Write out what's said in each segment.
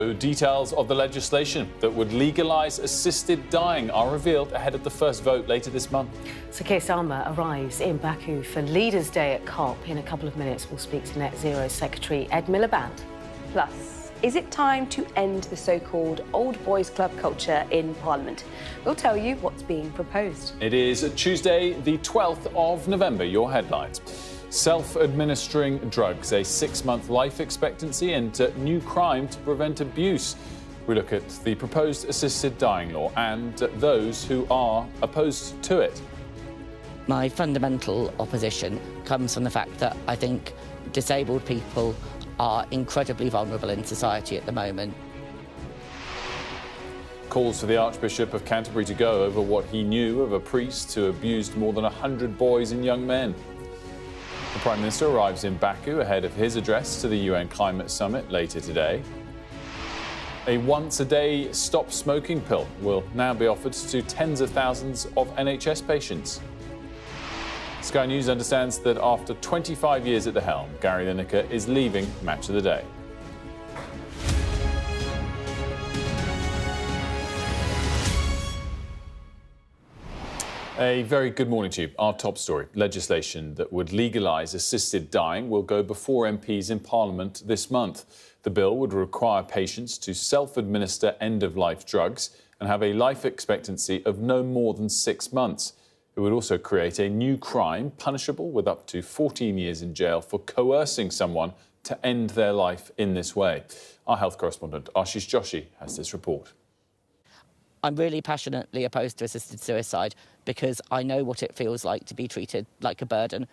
Details of the legislation that would legalise assisted dying are revealed ahead of the first vote later this month. So Keir Starmer arrives in Baku for Leaders' Day at COP. In a couple of minutes, we'll speak to Net Zero Secretary Ed Miliband. Plus, is it time to end the so-called old boys club culture in Parliament? We'll tell you what's being proposed. It is Tuesday, the 12th of November. Your headlines. Self-administering drugs, a 6-month life expectancy and new crime to prevent abuse. We look at the proposed assisted dying law and those who are opposed to it. My fundamental opposition comes from the fact that I think disabled people are incredibly vulnerable in society at the moment. Calls for the Archbishop of Canterbury to go over what he knew of a priest who abused more than 100 boys and young men. The Prime Minister arrives in Baku ahead of his address to the UN Climate Summit later today. A once-a-day stop smoking pill will now be offered to tens of thousands of NHS patients. Sky News understands that after 25 years at the helm, Gary Lineker is leaving Match of the Day. A very good morning to you. Our top story, legislation that would legalise assisted dying will go before MPs in Parliament this month. The bill would require patients to self-administer end-of-life drugs and have a life expectancy of no more than 6 months. It would also create a new crime punishable with up to 14 years in jail for coercing someone to end their life in this way. Our health correspondent Ashish Joshi has this report. I'm really passionately opposed to assisted suicide because I know what it feels like to be treated like a burden.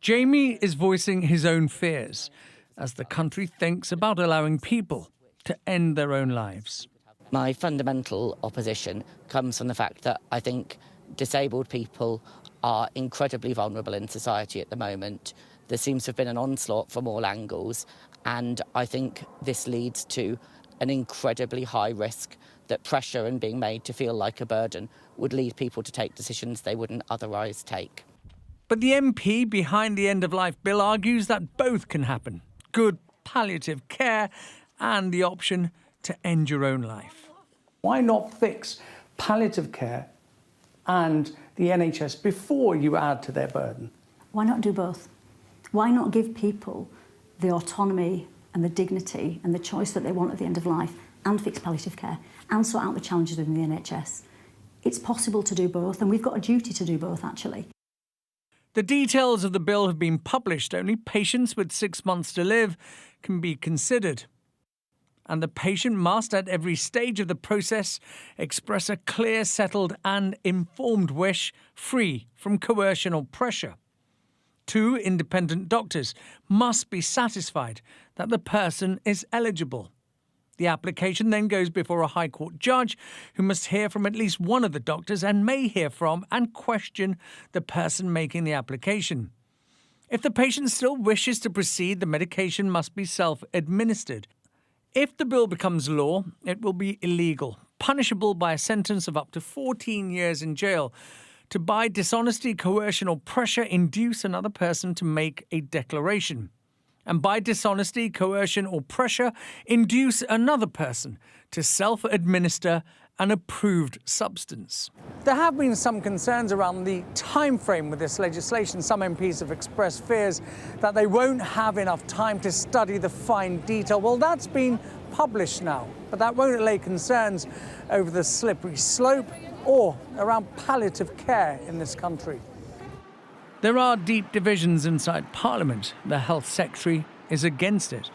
Jamie is voicing his own fears as the country thinks about allowing people to end their own lives. My fundamental opposition comes from the fact that I think disabled people are incredibly vulnerable in society at the moment. There seems to have been an onslaught from all angles, and I think this leads to an incredibly high risk that pressure and being made to feel like a burden would lead people to take decisions they wouldn't otherwise take. But the MP behind the end-of-life bill argues that both can happen. Good palliative care and the option to end your own life. Why not fix palliative care and the NHS before you add to their burden? Why not do both? Why not give people the autonomy and the dignity and the choice that they want at the end of life and fix palliative care and sort out the challenges within the NHS? It's possible to do both, and we've got a duty to do both, actually. The details of the bill have been published. Only patients with 6 months to live can be considered. And the patient must, at every stage of the process, express a clear, settled and informed wish, free from coercion or pressure. 2 independent doctors must be satisfied that the person is eligible. The application then goes before a High Court judge who must hear from at least one of the doctors and may hear from and question the person making the application. If the patient still wishes to proceed, the medication must be self-administered. If the bill becomes law, it will be illegal, punishable by a sentence of up to 14 years in jail, to by dishonesty, coercion or pressure induce another person to make a declaration. And by dishonesty, coercion or pressure, induce another person to self-administer an approved substance. There have been some concerns around the time frame with this legislation. Some MPs have expressed fears that they won't have enough time to study the fine detail. Well, that's been published now, but that won't allay concerns over the slippery slope or around palliative care in this country. There are deep divisions inside Parliament. The Health Secretary is against it,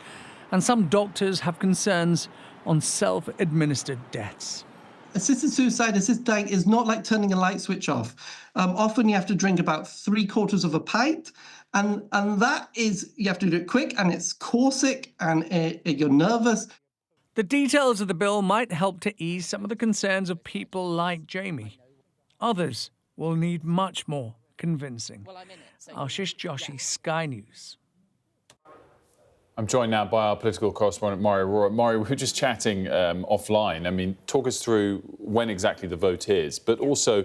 and some doctors have concerns on self-administered deaths. Assisted suicide, assisted dying is not like turning a light switch off. Often you have to drink about 3/4 of a pint, and that is, you have to do it quick, and it's caustic, and you're nervous. The details of the bill might help to ease some of the concerns of people like Jamie. Others will need much more convincing. Ashish Joshi, Sky News. I'm joined now by our political correspondent, Mari Aurora. Mari, we were just chatting offline. I mean, talk us through when exactly the vote is, but also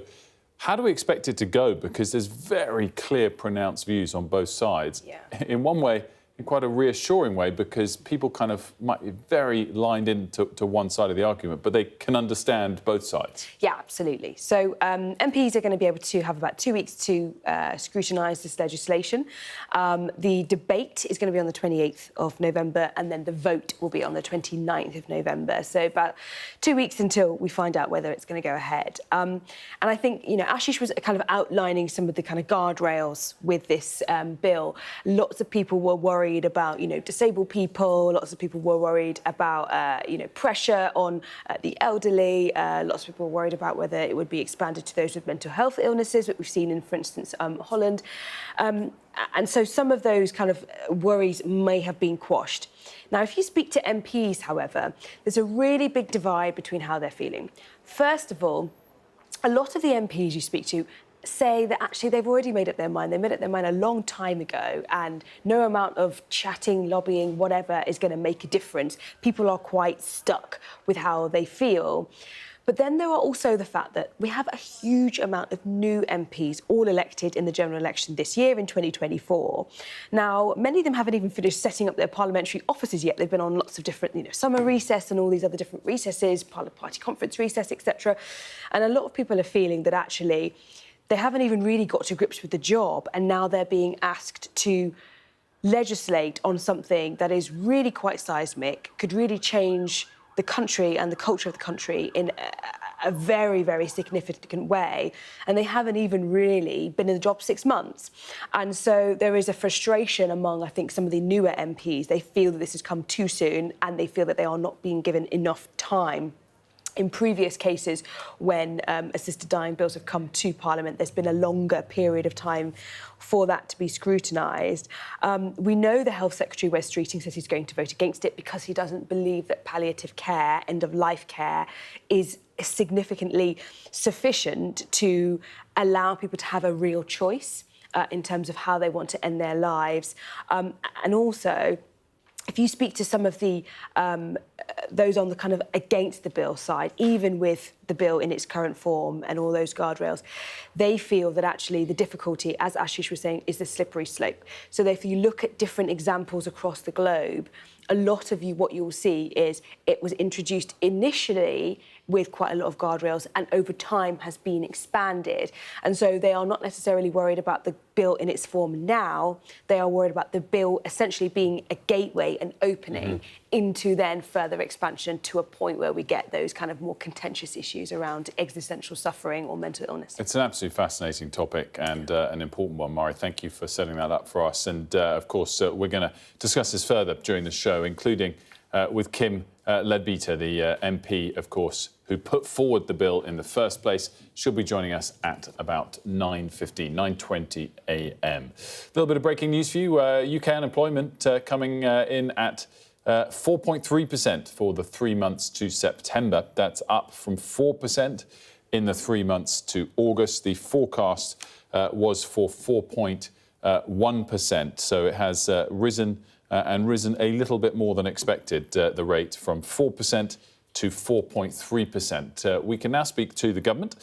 how do we expect it to go? Because there's very clear, pronounced views on both sides. Yeah. In one way, in quite a reassuring way, because people kind of might be very lined into one side of the argument, but they can understand both sides. Yeah, absolutely. So MPs are going to be able to have about 2 weeks to scrutinise this legislation. The debate is going to be on the 28th of November, and then the vote will be on the 29th of November. So about 2 weeks until we find out whether it's going to go ahead. And I think, you know, Ashish was kind of outlining some of the kind of guardrails with this bill. Lots of people were worried about, you know, disabled people. Lots of people were worried about, you know, pressure on the elderly. Lots of people were worried about whether it would be expanded to those with mental health illnesses, that we've seen in, for instance, Holland. And so some of those kind of worries may have been quashed. Now, if you speak to MPs, however, there's a really big divide between how they're feeling. First of all, a lot of the MPs you speak to say that actually they've already made up their mind. They made up their mind a long time ago, and no amount of chatting, lobbying, whatever is going to make a difference. People are quite stuck with how they feel. But then there are also the fact that we have a huge amount of new MPs all elected in the general election this year in 2024. Now, many of them haven't even finished setting up their parliamentary offices yet. They've been on lots of different, you know, summer recess and all these other different recesses, party conference recess, etc. And a lot of people are feeling that actually they haven't even really got to grips with the job, and now they're being asked to legislate on something that is really quite seismic, could really change the country and the culture of the country in a very, very significant way. And they haven't even really been in the job 6 months. And so there is a frustration among, I think, some of the newer MPs. They feel that this has come too soon, and they feel that they are not being given enough time. In previous cases, when assisted dying bills have come to Parliament, there's been a longer period of time for that to be scrutinised. We know the Health Secretary, Wes Streeting, says he's going to vote against it because he doesn't believe that palliative care, end-of-life care, is significantly sufficient to allow people to have a real choice in terms of how they want to end their lives. And also, if you speak to some of the those on the kind of against the bill side, even with the bill in its current form and all those guardrails, they feel that actually the difficulty, as Ashish was saying, is the slippery slope. So if you look at different examples across the globe, a lot of what you'll see is it was introduced initially with quite a lot of guardrails and over time has been expanded. And so they are not necessarily worried about the bill in its form now. They are worried about the bill essentially being a gateway and opening into then further expansion to a point where we get those kind of more contentious issues around existential suffering or mental illness. It's an absolutely fascinating topic and an important one, Mari. Thank you for setting that up for us. And of course, we're going to discuss this further during the show, including with Kim Leadbeater, the MP, of course, who put forward the bill in the first place. She'll be joining us at about 9:20 a.m. A little bit of breaking news for you. UK unemployment coming in at 4.3% for the 3 months to September. That's up from 4% in the 3 months to August. The forecast was for 4.1%. So it has risen and risen a little bit more than expected, the rate from 4% to 4.3%. We can now speak to the government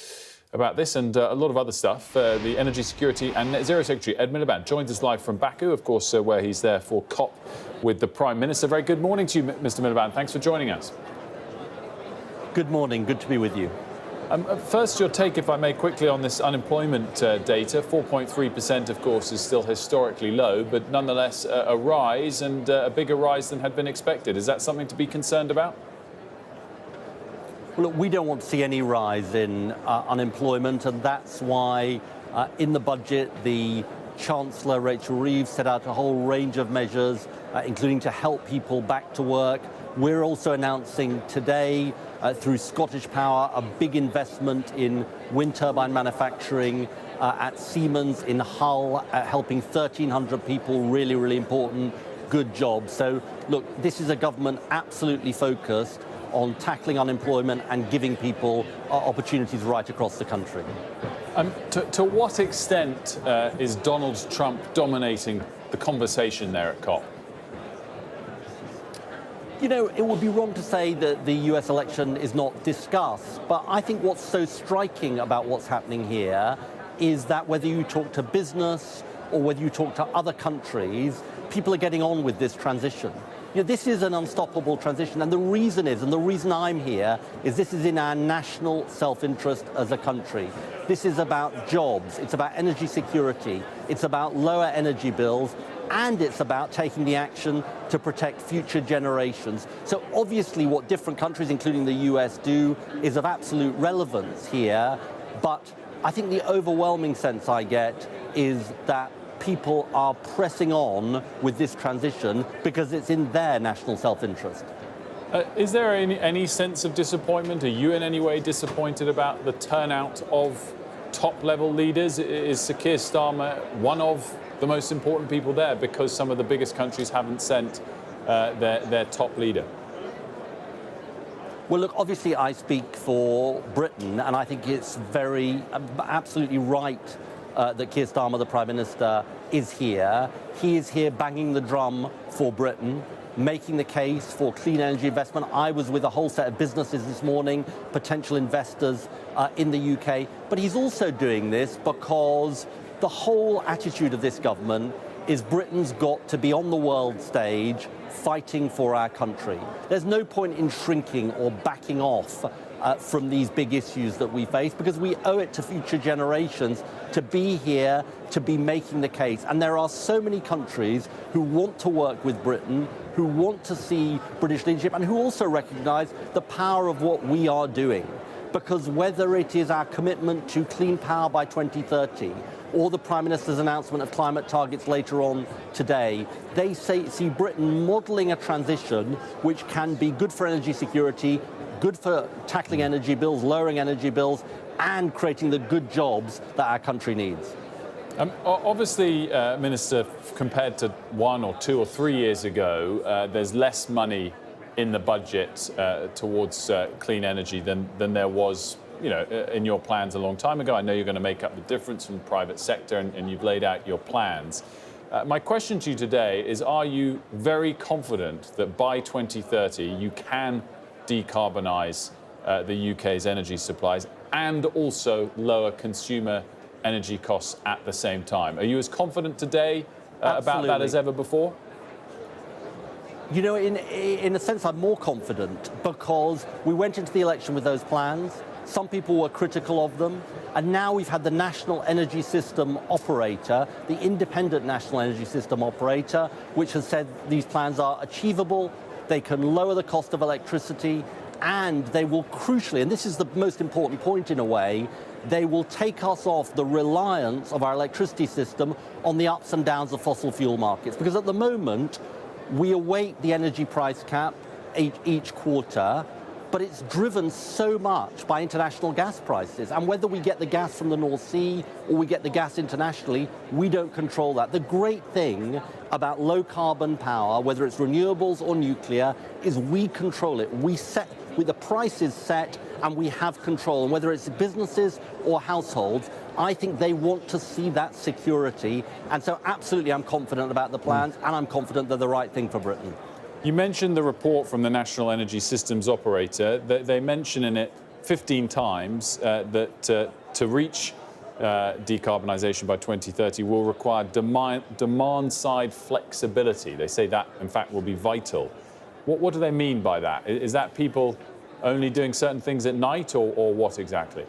about this and a lot of other stuff. The Energy Security and Net Zero Secretary Ed Miliband joins us live from Baku, of course, where he's there for COP with the Prime Minister. Very good morning to you, Mr. Miliband. Thanks for joining us. Good morning. Good to be with you. First, your take, if I may, quickly on this unemployment data. 4.3%, of course, is still historically low, but nonetheless a rise, and a bigger rise than had been expected. Is that something to be concerned about? Well, look, we don't want to see any rise in unemployment, and that's why in the budget the Chancellor, Rachel Reeves, set out a whole range of measures, including to help people back to work. We're also announcing today, through Scottish Power, a big investment in wind turbine manufacturing at Siemens in Hull, helping 1,300 people, really, really important, good job. So, look, this is a government absolutely focused on tackling unemployment and giving people opportunities right across the country. To what extent is Donald Trump dominating the conversation there at COP? You know, it would be wrong to say that the US election is not discussed, but I think what's so striking about what's happening here is that whether you talk to business, or whether you talk to other countries, people are getting on with this transition. This is an unstoppable transition, and the reason I'm here, is this is in our national self-interest as a country. This is about jobs, it's about energy security, it's about lower energy bills, and it's about taking the action to protect future generations. So obviously what different countries, including the US, do is of absolute relevance here, but I think the overwhelming sense I get is that people are pressing on with this transition because it's in their national self-interest. Is there any sense of disappointment? Are you in any way disappointed about the turnout of top-level leaders? Is Sir Keir Starmer one of the most important people there because some of the biggest countries haven't sent their top leader? Well, look, obviously I speak for Britain, and I think it's absolutely right that Keir Starmer, the Prime Minister, is here. He is here banging the drum for Britain, making the case for clean energy investment. I was with a whole set of businesses this morning, potential investors in the UK. But he's also doing this because the whole attitude of this government is Britain's got to be on the world stage fighting for our country. There's no point in shrinking or backing off from these big issues that we face, because we owe it to future generations to be here, to be making the case. And there are so many countries who want to work with Britain, who want to see British leadership, and who also recognise the power of what we are doing. Because whether it is our commitment to clean power by 2030, or the Prime Minister's announcement of climate targets later on today, they see Britain modelling a transition which can be good for energy security, good for tackling energy bills, lowering energy bills, and creating the good jobs that our country needs. Obviously, Minister, compared to 1 or 2 or 3 years ago, there's less money in the budget towards clean energy than there was, in your plans a long time ago. I know you're going to make up the difference from the private sector, and you've laid out your plans. My question to you today is, are you very confident that by 2030 you can decarbonise the UK's energy supplies and also lower consumer energy costs at the same time? Are you as confident today about that as ever before? In a sense, I'm more confident because we went into the election with those plans. Some people were critical of them. And now we've had the National Energy System Operator, the independent National Energy System Operator, which has said these plans are achievable, they can lower the cost of electricity, and they will crucially, and this is the most important point in a way, they will take us off the reliance of our electricity system on the ups and downs of fossil fuel markets. Because at the moment, we await the energy price cap each quarter, but it's driven so much by international gas prices. And whether we get the gas from the North Sea or we get the gas internationally, we don't control that. The great thing about low carbon power, whether it's renewables or nuclear, is we control it. The price is set and we have control. And whether it's businesses or households, I think they want to see that security. And so absolutely I'm confident about the plans, and I'm confident they're the right thing for Britain. You mentioned the report from the National Energy Systems Operator. They mention in it 15 times that to reach decarbonisation by 2030 will require demand-side flexibility. They say that, in fact, will be vital. What do they mean by that? Is that people only doing certain things at night, or what exactly?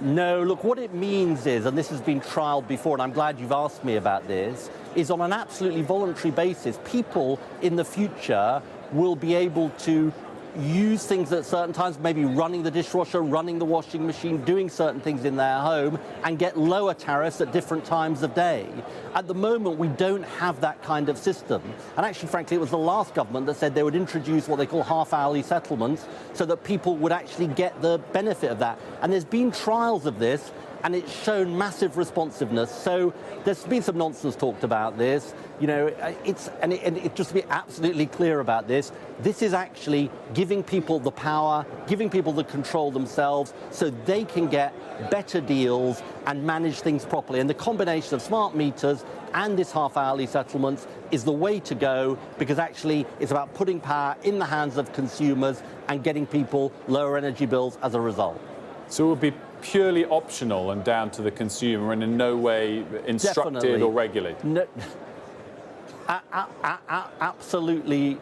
No, look, what it means is, and this has been trialled before, and I'm glad you've asked me about this, is on an absolutely voluntary basis, people in the future will be able to use things at certain times, maybe running the dishwasher, running the washing machine, doing certain things in their home, and get lower tariffs at different times of day. At the moment, we don't have that kind of system. And actually, frankly, it was the last government that said they would introduce what they call half-hourly settlements so that people would actually get the benefit of that. And there's been trials of this, and it's shown massive responsiveness. So there's been some nonsense talked about this. Just to be absolutely clear about this is actually giving people the power, giving people the control themselves so they can get better deals and manage things properly. And the combination of smart meters and this half-hourly settlements is the way to go, because actually it's about putting power in the hands of consumers and getting people lower energy bills as a result. So it would be purely optional and down to the consumer and in no way instructed Definitely. or regulated? No,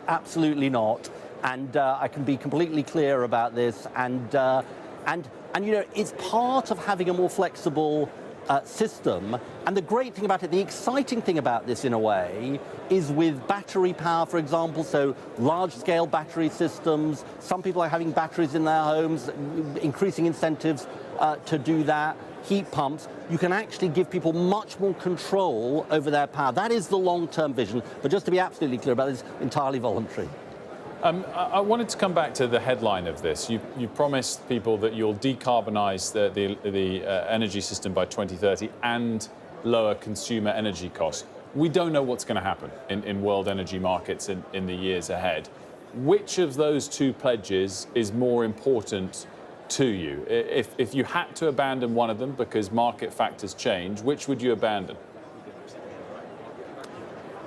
absolutely not. And I can be completely clear about this. And you know, it's part of having a more flexible system. And the great thing about it, the exciting thing about this in a way, is with battery power, for example, so large-scale battery systems. Some people are having batteries in their homes, increasing incentives to do that. Heat pumps, you can actually give people much more control over their power. That is the long-term vision. But just to be absolutely clear about this, entirely voluntary. I wanted to come back to the headline of this. You promised people that you'll decarbonise the energy system by 2030 and lower consumer energy costs. We don't know what's going to happen in world energy markets in the years ahead. Which of those two pledges is more important to you? If you had to abandon one of them because market factors change, which would you abandon?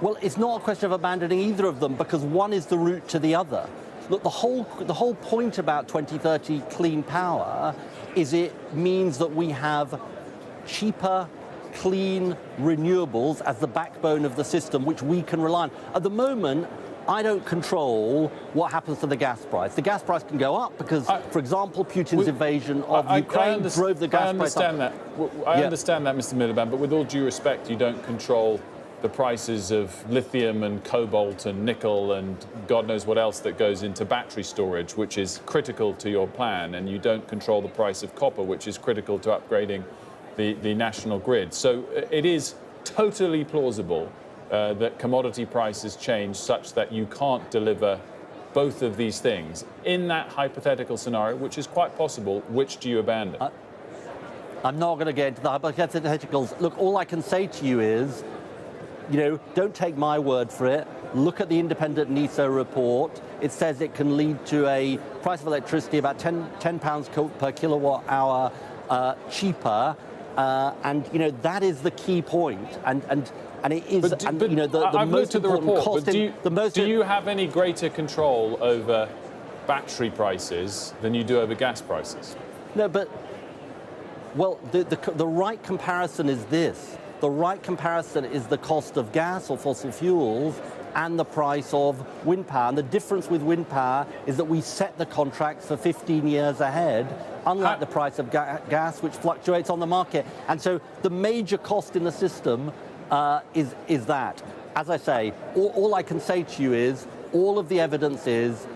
Well, it's not a question of abandoning either of them because one is the route to the other. Look, the whole point about 2030 clean power is it means that we have cheaper, clean renewables as the backbone of the system, which we can rely on. At the moment, I don't control what happens to the gas price. The gas price can go up because, for example, Putin's invasion of Ukraine drove the gas price up. I understand that, Mr. Miliband, but with all due respect, you don't control the prices of lithium and cobalt and nickel and God knows what else that goes into battery storage, which is critical to your plan, and you don't control the price of copper, which is critical to upgrading the national grid. So it is totally plausible that commodity prices change such that you can't deliver both of these things. In that hypothetical scenario, which is quite possible, which do you abandon? I'm not going to get into the hypotheticals. Look, all I can say to you is, you know, don't take my word for it. Look at the independent NISO report. It says it can lead to a price of electricity about £10 per kilowatt hour cheaper. And, you know, that is the key point. And it is, you know, the I've most looked at the important report, cost. Do you have any greater control over battery prices than you do over gas prices? No, but, well, the right comparison is this. The right comparison is the cost of gas or fossil fuels and the price of wind power. And the difference with wind power is that we set the contracts for 15 years ahead, unlike the price of gas, which fluctuates on the market. And so the major cost in the system is that. As I say, all I can say to you is all of the evidence is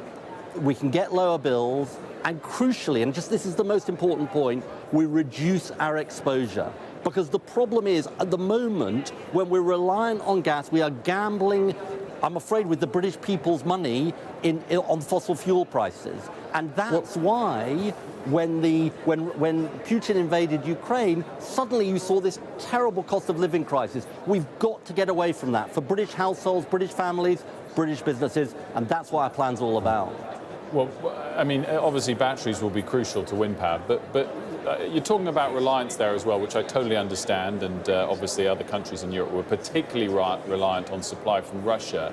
we can get lower bills, and crucially, and just this is the most important point, we reduce our exposure. Because the problem is, at the moment, when we're reliant on gas, we are gambling, I'm afraid, with the British people's money on fossil fuel prices. And that's why when Putin invaded Ukraine, suddenly you saw this terrible cost of living crisis. We've got to get away from that for British households, British families, British businesses, and that's what our plan's all about. Well, I mean, obviously batteries will be crucial to wind power, but you're talking about reliance there as well, which I totally understand, and obviously other countries in Europe were particularly reliant on supply from Russia.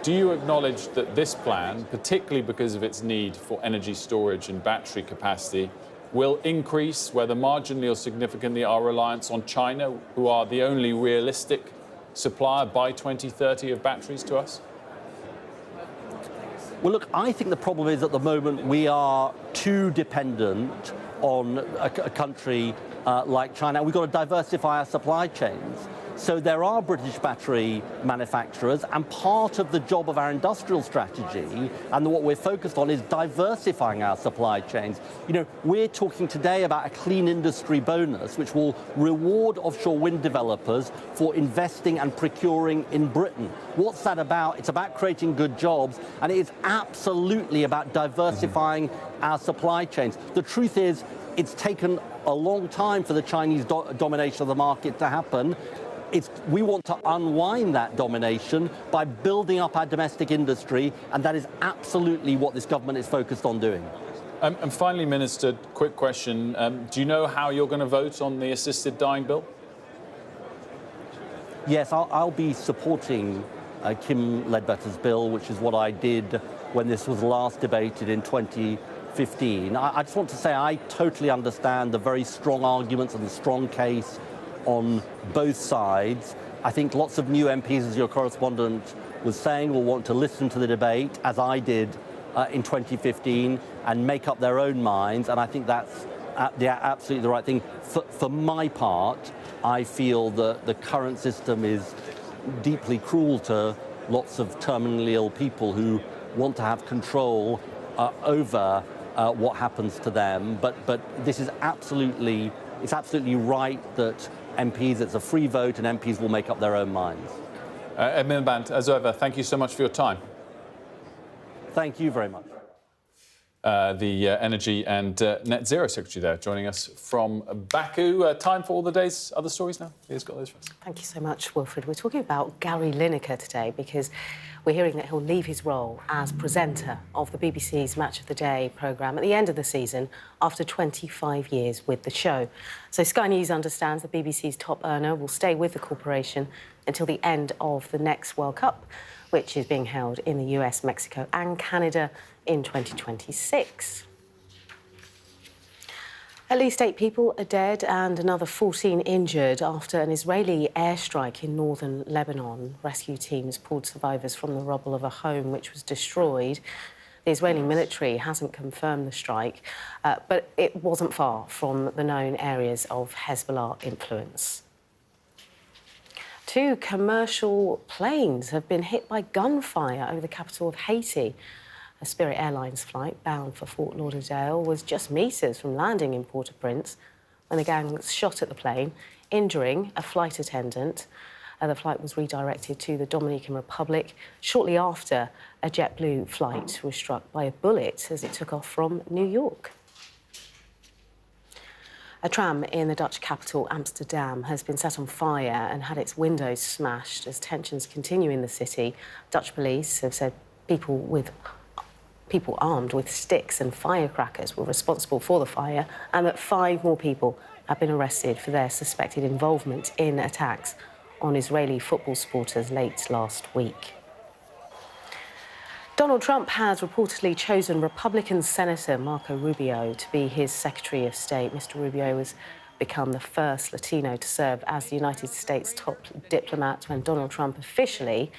Do you acknowledge that this plan, particularly because of its need for energy storage and battery capacity, will increase, whether marginally or significantly, our reliance on China, who are the only realistic supplier by 2030 of batteries to us? Well, look, I think the problem is at the moment we are too dependent on a country like China. We've got to diversify our supply chains. So there are British battery manufacturers, and part of the job of our industrial strategy and what we're focused on is diversifying our supply chains. You know, we're talking today about a clean industry bonus, which will reward offshore wind developers for investing and procuring in Britain. What's that about? It's about creating good jobs, and it is absolutely about diversifying our supply chains. The truth is, it's taken a long time for the Chinese domination of the market to happen. We want to unwind that domination by building up our domestic industry, and that is absolutely what this government is focused on doing. And finally, Minister, quick question. Do you know how you're going to vote on the assisted dying bill? Yes, I'll be supporting Kim Leadbeater's bill, which is what I did when this was last debated in 2014. 2015. I just want to say I totally understand the very strong arguments and the strong case on both sides. I think lots of new MPs, as your correspondent was saying, will want to listen to the debate, as I did in 2015, and make up their own minds, and I think that's absolutely the right thing. For my part, I feel that the current system is deeply cruel to lots of terminally ill people who want to have control over what happens to them. But this is absolutely right that MPs, it's a free vote, and MPs will make up their own minds. Miliband, as ever, thank you so much for your time. Thank you very much. The Energy and Net Zero Secretary there, joining us from Baku. Time for all the day's other stories now. Leah's got those for us. Thank you so much, Wilfred. We're talking about Gary Lineker today because we're hearing that he'll leave his role as presenter of the BBC's Match of the Day programme at the end of the season after 25 years with the show. So Sky News understands the BBC's top earner will stay with the corporation until the end of the next World Cup, which is being held in the US, Mexico and Canada in 2026. At least 8 people are dead and another 14 injured after an Israeli airstrike in northern Lebanon. Rescue teams pulled survivors from the rubble of a home which was destroyed. The Israeli military hasn't confirmed the strike, but it wasn't far from the known areas of Hezbollah influence. 2 commercial planes have been hit by gunfire over the capital of Haiti. A Spirit Airlines flight bound for Fort Lauderdale was just metres from landing in Port-au-Prince when the gang shot at the plane, injuring a flight attendant. The flight was redirected to the Dominican Republic shortly after a JetBlue flight was struck by a bullet as it took off from New York. A tram in the Dutch capital, Amsterdam, has been set on fire and had its windows smashed as tensions continue in the city. Dutch police have said people armed with sticks and firecrackers were responsible for the fire and that 5 more people have been arrested for their suspected involvement in attacks on Israeli football supporters late last week. Donald Trump has reportedly chosen Republican Senator Marco Rubio to be his Secretary of State. Mr. Rubio has become the first Latino to serve as the United States top diplomat when Donald Trump officially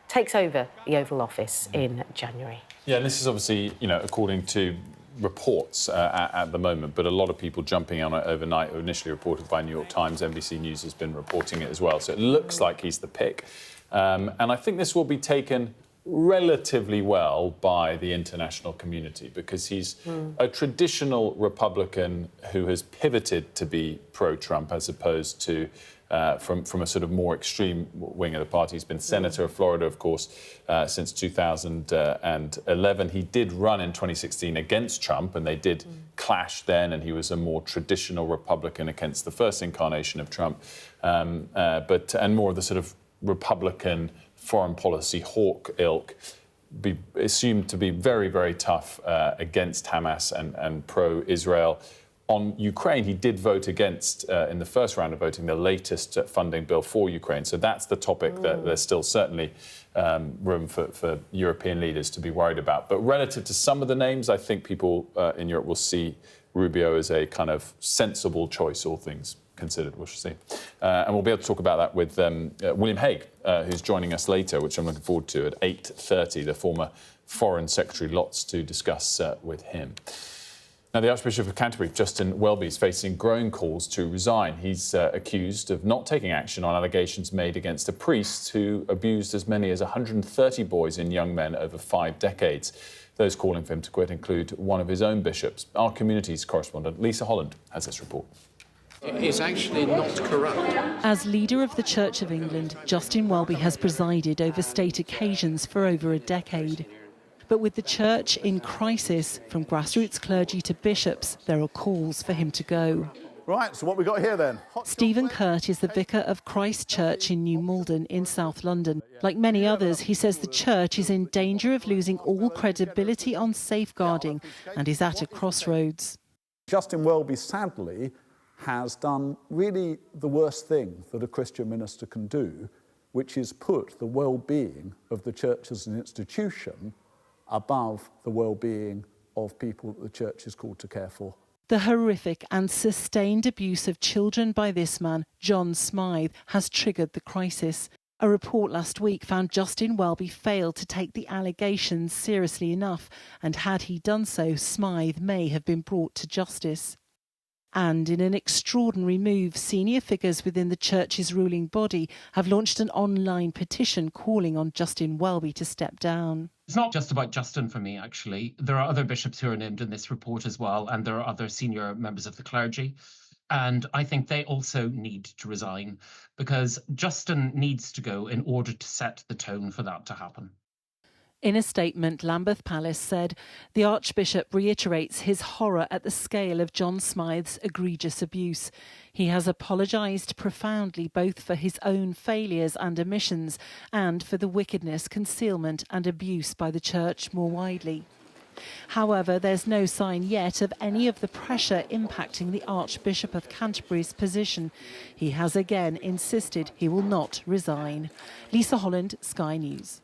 takes over the Oval Office in January. Yeah, and this is obviously, according to reports at the moment, but a lot of people jumping on it overnight, initially reported by New York Times. NBC News has been reporting it as well. So it looks like he's the pick. And I think this will be taken relatively well by the international community because he's a traditional Republican who has pivoted to be pro-Trump as opposed to from a sort of more extreme wing of the party. He's been Senator of Florida, of course, since 2011. He did run in 2016 against Trump, and they did clash then, and he was a more traditional Republican against the first incarnation of Trump, and more of the sort of Republican foreign policy hawk ilk, assumed to be very, very tough against Hamas and pro-Israel. On Ukraine, he did vote against, in the first round of voting, the latest funding bill for Ukraine. So that's the topic that there's still certainly room for European leaders to be worried about. But relative to some of the names, I think people in Europe will see Rubio as a kind of sensible choice, all things considered, we shall see. And we'll be able to talk about that with William Hague, who's joining us later, which I'm looking forward to at 8:30, the former Foreign Secretary, lots to discuss with him. Now, the Archbishop of Canterbury, Justin Welby, is facing growing calls to resign. He's accused of not taking action on allegations made against a priest who abused as many as 130 boys and young men over 5 decades. Those calling for him to quit include one of his own bishops. Our Communities correspondent, Lisa Holland, has this report. Is actually not corrupt. As leader of the Church of England, Justin Welby has presided over state occasions for over a decade. But with the church in crisis, from grassroots clergy to bishops, there are calls for him to go. Right, so what we got here then? Stephen Kurt is the vicar of Christ Church in New Malden in South London. Like many others, he says the church is in danger of losing all credibility on safeguarding and is at a crossroads. Justin Welby, sadly, has done really the worst thing that a Christian minister can do, which is put the well-being of the church as an institution above the well-being of people that the church is called to care for. The horrific and sustained abuse of children by this man, John Smythe, has triggered the crisis. A report last week found Justin Welby failed to take the allegations seriously enough, and had he done so, Smythe may have been brought to justice. And in an extraordinary move, senior figures within the church's ruling body have launched an online petition calling on Justin Welby to step down. It's not just about Justin for me, actually. There are other bishops who are named in this report as well, and there are other senior members of the clergy. And I think they also need to resign, because Justin needs to go in order to set the tone for that to happen. In a statement, Lambeth Palace said the Archbishop reiterates his horror at the scale of John Smythe's egregious abuse. He has apologised profoundly both for his own failures and omissions and for the wickedness, concealment and abuse by the Church more widely. However, there's no sign yet of any of the pressure impacting the Archbishop of Canterbury's position. He has again insisted he will not resign. Lisa Holland, Sky News.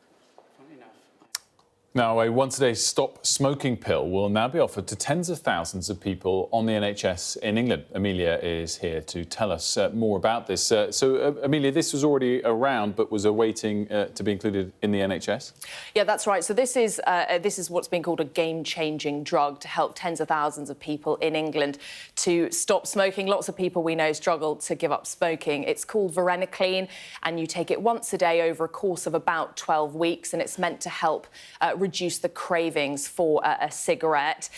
Now, a once-a-day stop smoking pill will now be offered to tens of thousands of people on the NHS in England. Amelia is here to tell us more about this. Amelia, this was already around but was awaiting to be included in the NHS? Yeah, that's right. So this is what's been called a game-changing drug to help tens of thousands of people in England to stop smoking. Lots of people we know struggle to give up smoking. It's called varenicline, and you take it once a day over a course of about 12 weeks, and it's meant to help reduce the cravings for a cigarette.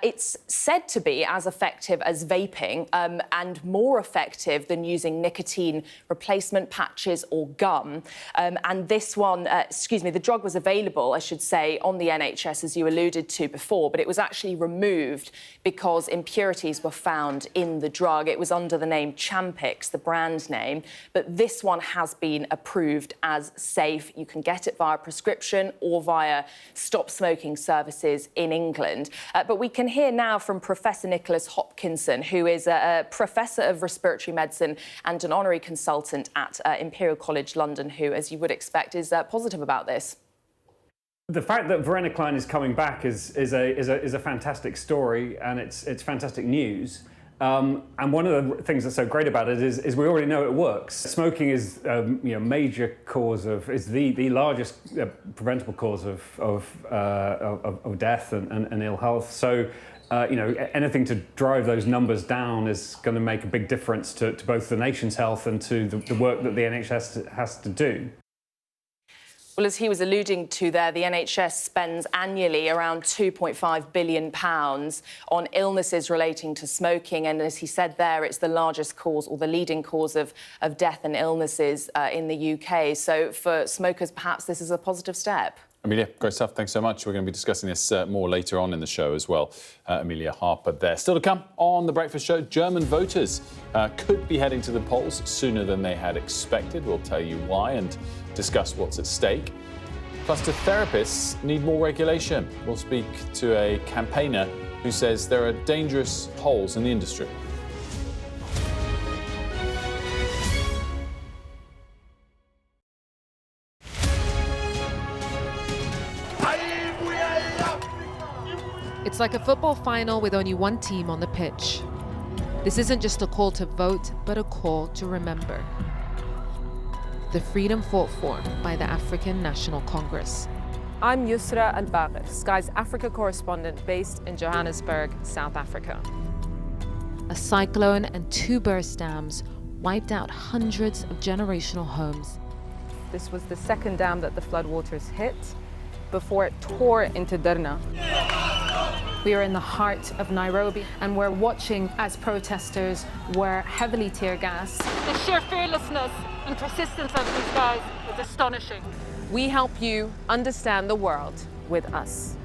It's said to be as effective as vaping and more effective than using nicotine replacement patches or gum. And this one, the drug was available, I should say, on the NHS, as you alluded to before, but it was actually removed because impurities were found in the drug. It was under the name Champix, the brand name, but this one has been approved as safe. You can get it via prescription or via stop smoking services in England. But we can hear now from Professor Nicholas Hopkinson, who is a Professor of Respiratory Medicine and an honorary consultant at Imperial College London, who, as you would expect, is positive about this. The fact that varenicline is coming back is a fantastic story, and it's fantastic news. And one of the things that's so great about it is we already know it works. Smoking is major cause is the largest preventable cause of death and ill health. So anything to drive those numbers down is going to make a big difference to both the nation's health and to the work that the NHS has to do. Well, as he was alluding to there, the NHS spends annually around £2.5 billion on illnesses relating to smoking. And as he said there, it's the largest cause or the leading cause of death and illnesses in the UK. So for smokers, perhaps this is a positive step. Amelia, great stuff. Thanks so much. We're going to be discussing this more later on in the show as well. Amelia Harper there. Still to come on The Breakfast Show, German voters could be heading to the polls sooner than they had expected. We'll tell you why and discuss what's at stake. Plus, do therapists need more regulation? We'll speak to a campaigner who says there are dangerous holes in the industry. It's like a football final with only one team on the pitch. This isn't just a call to vote, but a call to remember. The freedom fought for by the African National Congress. I'm Yusra Al-Bagher, Sky's Africa correspondent based in Johannesburg, South Africa. A cyclone and 2 burst dams wiped out hundreds of generational homes. This was the second dam that the floodwaters hit before it tore into Derna. We are in the heart of Nairobi, and we're watching as protesters were heavily tear gassed. The sheer fearlessness and persistence of these guys is astonishing. We help you understand the world with us.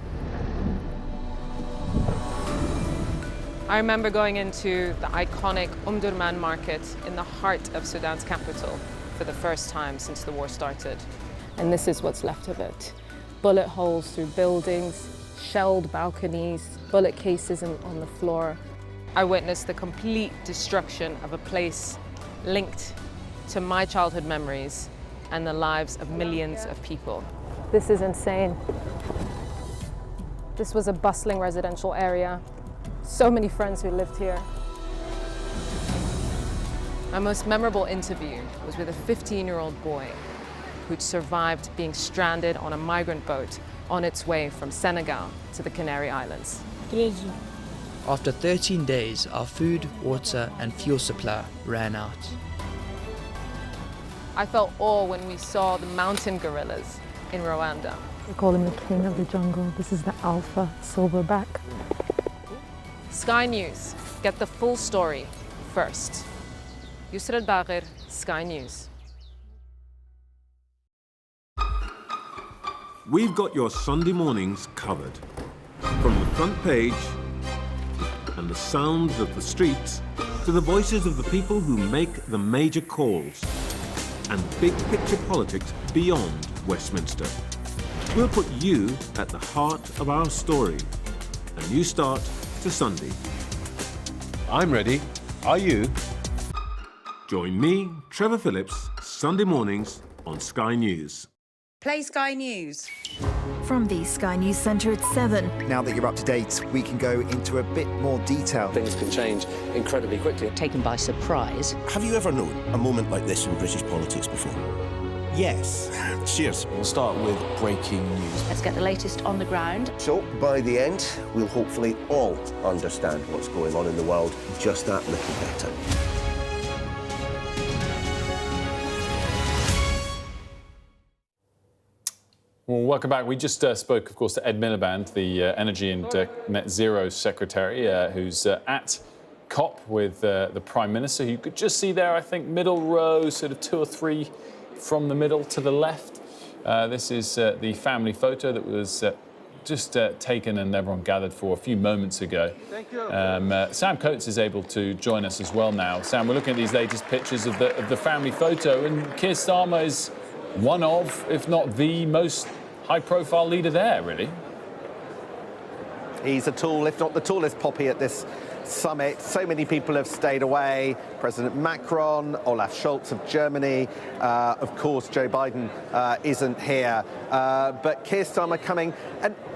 I remember going into the iconic Omdurman market in the heart of Sudan's capital for the first time since the war started. And this is what's left of it. Bullet holes through buildings, shelled balconies, bullet cases on the floor. I witnessed the complete destruction of a place linked to my childhood memories and the lives of millions of people. This is insane. This was a bustling residential area. So many friends who lived here. My most memorable interview was with a 15-year-old boy who'd survived being stranded on a migrant boat on its way from Senegal to the Canary Islands. After 13 days, our food, water and fuel supply ran out. I felt awe when we saw the mountain gorillas in Rwanda. We call him the king of the jungle. This is the alpha silverback. Sky News. Get the full story first. Yusra Al-Bagir, Sky News. We've got your Sunday mornings covered. From the front page and the sounds of the streets to the voices of the people who make the major calls and big picture politics beyond Westminster. We'll put you at the heart of our story. A new start to Sunday. I'm ready. Are you? Join me, Trevor Phillips, Sunday mornings on Sky News. Play Sky News. From the Sky News Centre at 7. Now that you're up to date, we can go into a bit more detail. Things can change incredibly quickly. Taken by surprise. Have you ever known a moment like this in British politics before? Yes. Cheers. We'll start with breaking news. Let's get the latest on the ground. So, by the end, we'll hopefully all understand what's going on in the world just that little better. Well, welcome back. We just spoke, of course, to Ed Miliband, the Energy and Net Zero Secretary, who's at COP with the Prime Minister, who you could just see there, I think, middle row, sort of 2 or 3 from the middle to the left. This is the family photo that was just taken and everyone gathered for a few moments ago. Thank you. Sam Coates is able to join us as well now. Sam, we're looking at these latest pictures of the family photo, and Keir Starmer is one of, if not the most high-profile leader there, really. He's a tall, if not the tallest poppy at this summit. So many people have stayed away. President Macron, Olaf Scholz of Germany, of course Joe Biden isn't here, but Keir Starmer coming,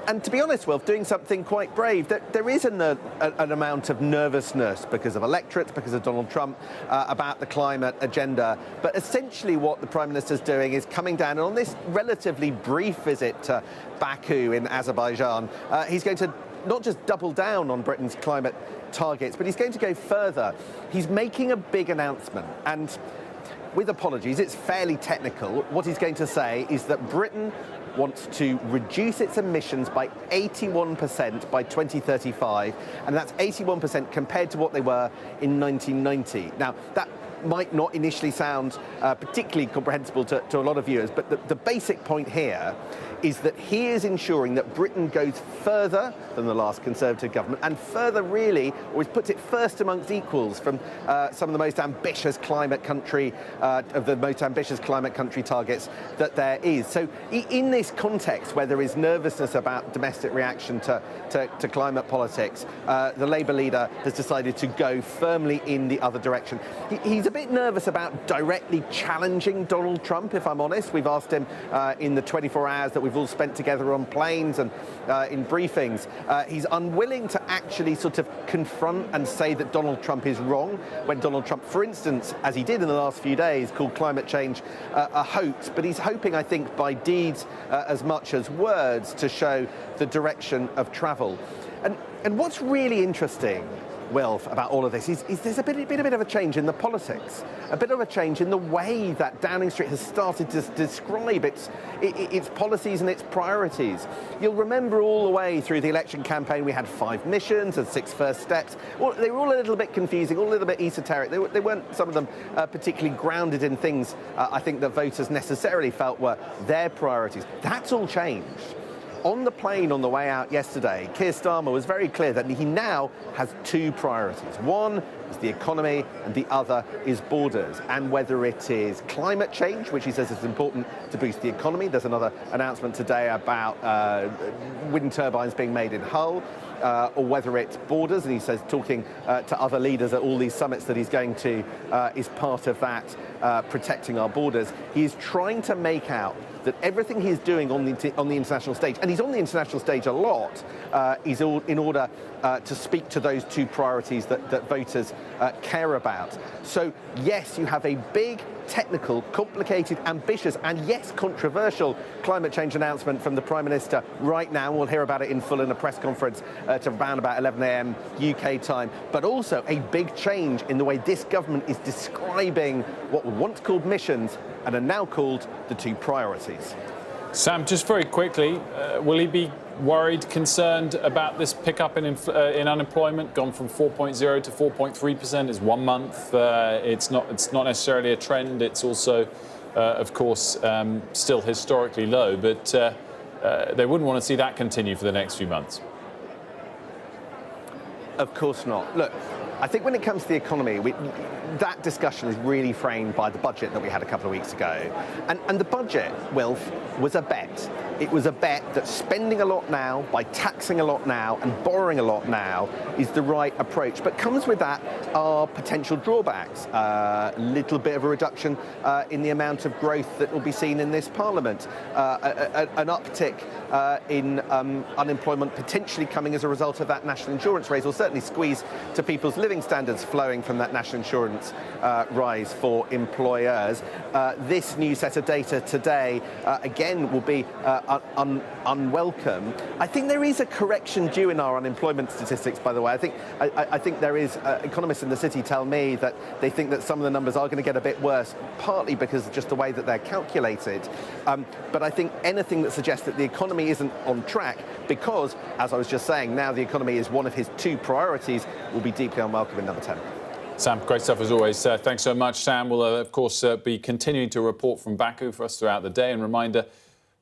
and to be honest, Wilf, doing something quite brave. There is an amount of nervousness because of electorates, because of Donald Trump, about the climate agenda, but essentially what the Prime Minister's doing is coming down, and on this relatively brief visit to Baku in Azerbaijan, he's going to not just double down on Britain's climate targets, but he's going to go further. He's making a big announcement, and with apologies, it's fairly technical. What he's going to say is that Britain wants to reduce its emissions by 81% by 2035, and that's 81% compared to what they were in 1990. Now, that might not initially sound particularly comprehensible to a lot of viewers, but the basic point here is that he is ensuring that Britain goes further than the last Conservative government, and further really, or puts it first amongst equals from some of the most ambitious climate country, of the most ambitious climate country targets that there is. So in this context where there is nervousness about domestic reaction to climate politics, the Labour leader has decided to go firmly in the other direction. He's a bit nervous about directly challenging Donald Trump, if I'm honest. We've asked him in the 24 hours that we've all spent together on planes and in briefings. He's unwilling to actually sort of confront and say that Donald Trump is wrong, when Donald Trump, for instance, as he did in the last few days, called climate change a hoax. But he's hoping, I think, by deeds as much as words to show the direction of travel. And what's really interesting, Wilf, about all of this is there's been a bit of a change in the politics, a bit of a change in the way that Downing Street has started to describe its policies and its priorities. You'll remember all the way through the election campaign we had 5 missions and 6 first steps. Well, they were all a little bit confusing, all a little bit esoteric. They weren't, some of them, particularly grounded in things I think that voters necessarily felt were their priorities. That's all changed. On the plane on the way out yesterday, Keir Starmer was very clear that he now has 2 priorities. One is the economy and the other is borders. And whether it is climate change, which he says is important to boost the economy, there's another announcement today about wind turbines being made in Hull, or whether it's borders, and he says talking to other leaders at all these summits that he's going to is part of that, protecting our borders. He is trying to make out that everything he's doing on the international stage, and he's on the international stage a lot, is all in order to speak to those two priorities that voters care about. So yes, you have a big, technical, complicated, ambitious, and yes, controversial climate change announcement from the Prime Minister right now. We'll hear about it in full in a press conference to around about 11 a.m. UK time, but also a big change in the way this government is describing what were once called missions and are now called the two priorities. Sam, just very quickly, will he be worried, concerned about this pickup in unemployment, gone from 4.0 to 4.3%? It's 1 month. It's not necessarily a trend. It's also, of course, still historically low. But they wouldn't want to see that continue for the next few months. Of course not. Look, I think when it comes to the economy, that discussion is really framed by the budget that we had a couple of weeks ago. And the budget, Wilf, was a bet. It was a bet that spending a lot now, by taxing a lot now and borrowing a lot now is the right approach. But comes with that are potential drawbacks. A little bit of a reduction in the amount of growth that will be seen in this Parliament. An uptick in unemployment potentially coming as a result of that national insurance raise, or certainly squeeze to people's living standards flowing from that national insurance rise for employers. This new set of data today, again, will be unwelcome. I think there is a correction due in our unemployment statistics, by the way. I think there is, economists in the city tell me that they think that some of the numbers are going to get a bit worse, partly because of just the way that they're calculated. But I think anything that suggests that the economy isn't on track, because, as I was just saying, now the economy is one of his two priorities, will be deeply unwelcome in number 10. Sam, great stuff as always. Thanks so much, Sam. We'll, of course, be continuing to report from Baku for us throughout the day. And reminder,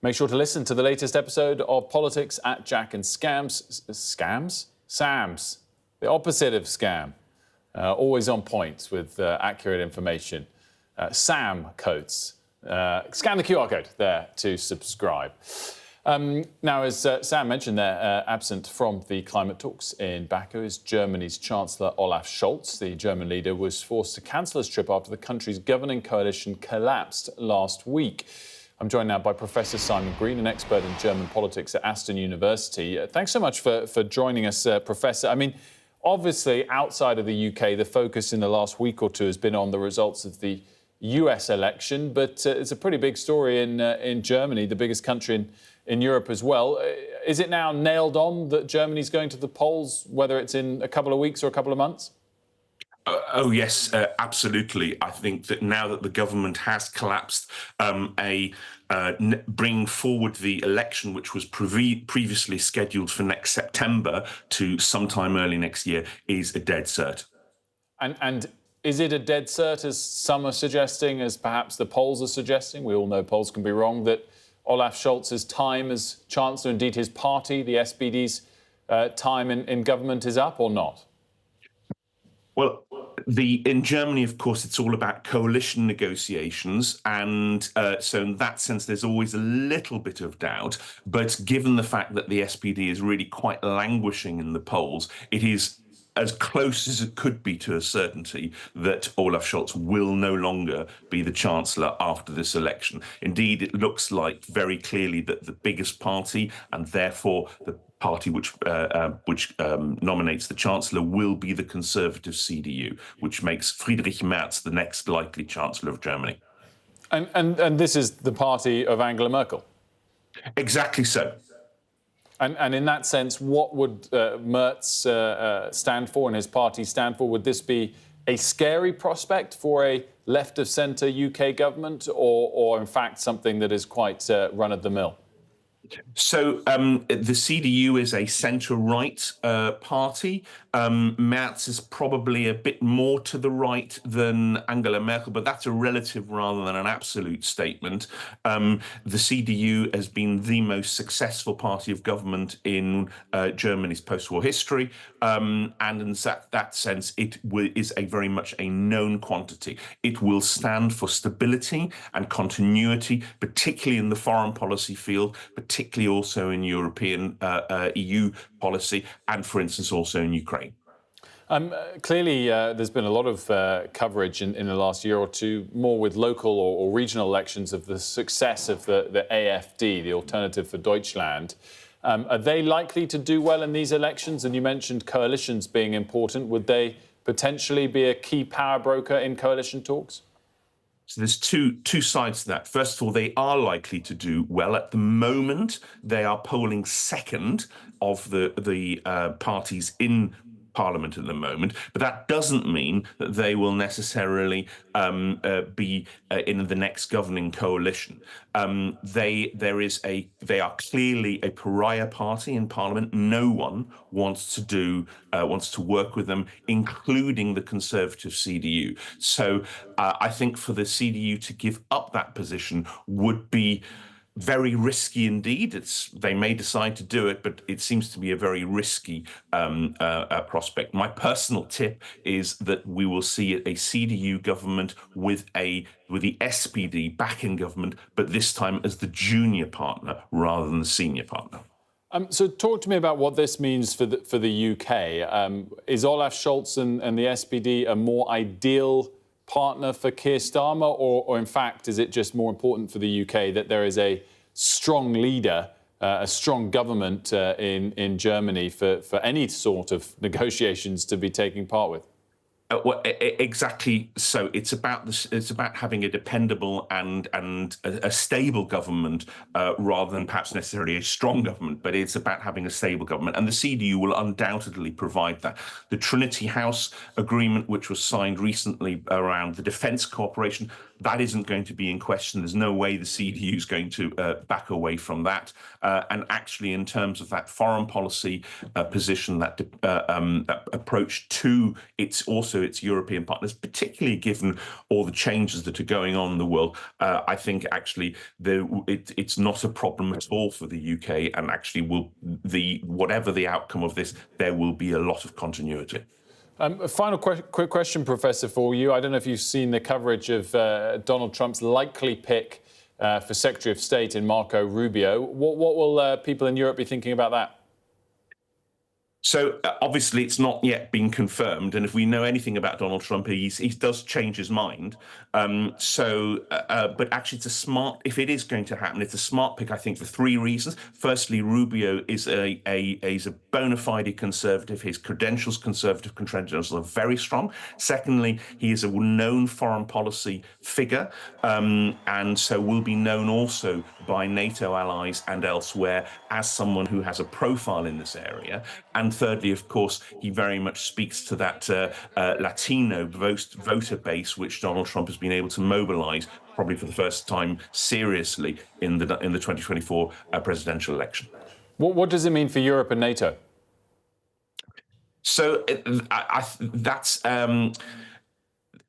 make sure to listen to the latest episode of Politics at Jack and Sam's. The opposite of scam. Always on point with accurate information. Sam codes. Scan the QR code there to subscribe. Now, as Sam mentioned there, absent from the climate talks in Baku is Germany's Chancellor Olaf Scholz. The German leader was forced to cancel his trip after the country's governing coalition collapsed last week. I'm joined now by Professor Simon Green, an expert in German politics at Aston University. Thanks so much for joining us, Professor. I mean, obviously, outside of the UK, the focus in the last week or two has been on the results of the US election, but it's a pretty big story in Germany, the biggest country in Europe as well. Is it now nailed on that Germany's going to the polls, whether it's in a couple of weeks or a couple of months? Oh, yes, absolutely. I think that now that the government has collapsed, bringing forward the election, which was previously scheduled for next September to sometime early next year, is a dead cert. And is it a dead cert, as some are suggesting, as perhaps the polls are suggesting? We all know polls can be wrong, that Olaf Scholz's time as Chancellor, indeed his party, the SPD's time in government is up or not? Well, in Germany, of course, it's all about coalition negotiations. And so in that sense, there's always a little bit of doubt. But given the fact that the SPD is really quite languishing in the polls, it is as close as it could be to a certainty that Olaf Scholz will no longer be the Chancellor after this election. Indeed, it looks like very clearly that the biggest party, and therefore the party which nominates the Chancellor, will be the Conservative CDU, which makes Friedrich Merz the next likely Chancellor of Germany. And this is the party of Angela Merkel? Exactly so. And in that sense, what would Merz stand for and his party stand for? Would this be a scary prospect for a left-of-centre UK government, or in fact something that is quite run-of-the-mill? So the CDU is a centre-right party. Merz is probably a bit more to the right than Angela Merkel, but that's a relative rather than an absolute statement. The CDU has been the most successful party of government in Germany's post-war history, and in that sense, it is very much a known quantity. It will stand for stability and continuity, particularly in the foreign policy field, particularly also in European EU policy, and, for instance, also in Ukraine. Clearly, there's been a lot of coverage in the last year or two, more with local or regional elections, of the success of the AfD, the Alternative for Deutschland. Are they likely to do well in these elections? And you mentioned coalitions being important. Would they potentially be a key power broker in coalition talks? So there's two sides to that. First of all, they are likely to do well. At the moment, they are polling second of the parties in Parliament at the moment, but that doesn't mean that they will necessarily be in the next governing coalition. They are clearly a pariah party in Parliament. No one wants to work with them, including the Conservative CDU. So I think for the CDU to give up that position would be very risky indeed. They may decide to do it, but it seems to be a very risky prospect. My personal tip is that we will see a CDU government with the SPD back in government, but this time as the junior partner rather than the senior partner. So talk to me about what this means for the UK. Is Olaf Scholz and the SPD a more ideal partner for Keir Starmer, or in fact, is it just more important for the UK that there is a strong leader, a strong government in Germany for any sort of negotiations to be taking part with? Well, exactly. So it's about having a dependable and a stable government rather than perhaps necessarily a strong government. But it's about having a stable government, and the CDU will undoubtedly provide that. The Trinity House agreement, which was signed recently around the defence cooperation, that isn't going to be in question. There's no way the CDU is going to back away from that. And actually, in terms of that foreign policy position, that approach to its European partners, particularly given all the changes that are going on in the world, I think actually it's not a problem at all for the UK. And actually, whatever the outcome of this, there will be a lot of continuity. A final quick question, Professor, for you. I don't know if you've seen the coverage of Donald Trump's likely pick for Secretary of State in Marco Rubio. What will people in Europe be thinking about that? So obviously it's not yet been confirmed, and if we know anything about Donald Trump, he does change his mind. But actually, it's a smart. If it is going to happen, it's a smart pick, I think, for three reasons. Firstly, Rubio is a bona fide conservative. His conservative credentials are very strong. Secondly, he is a known foreign policy figure, and so will be known also by NATO allies and elsewhere as someone who has a profile in this area. And thirdly, of course, he very much speaks to that Latino voter base, which Donald Trump has been able to mobilize probably for the first time seriously in the 2024 presidential election. What does it mean for Europe and NATO? So that's...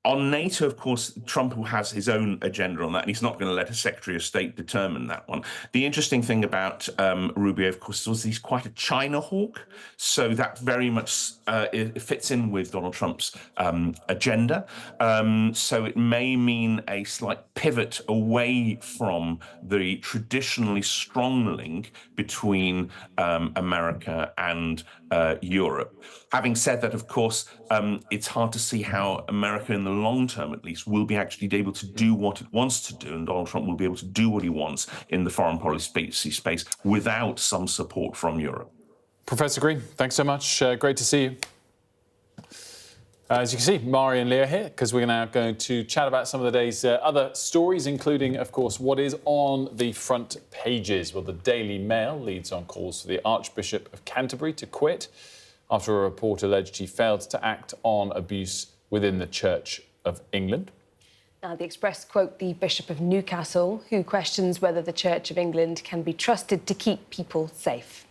On NATO, of course, Trump has his own agenda on that, and he's not going to let a Secretary of State determine that one. The interesting thing about Rubio, of course, was he's quite a China hawk, so that very much it fits in with Donald Trump's agenda. So it may mean a slight pivot away from the traditionally strong link between America and Europe. Having said that, of course, it's hard to see how America, in the long term at least, will be actually able to do what it wants to do, and Donald Trump will be able to do what he wants in the foreign policy space without some support from Europe. Professor Green, thanks so much. Great to see you. As you can see, Mari and Leah here, because we're now going to chat about some of the day's other stories, including, of course, what is on the front pages. Well, the Daily Mail leads on calls for the Archbishop of Canterbury to quit after a report alleged he failed to act on abuse within the Church of England. Now, the Express quote the Bishop of Newcastle, who questions whether the Church of England can be trusted to keep people safe.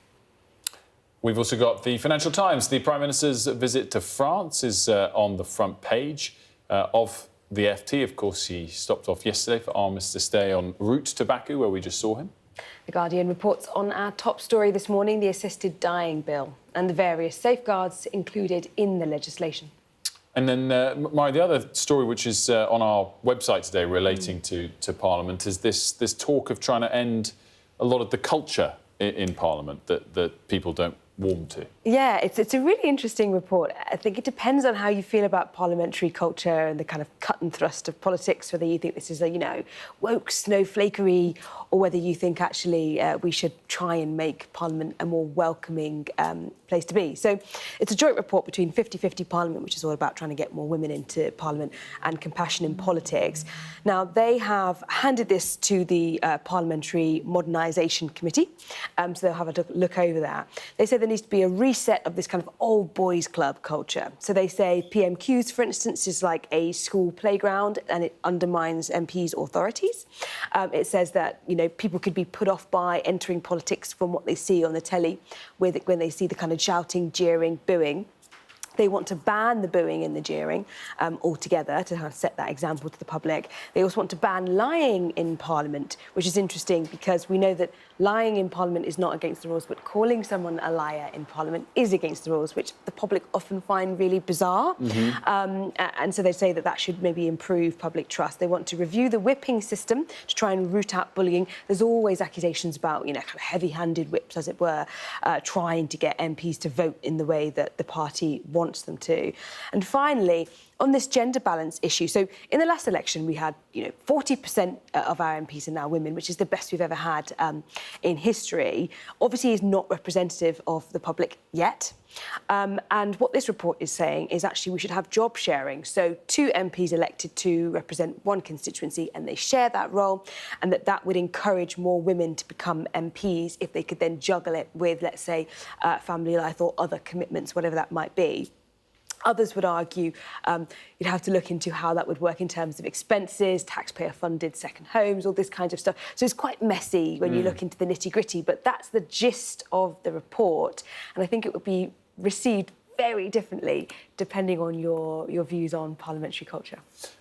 We've also got the Financial Times. The Prime Minister's visit to France is on the front page of the FT. Of course, he stopped off yesterday for Armistice Day en route to Baku, where we just saw him. The Guardian reports on our top story this morning, the assisted dying bill and the various safeguards included in the legislation. And then, Mari, the other story which is on our website today relating to Parliament is this talk of trying to end a lot of the culture in Parliament that people don't warm to? Yeah, it's a really interesting report. I think it depends on how you feel about parliamentary culture and the kind of cut and thrust of politics, whether you think this is a, woke snowflakery, or whether you think actually we should try and make Parliament a more welcoming place to be. So it's a joint report between 50-50 Parliament, which is all about trying to get more women into Parliament, and Compassion in Politics. Now, they have handed this to the Parliamentary Modernisation Committee, so they'll have a look over that. They say there needs to be a reset of this kind of old boys club culture. So they say PMQs, for instance, is like a school playground and it undermines MPs' authorities. It says that, people could be put off by entering politics from what they see on the telly, when they see the kind of shouting, jeering, booing. They want to ban the booing and the jeering altogether to kind of set that example to the public. They also want to ban lying in Parliament, which is interesting because we know that lying in Parliament is not against the rules, but calling someone a liar in Parliament is against the rules, which the public often find really bizarre. And so they say that should maybe improve public trust. They want to review the whipping system to try and root out bullying. There's always accusations about, kind of heavy-handed whips, as it were, trying to get MPs to vote in the way that the party wants them to. And finally, on this gender balance issue, so in the last election we had 40% of our MPs are now women, which is the best we've ever had in history. Obviously is not representative of the public yet. And what this report is saying is actually we should have job sharing. So 2 MPs elected to represent one constituency and they share that role, and that would encourage more women to become MPs if they could then juggle it with, let's say, family life or other commitments, whatever that might be. Others would argue you'd have to look into how that would work in terms of expenses, taxpayer-funded second homes, all this kind of stuff. So it's quite messy when you look into the nitty-gritty, but that's the gist of the report. And I think it would be received very differently depending on your views on parliamentary culture.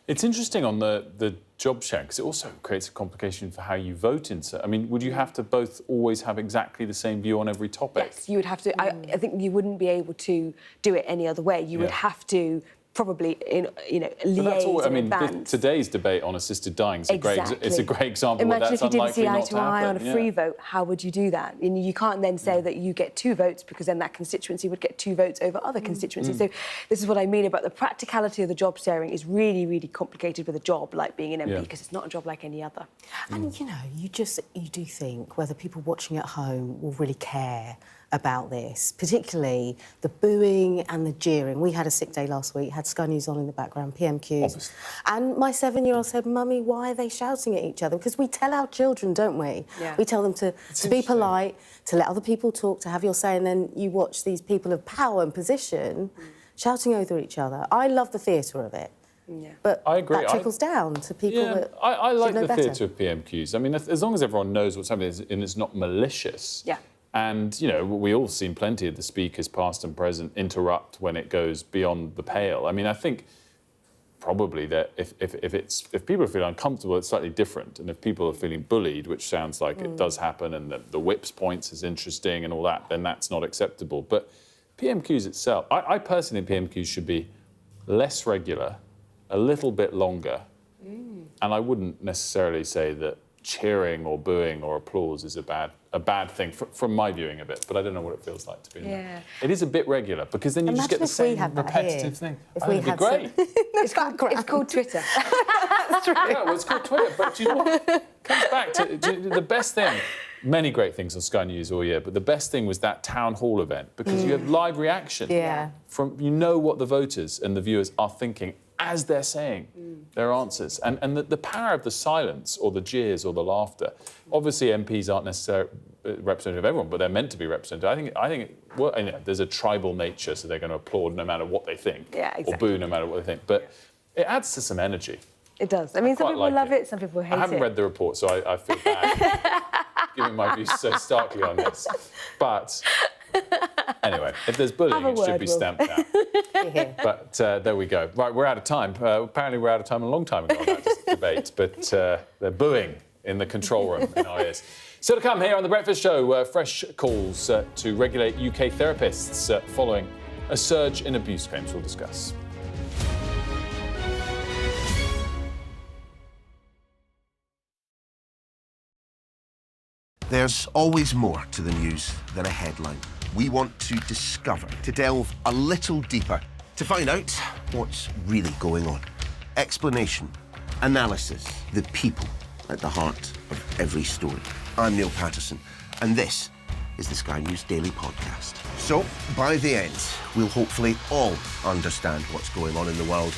It's interesting on the job share, because it also creates a complication for how you vote in. I mean, would you have to both always have exactly the same view on every topic? Yes, you would have to. I think you wouldn't be able to do it any other way. You would have to probably liaise in advance. Today's debate on assisted dying is it's a great example. Imagine if you didn't see eye to eye on a free free vote, how would you do that? And you can't then say that you get 2 votes, because then that constituency would get 2 votes over other constituencies. So this is what I mean about the practicality of the job sharing is really, really complicated with a job like being an MP, because it's not a job like any other. And, you do think whether people watching at home will really care about this, particularly the booing and the jeering. We had a sick day last week, had Sky News on in the background, PMQs. Obviously. And my 7-year-old said, Mummy, why are they shouting at each other? Because we tell our children, don't we? Yeah. We tell them to be polite, to let other people talk, to have your say, and then you watch these people of power and position shouting over each other. I love the theatre of it. Yeah. But I agree. That trickles down to people that I like the better. theatre of PMQs. I mean, as long as everyone knows what's happening and it's not malicious. Yeah. And, we've all seen plenty of the speakers, past and present, interrupt when it goes beyond the pale. I mean, I think probably that if people feel uncomfortable, it's slightly different. And if people are feeling bullied, which sounds like it does happen, and the whips points is interesting and all that, then that's not acceptable. But PMQs itself, I personally think PMQs should be less regular, a little bit longer. And I wouldn't necessarily say that cheering or booing or applause is a bad thing from my viewing of it, but I don't know what it feels like to be in there. It is a bit regular, because then you just get the same repetitive thing. It'd be great. It's called Twitter. That's true. Yeah, well, it's called Twitter, but do you know what? It comes back to the best thing. Many great things on Sky News all year, but the best thing was that town hall event, because you have live reaction from what the voters and the viewers are thinking as they're saying their answers. And the power of the silence or the jeers or the laughter. Obviously, MPs aren't necessarily representative of everyone, but they're meant to be representative. I think there's a tribal nature, so they're going to applaud no matter what they think, or boo no matter what they think. But it adds to some energy. It does. I mean, some people love it, some people hate it. I haven't read the report, so I feel bad giving my views so starkly on this. But anyway, if there's bullying, it should be stamped out. But there we go. Right, we're out of time. Apparently we're out of time a long time ago on that debate, but they're booing in the control room in our ears. So to come here on The Breakfast Show, fresh calls to regulate UK therapists following a surge in abuse claims. We'll discuss. There's always more to the news than a headline. we want to discover, to delve a little deeper, to find out what's really going on. Explanation, analysis, the people at the heart of every story. I'm Neil Patterson, and this is the Sky News Daily Podcast. So, by the end, we'll hopefully all understand what's going on in the world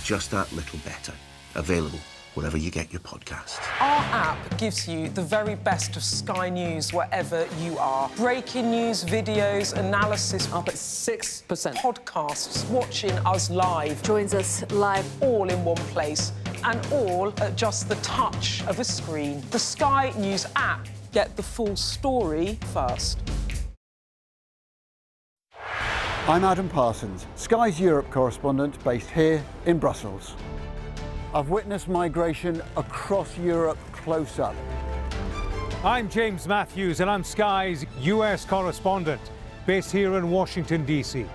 just that little better. Available wherever you get your podcasts. Our app gives you the very best of Sky News wherever you are. Breaking news, videos, analysis, up at 6%. Podcasts, watching us live. Joins us live all in one place and all at just the touch of a screen. The Sky News app. Get the full story first. I'm Adam Parsons, Sky's Europe correspondent based here in Brussels. I've witnessed migration across Europe close up. I'm James Matthews and I'm Sky's US correspondent based here in Washington, D.C.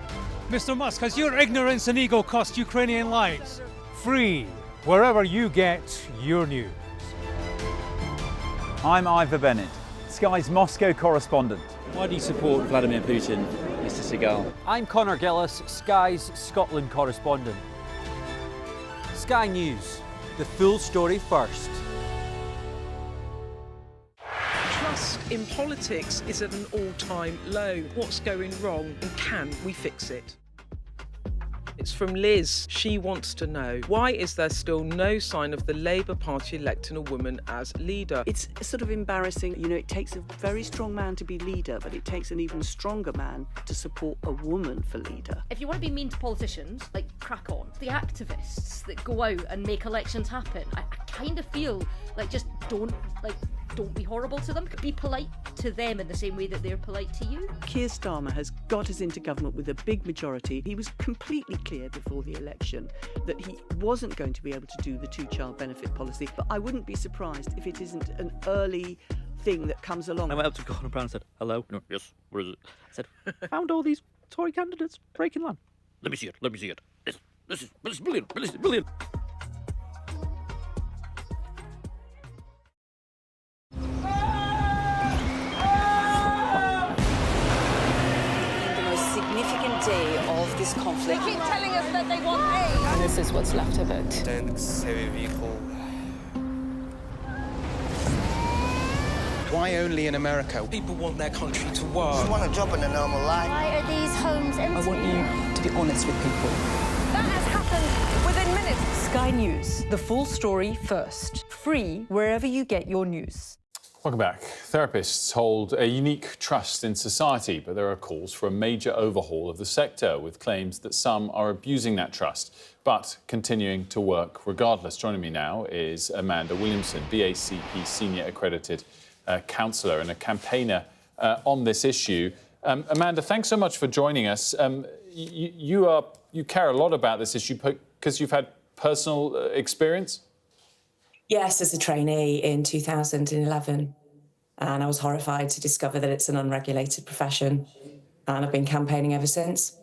Mr. Musk, has your ignorance and ego cost Ukrainian lives? Free, wherever you get your news. I'm Ivor Bennett, Sky's Moscow correspondent. Why do you support Vladimir Putin, Mr. Segal? I'm Conor Gillis, Sky's Scotland correspondent. Sky News, the full story first. Trust in politics is at an all-time low. What's going wrong and can we fix it? It's from Liz. She wants to know, why is there still no sign of the Labour Party electing a woman as leader? It's sort of embarrassing. You know, it takes a very strong man to be leader, but it takes an even stronger man to support a woman for leader. If you want to be mean to politicians, like, crack on. The activists that go out and make elections happen, I kind of feel like just don't be horrible to them. Be polite to them in the same way that they're polite to you. Keir Starmer has got us into government with a big majority. He was completely clear before the election that he wasn't going to be able to do the two-child benefit policy, but I wouldn't be surprised if it isn't an early thing that comes along. I went up to Gordon Brown and said, hello? No, yes, where is it? I said, found all these Tory candidates breaking land. Let me see it. This is brilliant. Day of this conflict. They keep telling us that they want aid. And this is what's left of it. Why only in America? People want their country to work. Just want a job in a normal life. Why are these homes empty? I want you to be honest with people. That has happened within minutes. Sky News, the full story first. Free wherever you get your news. Welcome back. Therapists hold a unique trust in society, but there are calls for a major overhaul of the sector, with claims that some are abusing that trust, but continuing to work regardless. Joining me now is Amanda Williamson, BACP Senior Accredited Counsellor and a campaigner on this issue. Amanda, thanks so much for joining us. You care a lot about this issue because you've had personal experience? Yes, as a trainee in 2011, and I was horrified to discover that it's an unregulated profession, and I've been campaigning ever since.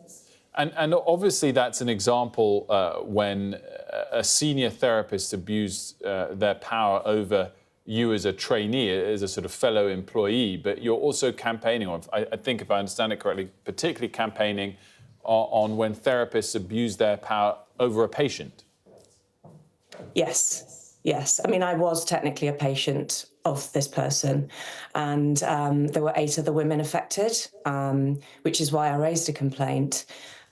And obviously that's an example when a senior therapist abused their power over you as a trainee, as a sort of fellow employee, but you're also campaigning on, I think if I understand it correctly, particularly campaigning on when therapists abuse their power over a patient. Yes. I mean, I was technically a patient of this person, and there were 8 other women affected, which is why I raised a complaint.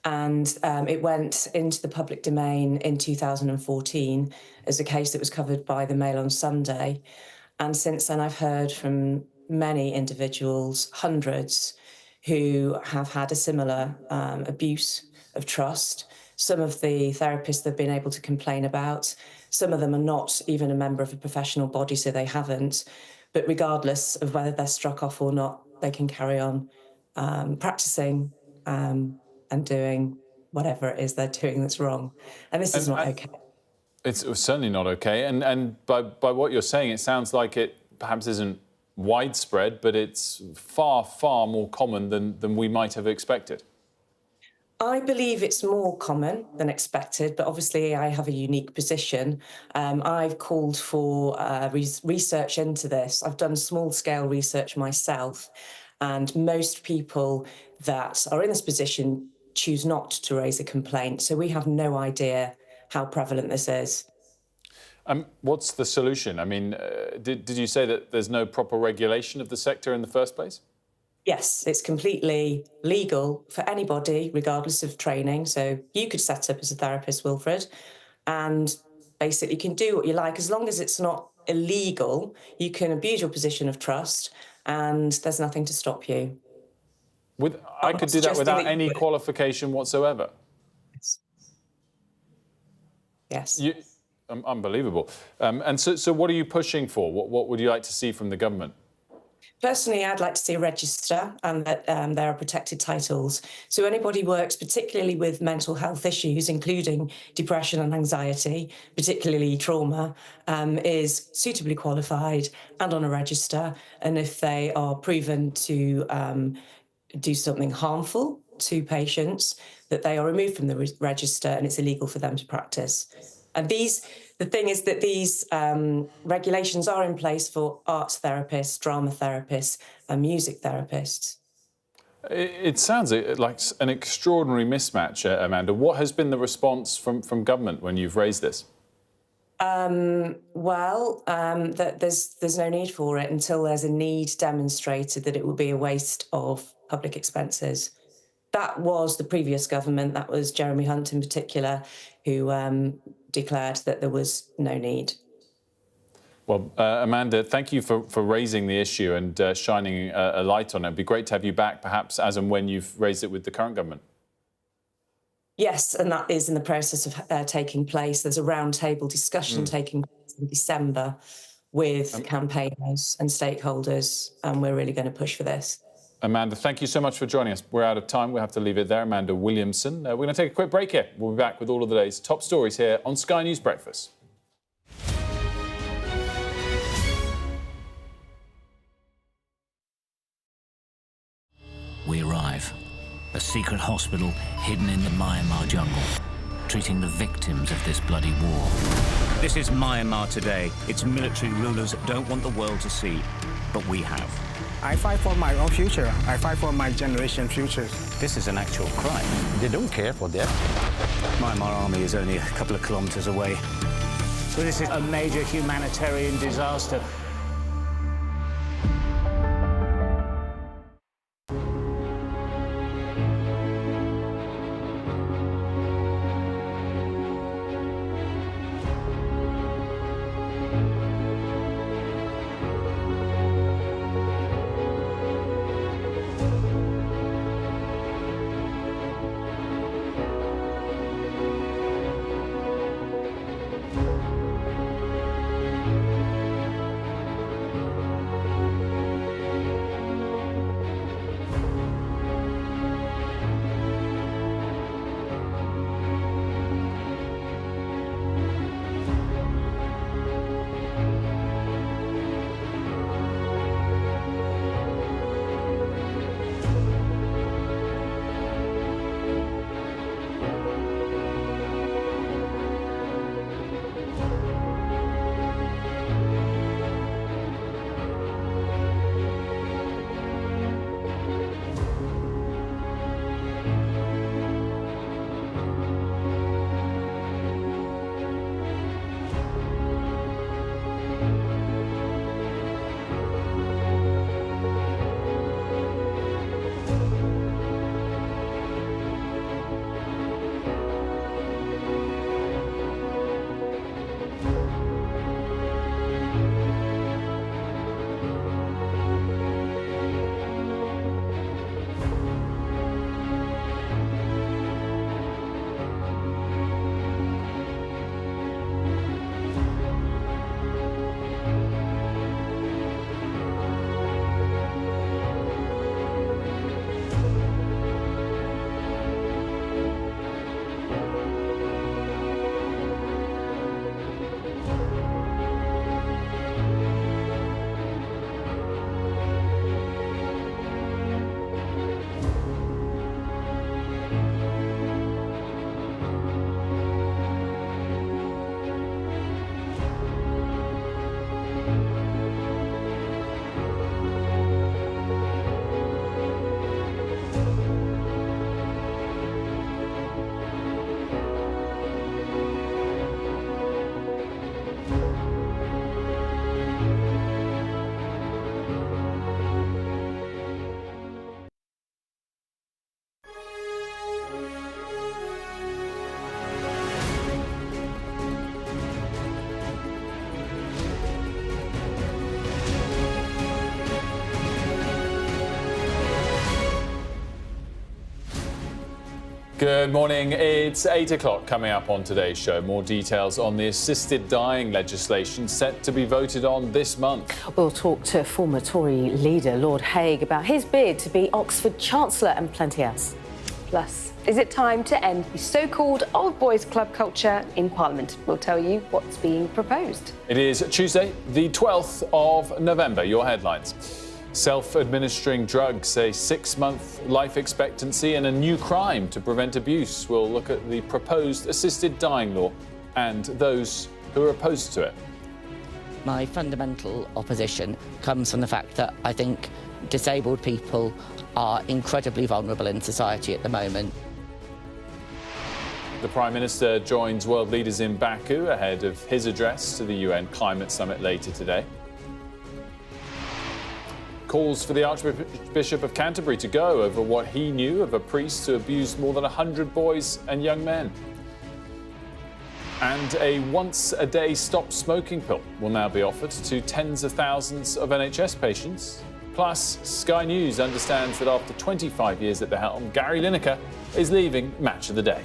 And it went into the public domain in 2014 as a case that was covered by the Mail on Sunday. And since then, I've heard from many individuals, hundreds, who have had a similar abuse of trust. Some of the therapists they've been able to complain about, some of them are not even a member of a professional body, so they haven't. But regardless of whether they're struck off or not, they can carry on practicing and doing whatever it is they're doing that's wrong. And this is not okay. It's certainly not okay. And by what you're saying, it sounds like it perhaps isn't widespread, but it's far, far more common than we might have expected. I believe it's more common than expected, but obviously I have a unique position. I've called for research into this. I've done small-scale research myself, And most people that are in this position choose not to raise a complaint. So we have no idea how prevalent this is. What's the solution? I mean, did you say that there's no proper regulation of the sector in the first place? Yes, it's completely legal for anybody, regardless of training. So you could set up as a therapist, Wilfred, and basically you can do what you like. As long as it's not illegal, you can abuse your position of trust and there's nothing to stop you. I could do that without any qualification whatsoever? Yes. Unbelievable. And so what are you pushing for? What would you like to see from the government? Personally, I'd like to see a register and that there are protected titles. So anybody who works particularly with mental health issues, including depression and anxiety, particularly trauma, is suitably qualified and on a register. And if they are proven to do something harmful to patients, that they are removed from the register and it's illegal for them to practice. And the thing is that these regulations are in place for arts therapists, drama therapists, and music therapists. It sounds like an extraordinary mismatch, Amanda. What has been the response from government when you've raised this? There's no need for it until there's a need demonstrated that it will be a waste of public expenses. That was the previous government, that was Jeremy Hunt in particular, who declared that there was no need. Well, Amanda, thank you for raising the issue and shining a light on it. It'd be great to have you back, perhaps as and when you've raised it with the current government. Yes, and that is in the process of taking place. There's a roundtable discussion taking place in December with campaigners and stakeholders, and we're really going to push for this. Amanda, thank you so much for joining us. We're out of time. We'll have to leave it there. Amanda Williamson. We're going to take a quick break here. We'll be back with all of the day's top stories here on Sky News Breakfast. We arrive. A secret hospital hidden in the Myanmar jungle, treating the victims of this bloody war. This is Myanmar today. Its military rulers don't want the world to see, but we have. I fight for my own future. I fight for my generation's futures. This is an actual crime. They don't care for that. Myanmar army is only a couple of kilometers away. So this is a major humanitarian disaster. Good morning. It's 8 o'clock coming up on today's show. More details on the assisted dying legislation set to be voted on this month. We'll talk to former Tory leader Lord Hague about his bid to be Oxford Chancellor and plenty else. Plus, is it time to end the so-called old boys club culture in Parliament? We'll tell you what's being proposed. It is Tuesday, the 12th of November. Your headlines. Self-administering drugs, a 6-month life expectancy and a new crime to prevent abuse. We'll look at the proposed assisted dying law and those who are opposed to it. My fundamental opposition comes from the fact that I think disabled people are incredibly vulnerable in society at the moment. The Prime Minister joins world leaders in Baku ahead of his address to the UN Climate Summit later today. Calls for the Archbishop of Canterbury to go over what he knew of a priest who abused more than 100 boys and young men. And a once-a-day stop smoking pill will now be offered to tens of thousands of NHS patients. Plus, Sky News understands that after 25 years at the helm, Gary Lineker is leaving Match of the Day.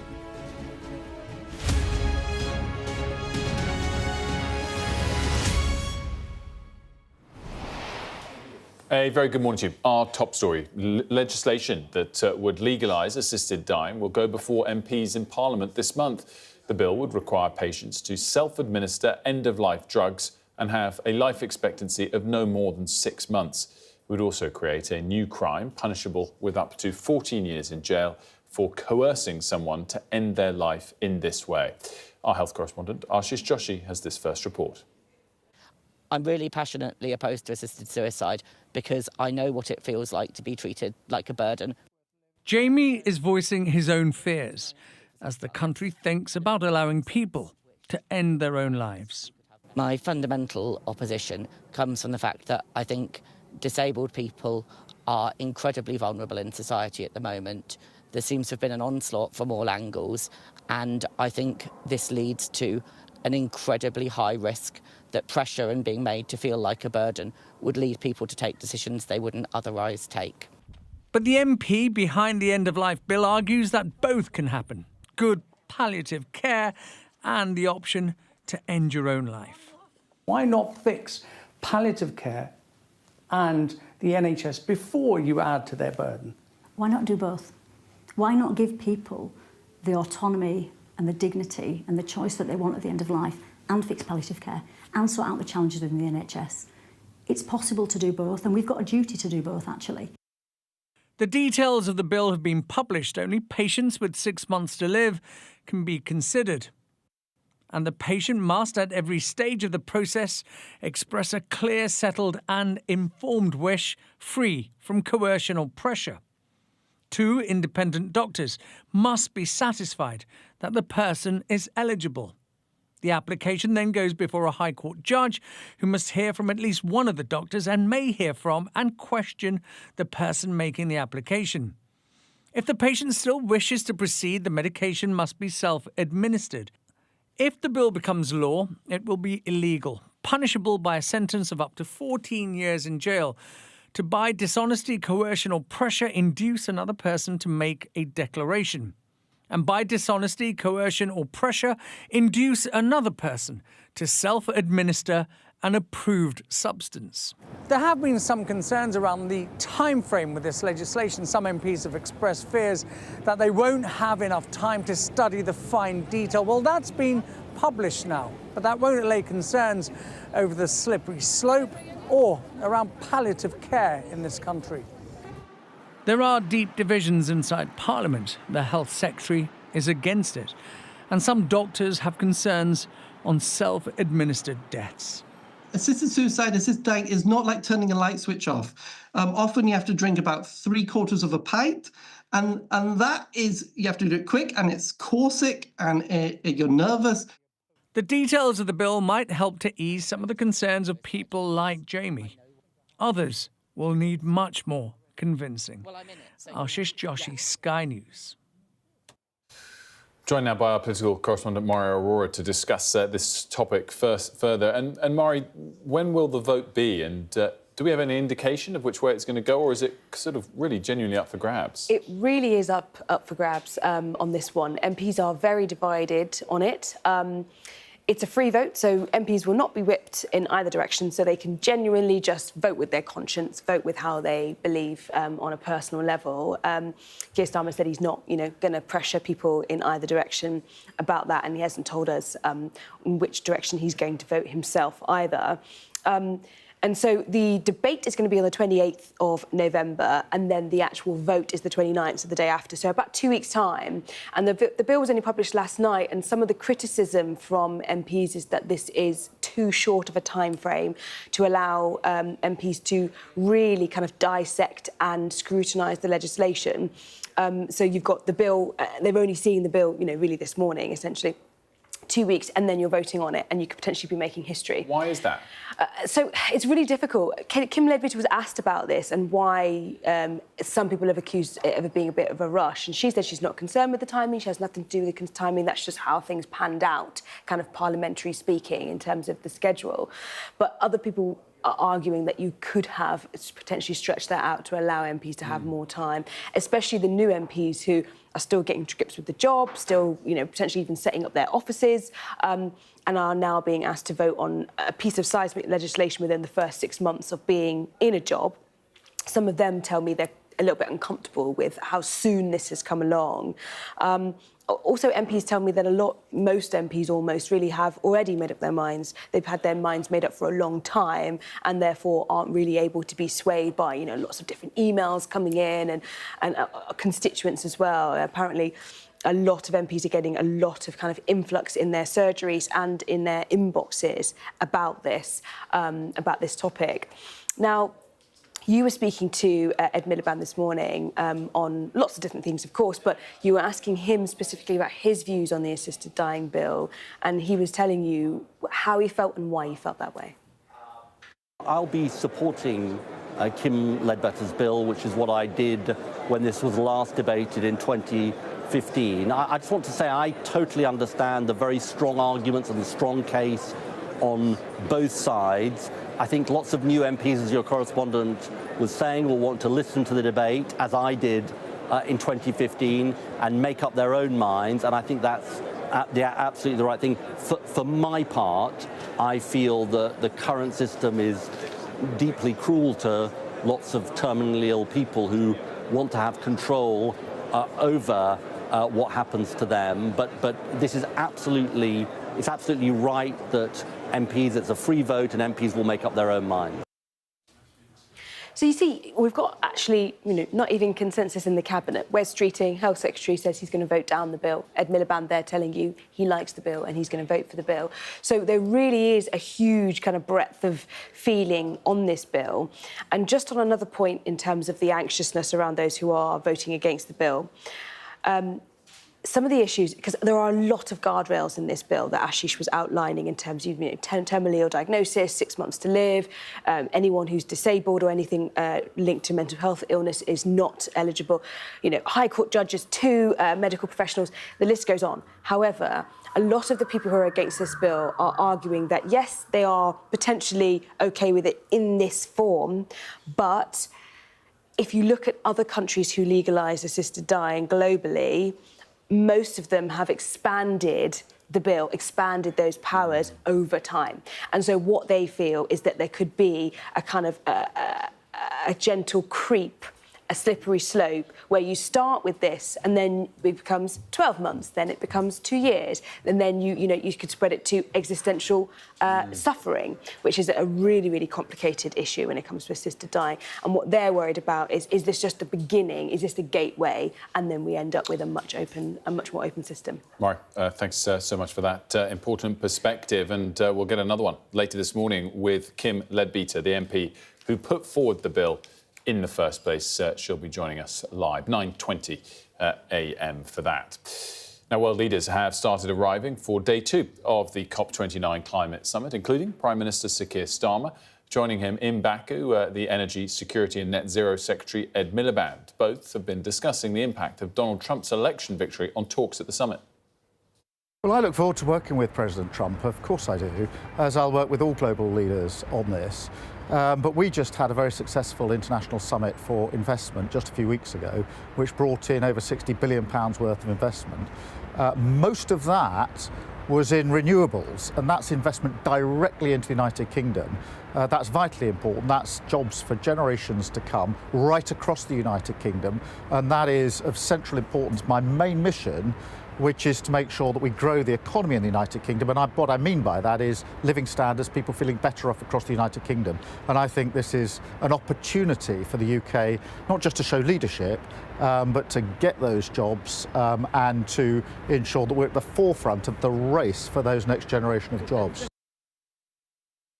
A very good morning to you. Our top story, legislation that would legalise assisted dying will go before MPs in Parliament this month. The bill would require patients to self-administer end-of-life drugs and have a life expectancy of no more than 6 months. It would also create a new crime, punishable with up to 14 years in jail for coercing someone to end their life in this way. Our health correspondent, Ashish Joshi, has this first report. I'm really passionately opposed to assisted suicide because I know what it feels like to be treated like a burden. Jamie is voicing his own fears as the country thinks about allowing people to end their own lives. My fundamental opposition comes from the fact that I think disabled people are incredibly vulnerable in society at the moment. There seems to have been an onslaught from all angles, and I think this leads to an incredibly high risk that pressure and being made to feel like a burden would lead people to take decisions they wouldn't otherwise take. But the MP behind the end-of-life bill argues that both can happen. Good palliative care and the option to end your own life. Why not fix palliative care and the NHS before you add to their burden? Why not do both? Why not give people the autonomy and the dignity and the choice that they want at the end of life and fix palliative care and sort out the challenges within the NHS? It's possible to do both, and we've got a duty to do both, actually. The details of the bill have been published. Only patients with 6 months to live can be considered. And the patient must, at every stage of the process, express a clear, settled and informed wish, free from coercion or pressure. 2 independent doctors must be satisfied that the person is eligible. The application then goes before a High Court judge who must hear from at least one of the doctors and may hear from and question the person making the application. If the patient still wishes to proceed, the medication must be self-administered. If the bill becomes law, it will be illegal, punishable by a sentence of up to 14 years in jail, to by dishonesty, coercion or pressure induce another person to make a declaration. And by dishonesty, coercion or pressure, induce another person to self-administer an approved substance. There have been some concerns around the time frame with this legislation. Some MPs have expressed fears that they won't have enough time to study the fine detail. Well, that's been published now, but that won't allay concerns over the slippery slope or around palliative care in this country. There are deep divisions inside Parliament. The Health Secretary is against it, and some doctors have concerns on self-administered deaths. Assisted suicide, assisted dying is not like turning a light switch off. Often you have to drink about 3/4 of a pint, and that is, you have to do it quick, and it's caustic, and you're nervous. The details of the bill might help to ease some of the concerns of people like Jamie. Others will need much more convincing. Ashish Joshi, Sky News. Joined now by our political correspondent Mari Aurora to discuss this topic further. And Mari, when will the vote be? And Do we have any indication of which way it's going to go, or is it sort of really genuinely up for grabs? It really is up for grabs on this one. MPs are very divided on it. It's a free vote, so MPs will not be whipped in either direction, so they can genuinely just vote with their conscience, vote with how they believe on a personal level. Keir Starmer said he's not, going to pressure people in either direction about that, and he hasn't told us in which direction he's going to vote himself either. And so the debate is going to be on the 28th of November, and then the actual vote is the 29th, so the day after, so about 2 weeks' time. And the bill was only published last night, and some of the criticism from MPs is that this is too short of a time frame to allow MPs to really kind of dissect and scrutinise the legislation. So you've got the bill, they've only seen the bill, really this morning, essentially. 2 weeks, and then you're voting on it, and you could potentially be making history. Why is that? So it's really difficult. Kim Leadbeater was asked about this and why some people have accused it of being a bit of a rush, and she said she's not concerned with the timing. She has nothing to do with the timing. That's just how things panned out, kind of parliamentary speaking, in terms of the schedule. But other people are arguing that you could have potentially stretched that out to allow MPs to have more time, especially the new MPs who are still getting to grips with the job, still, potentially even setting up their offices, and are now being asked to vote on a piece of seismic legislation within the first 6 months of being in a job. Some of them tell me they're a little bit uncomfortable with how soon this has come along. Also, MPs tell me that most MPs almost really have already made up their minds. They've had their minds made up for a long time and therefore aren't really able to be swayed by, lots of different emails coming in and constituents as well. Apparently, a lot of MPs are getting a lot of kind of influx in their surgeries and in their inboxes about this topic. Now, you were speaking to Ed Miliband this morning on lots of different things, of course, but you were asking him specifically about his views on the assisted dying bill, and he was telling you how he felt and why he felt that way. I'll be supporting Kim Leadbeater's bill, which is what I did when this was last debated in 2015. I just want to say I totally understand the very strong arguments and the strong case on both sides. I think lots of new MPs, as your correspondent was saying, will want to listen to the debate, as I did in 2015, and make up their own minds, and I think that's absolutely the right thing. For my part, I feel that the current system is deeply cruel to lots of terminally ill people who want to have control over what happens to them, but this is absolutely right that MPs, it's a free vote and MPs will make up their own mind. So you see, we've got actually, not even consensus in the Cabinet. Wes Streeting, Health Secretary, says he's going to vote down the bill. Ed Miliband there telling you he likes the bill and he's going to vote for the bill. So there really is a huge kind of breadth of feeling on this bill. And just on another point in terms of the anxiousness around those who are voting against the bill, some of the issues, because there are a lot of guardrails in this bill that Ashish was outlining in terms of terminally ill diagnosis, 6 months to live, anyone who's disabled or anything linked to mental health illness is not eligible, High Court judges too, medical professionals, the list goes on. However, a lot of the people who are against this bill are arguing that, yes, they are potentially OK with it in this form, but if you look at other countries who legalise assisted dying globally, most of them have expanded the bill, expanded those powers over time. And so what they feel is that there could be a kind of a gentle creep, a slippery slope, where you start with this and then it becomes 12 months, then it becomes 2 years, and then you could spread it to existential suffering, which is a really, really complicated issue when it comes to assisted dying. And what they're worried about is this just the beginning? Is this the gateway? And then we end up with a much more open system. Mari, thanks so much for that important perspective. And we'll get another one later this morning with Kim Leadbeater, the MP who put forward the bill in the first place. She'll be joining us live, 9:20 a.m. for that. Now, world leaders have started arriving for day 2 of the COP29 climate summit, including Prime Minister Sir Keir Starmer. Joining him in Baku, the Energy, Security and Net Zero Secretary Ed Miliband. Both have been discussing the impact of Donald Trump's election victory on talks at the summit. Well, I look forward to working with President Trump, of course I do, as I'll work with all global leaders on this. But we just had a very successful international summit for investment just a few weeks ago, which brought in over £60 billion worth of investment. Most of that was in renewables, and that's investment directly into the United Kingdom. That's vitally important. That's jobs for generations to come right across the United Kingdom, and that is of central importance. My main mission, which is to make sure that we grow the economy in the United Kingdom. And what I mean by that is living standards, people feeling better off across the United Kingdom. And I think this is an opportunity for the UK, not just to show leadership, but to get those jobs and to ensure that we're at the forefront of the race for those next generation of jobs.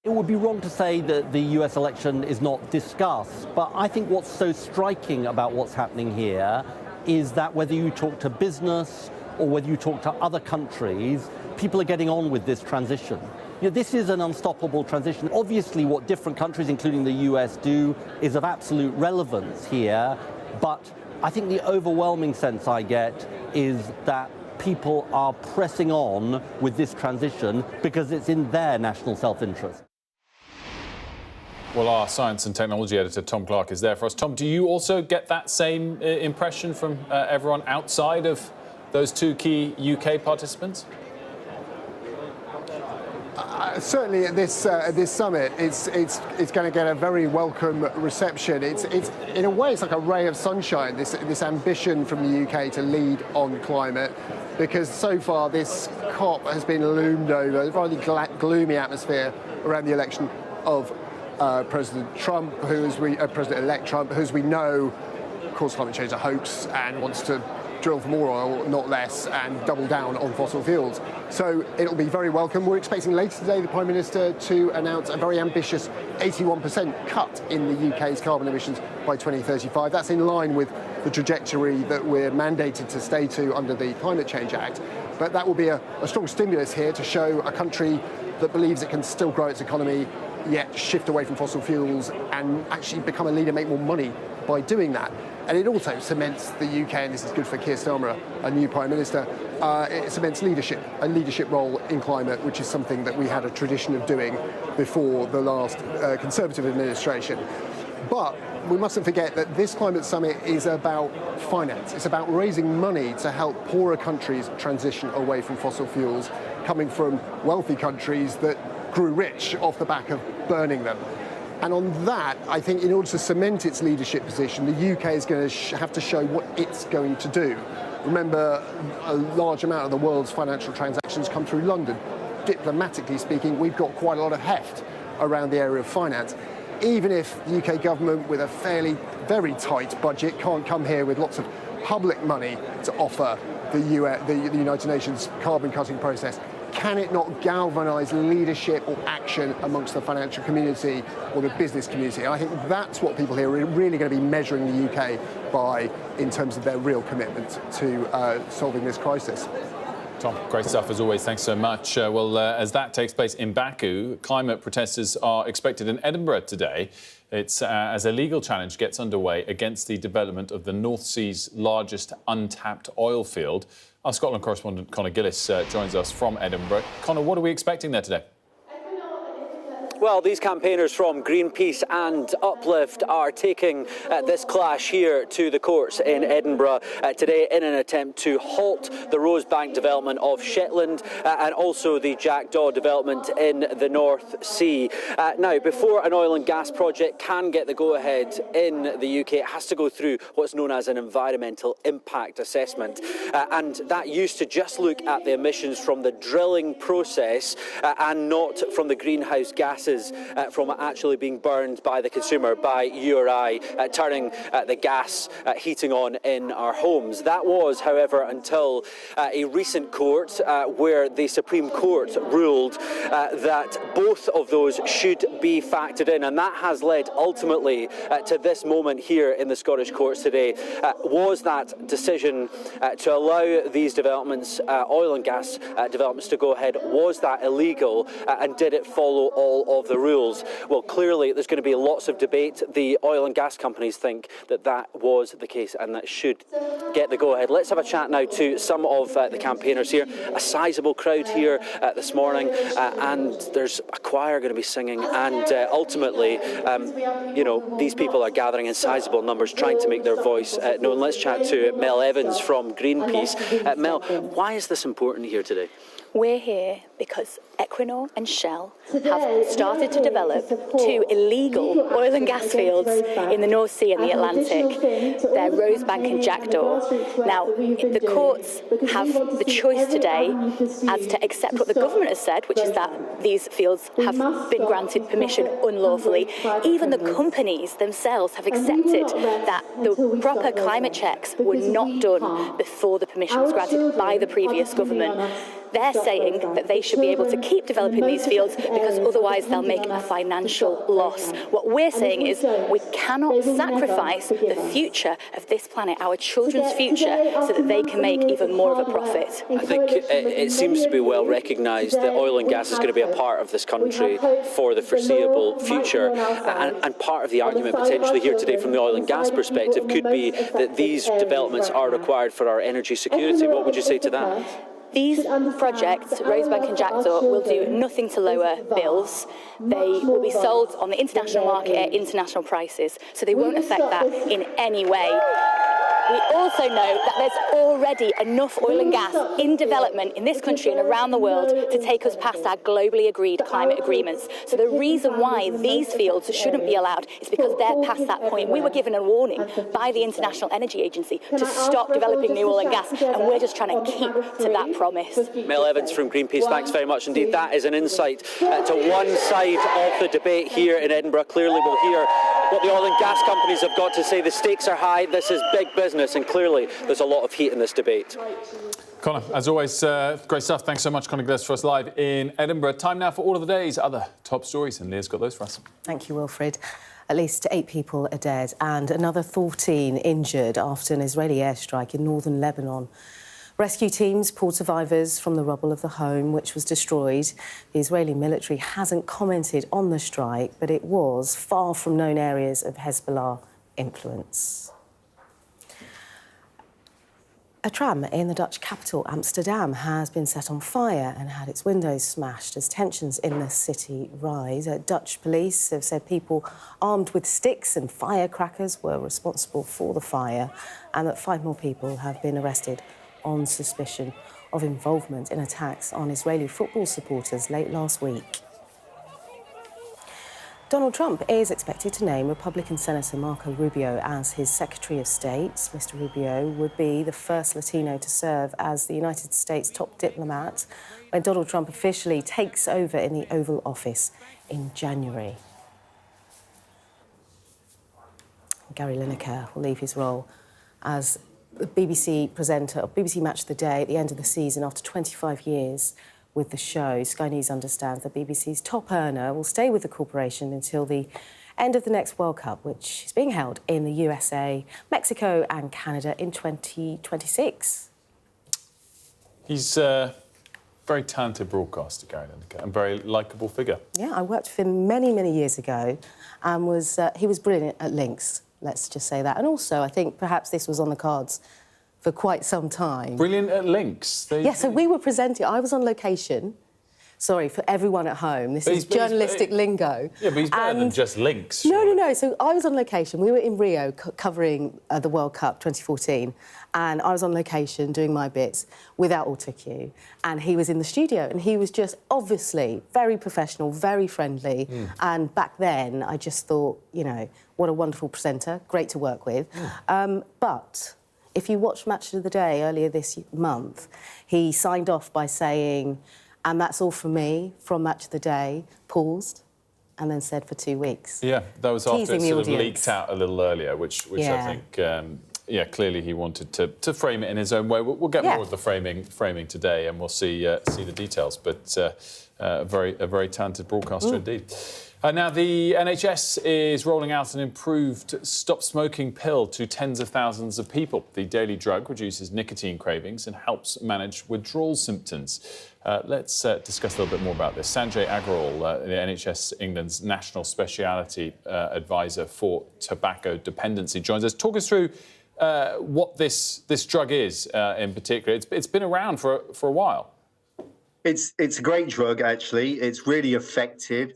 It would be wrong to say that the US election is not discussed, but I think what's so striking about what's happening here is that whether you talk to business or whether you talk to other countries, people are getting on with this transition. You know, this is an unstoppable transition. Obviously, what different countries, including the US, do is of absolute relevance here, but I think the overwhelming sense I get is that people are pressing on with this transition because it's in their national self-interest. Well, our science and technology editor, Tom Clark, is there for us. Tom, do you also get that same impression from everyone outside of those two key UK participants? Certainly at this summit, it's going to get a very welcome reception. It's in a way it's like a ray of sunshine. This ambition from the UK to lead on climate, because so far this COP has been loomed over a very gloomy atmosphere around the election of President Trump, President-elect Trump, who, as we know, calls climate change a hoax and wants to drill for more oil, not less, and double down on fossil fuels. So it'll be very welcome. We're expecting later today the Prime Minister to announce a very ambitious 81% cut in the UK's carbon emissions by 2035. That's in line with the trajectory that we're mandated to stay to under the Climate Change Act. But that will be a strong stimulus here to show a country that believes it can still grow its economy, yet shift away from fossil fuels and actually become a leader, make more money by doing that. And it also cements the UK, and this is good for Keir Starmer, a new Prime Minister, it cements leadership, a leadership role in climate, which is something that we had a tradition of doing before the last Conservative administration. But we mustn't forget that this climate summit is about finance. It's about raising money to help poorer countries transition away from fossil fuels, coming from wealthy countries that grew rich off the back of burning them. And on that, I think in order to cement its leadership position, the UK is going to have to show what it's going to do. Remember, a large amount of the world's financial transactions come through London. Diplomatically speaking, we've got quite a lot of heft around the area of finance. Even if the UK government, with a very tight budget, can't come here with lots of public money to offer the United Nations carbon cutting process, can it not galvanise leadership or action amongst the financial community or the business community? And I think that's what people here are really going to be measuring the UK by in terms of their real commitment to solving this crisis. Tom, great stuff as always. Thanks so much. As that takes place in Baku, climate protesters are expected in Edinburgh today. It's as a legal challenge gets underway against the development of the North Sea's largest untapped oil field. Our Scotland correspondent Conor Gillis joins us from Edinburgh. Conor, what are we expecting there today? Well, these campaigners from Greenpeace and Uplift are taking this clash here to the courts in Edinburgh today in an attempt to halt the Rosebank development of Shetland and also the Jackdaw development in the North Sea. Now, before an oil and gas project can get the go-ahead in the UK, it has to go through what's known as an environmental impact assessment. And that used to just look at the emissions from the drilling process and not from the greenhouse gases from actually being burned by the consumer, by you or I, turning the gas heating on in our homes. That was, however, until a recent court where the Supreme Court ruled that both of those should be factored in, and that has led ultimately to this moment here in the Scottish courts today. Was that decision to allow these developments, oil and gas developments, to go ahead, was that illegal, and did it follow all of the rules. Well, clearly there's going to be lots of debate. The oil and gas companies think that that was the case and that should get the go-ahead. Let's have a chat now to some of the campaigners here. A sizable crowd here this morning, and there's a choir going to be singing, and ultimately, you know, these people are gathering in sizable numbers trying to make their voice known. Let's chat to Mel Evans from Greenpeace. Mel, why is this important here today? We're here because Equinor and Shell have started to develop 2 illegal oil and gas fields in the North Sea and the Atlantic. They're Rosebank and Jackdaw. Now, the courts have the choice today as to accept what the government has said, which is that these fields have been granted permission unlawfully. Even the companies themselves have accepted that the proper climate checks were not done before the permission was granted by the previous government. They're saying that they should be able to keep developing these fields because otherwise they'll make a financial loss. What we're saying is we cannot sacrifice the future of this planet, our children's future, so that they can make even more of a profit. I think it seems to be well recognised that oil and gas is going to be a part of this country for the foreseeable future. And part of the argument potentially here today from the oil and gas perspective could be that these developments are required for our energy security. What would you say to that? These projects, Rosebank and Jackdaw, will do nothing to lower bills. They will be sold on the international market at international prices, so they won't affect that in any way. We also know that there's already enough oil and gas in development in this country and around the world to take us past our globally agreed climate agreements. So the reason why these fields shouldn't be allowed is because they're past that point. We were given a warning by the International Energy Agency to stop developing new oil and gas, and we're just trying to keep to that promise. Mel Evans from Greenpeace, thanks very much indeed. That is an insight to one side of the debate here in Edinburgh. Clearly we'll hear what the oil and gas companies have got to say. The stakes are high, this is big business, and clearly there's a lot of heat in this debate. Connor, as always, great stuff. Thanks so much, Connor Gliss, for us live in Edinburgh. Time now for all of the day's other top stories, and Leah's got those for us. Thank you, Wilfred. At least 8 people are dead and another 14 injured after an Israeli airstrike in northern Lebanon. Rescue teams pulled survivors from the rubble of the home, which was destroyed. The Israeli military hasn't commented on the strike, but it was far from known areas of Hezbollah influence. A tram in the Dutch capital, Amsterdam, has been set on fire and had its windows smashed as tensions in the city rise. Dutch police have said people armed with sticks and firecrackers were responsible for the fire, and that 5 more people have been arrested on suspicion of involvement in attacks on Israeli football supporters late last week. Donald Trump is expected to name Republican Senator Marco Rubio as his Secretary of State. Mr. Rubio would be the first Latino to serve as the United States top diplomat when Donald Trump officially takes over in the Oval Office in January. Gary Lineker will leave his role as the BBC presenter of BBC Match of the Day at the end of the season after 25 years with the show. Sky News understands that BBC's top earner will stay with the corporation until the end of the next World Cup, which is being held in the USA, Mexico and Canada in 2026. He's a very talented broadcaster, Gary Lineker, and very likeable figure. Yeah, I worked with him many, many years ago and he was brilliant at links, let's just say that. And also, I think perhaps this was on the cards for quite some time. Brilliant at links. Yeah, so we were presenting, I was on location. Sorry, for everyone at home, this is journalistic lingo. Yeah, but he's better than just links. No. So I was on location. We were in Rio covering the World Cup 2014, and I was on location doing my bits without autocue, and he was in the studio, and he was just obviously very professional, very friendly, and back then I just thought, you know, what a wonderful presenter, great to work with. But if you watched Match of the Day earlier this month, he signed off by saying, "And that's all from me from Match of the Day," paused, and then said for 2 weeks. Yeah, that was after it Teasing the sort of audience. leaked out a little earlier, which I think yeah, clearly he wanted to frame it in his own way. We'll get more of the framing today, and we'll see the details. But a very talented broadcaster indeed. Now, the NHS is rolling out an improved stop smoking pill to tens of thousands of people. The daily drug reduces nicotine cravings and helps manage withdrawal symptoms. Let's discuss a little bit more about this. Sanjay Agrawal, the NHS England's National Speciality Advisor for Tobacco Dependency, joins us. Talk us through what this drug is in particular. It's been around for a while. It's a great drug, actually. It's really effective.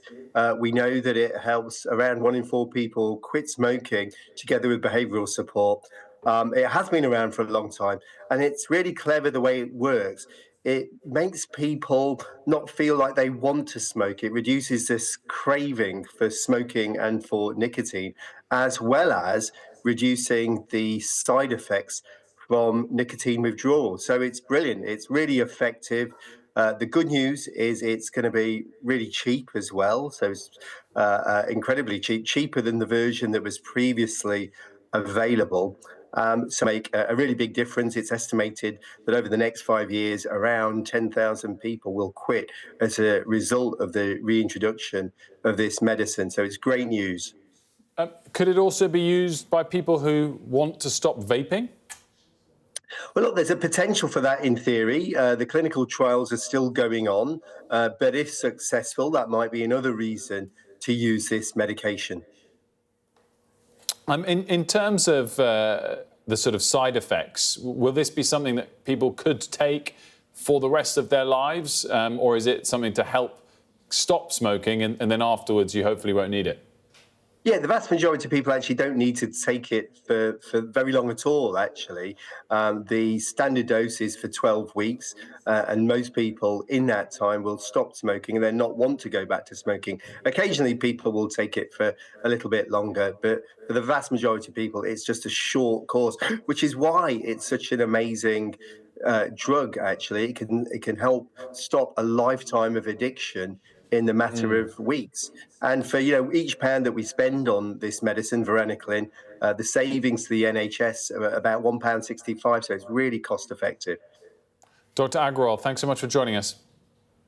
We know that it helps around 1 in 4 people quit smoking together with behavioural support. It has been around for a long time, and it's really clever the way it works. It makes people not feel like they want to smoke. It reduces this craving for smoking and for nicotine, as well as reducing the side effects from nicotine withdrawal. So it's brilliant. It's really effective. The good news is it's going to be really cheap as well. So it's incredibly cheap, cheaper than the version that was previously available. So make a really big difference. It's estimated that over the next 5 years, around 10,000 people will quit as a result of the reintroduction of this medicine. So it's great news. Could it also be used by people who want to stop vaping? Well, look, there's a potential for that in theory. The clinical trials are still going on, but if successful, that might be another reason to use this medication. In terms of the sort of side effects, will this be something that people could take for the rest of their lives, or is it something to help stop smoking and then afterwards you hopefully won't need it? Yeah, the vast majority of people actually don't need to take it for very long at all, actually. The standard dose is for 12 weeks, and most people in that time will stop smoking and then not want to go back to smoking. Occasionally, people will take it for a little bit longer, but for the vast majority of people, it's just a short course, which is why it's such an amazing drug, actually. It can help stop a lifetime of addiction in the matter of weeks. And for each pound that we spend on this medicine, varenicline, the savings to the NHS are about £1.65, so it's really cost effective. Dr. Agrawal, thanks so much for joining us.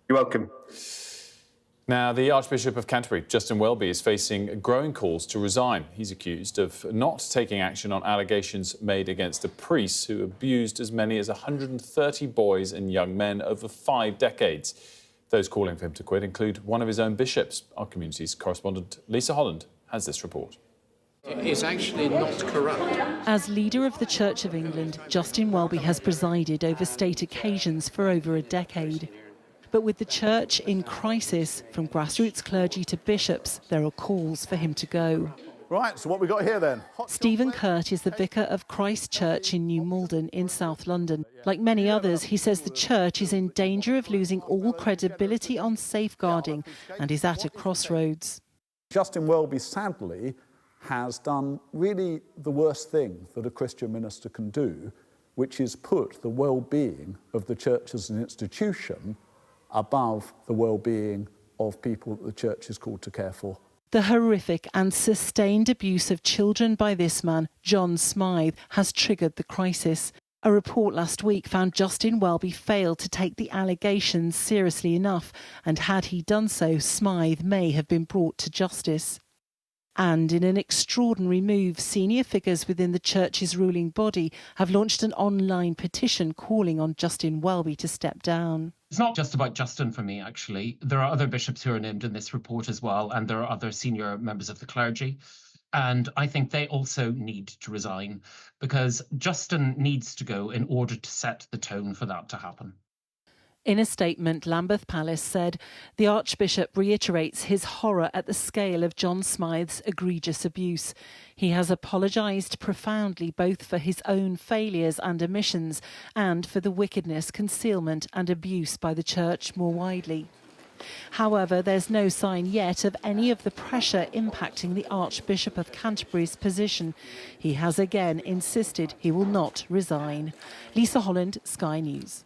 You're welcome. Now, the Archbishop of Canterbury, Justin Welby, is facing growing calls to resign. He's accused of not taking action on allegations made against a priest who abused as many as 130 boys and young men over 5 decades. Those calling for him to quit include one of his own bishops. Our community's correspondent Lisa Holland has this report. It's actually not corrupt. As leader of the Church of England, Justin Welby has presided over state occasions for over a decade. But with the church in crisis, from grassroots clergy to bishops, there are calls for him to go. Right, so what we got here then? Stephen Kurt is the vicar of Christ Church in New Malden in South London. Like many others, he says the church is in danger of losing all credibility on safeguarding and is at a crossroads. Justin Welby, sadly, has done really the worst thing that a Christian minister can do, which is put the well-being of the church as an institution above the well-being of people that the church is called to care for. The horrific and sustained abuse of children by this man, John Smythe, has triggered the crisis. A report last week found Justin Welby failed to take the allegations seriously enough, and had he done so, Smythe may have been brought to justice. And in an extraordinary move, senior figures within the church's ruling body have launched an online petition calling on Justin Welby to step down. It's not just about Justin for me, actually. There are other bishops who are named in this report as well, and there are other senior members of the clergy. And I think they also need to resign, because Justin needs to go in order to set the tone for that to happen. In a statement, Lambeth Palace said the Archbishop reiterates his horror at the scale of John Smythe's egregious abuse. He has apologised profoundly both for his own failures and omissions and for the wickedness, concealment and abuse by the Church more widely. However, there's no sign yet of any of the pressure impacting the Archbishop of Canterbury's position. He has again insisted he will not resign. Lisa Holland, Sky News.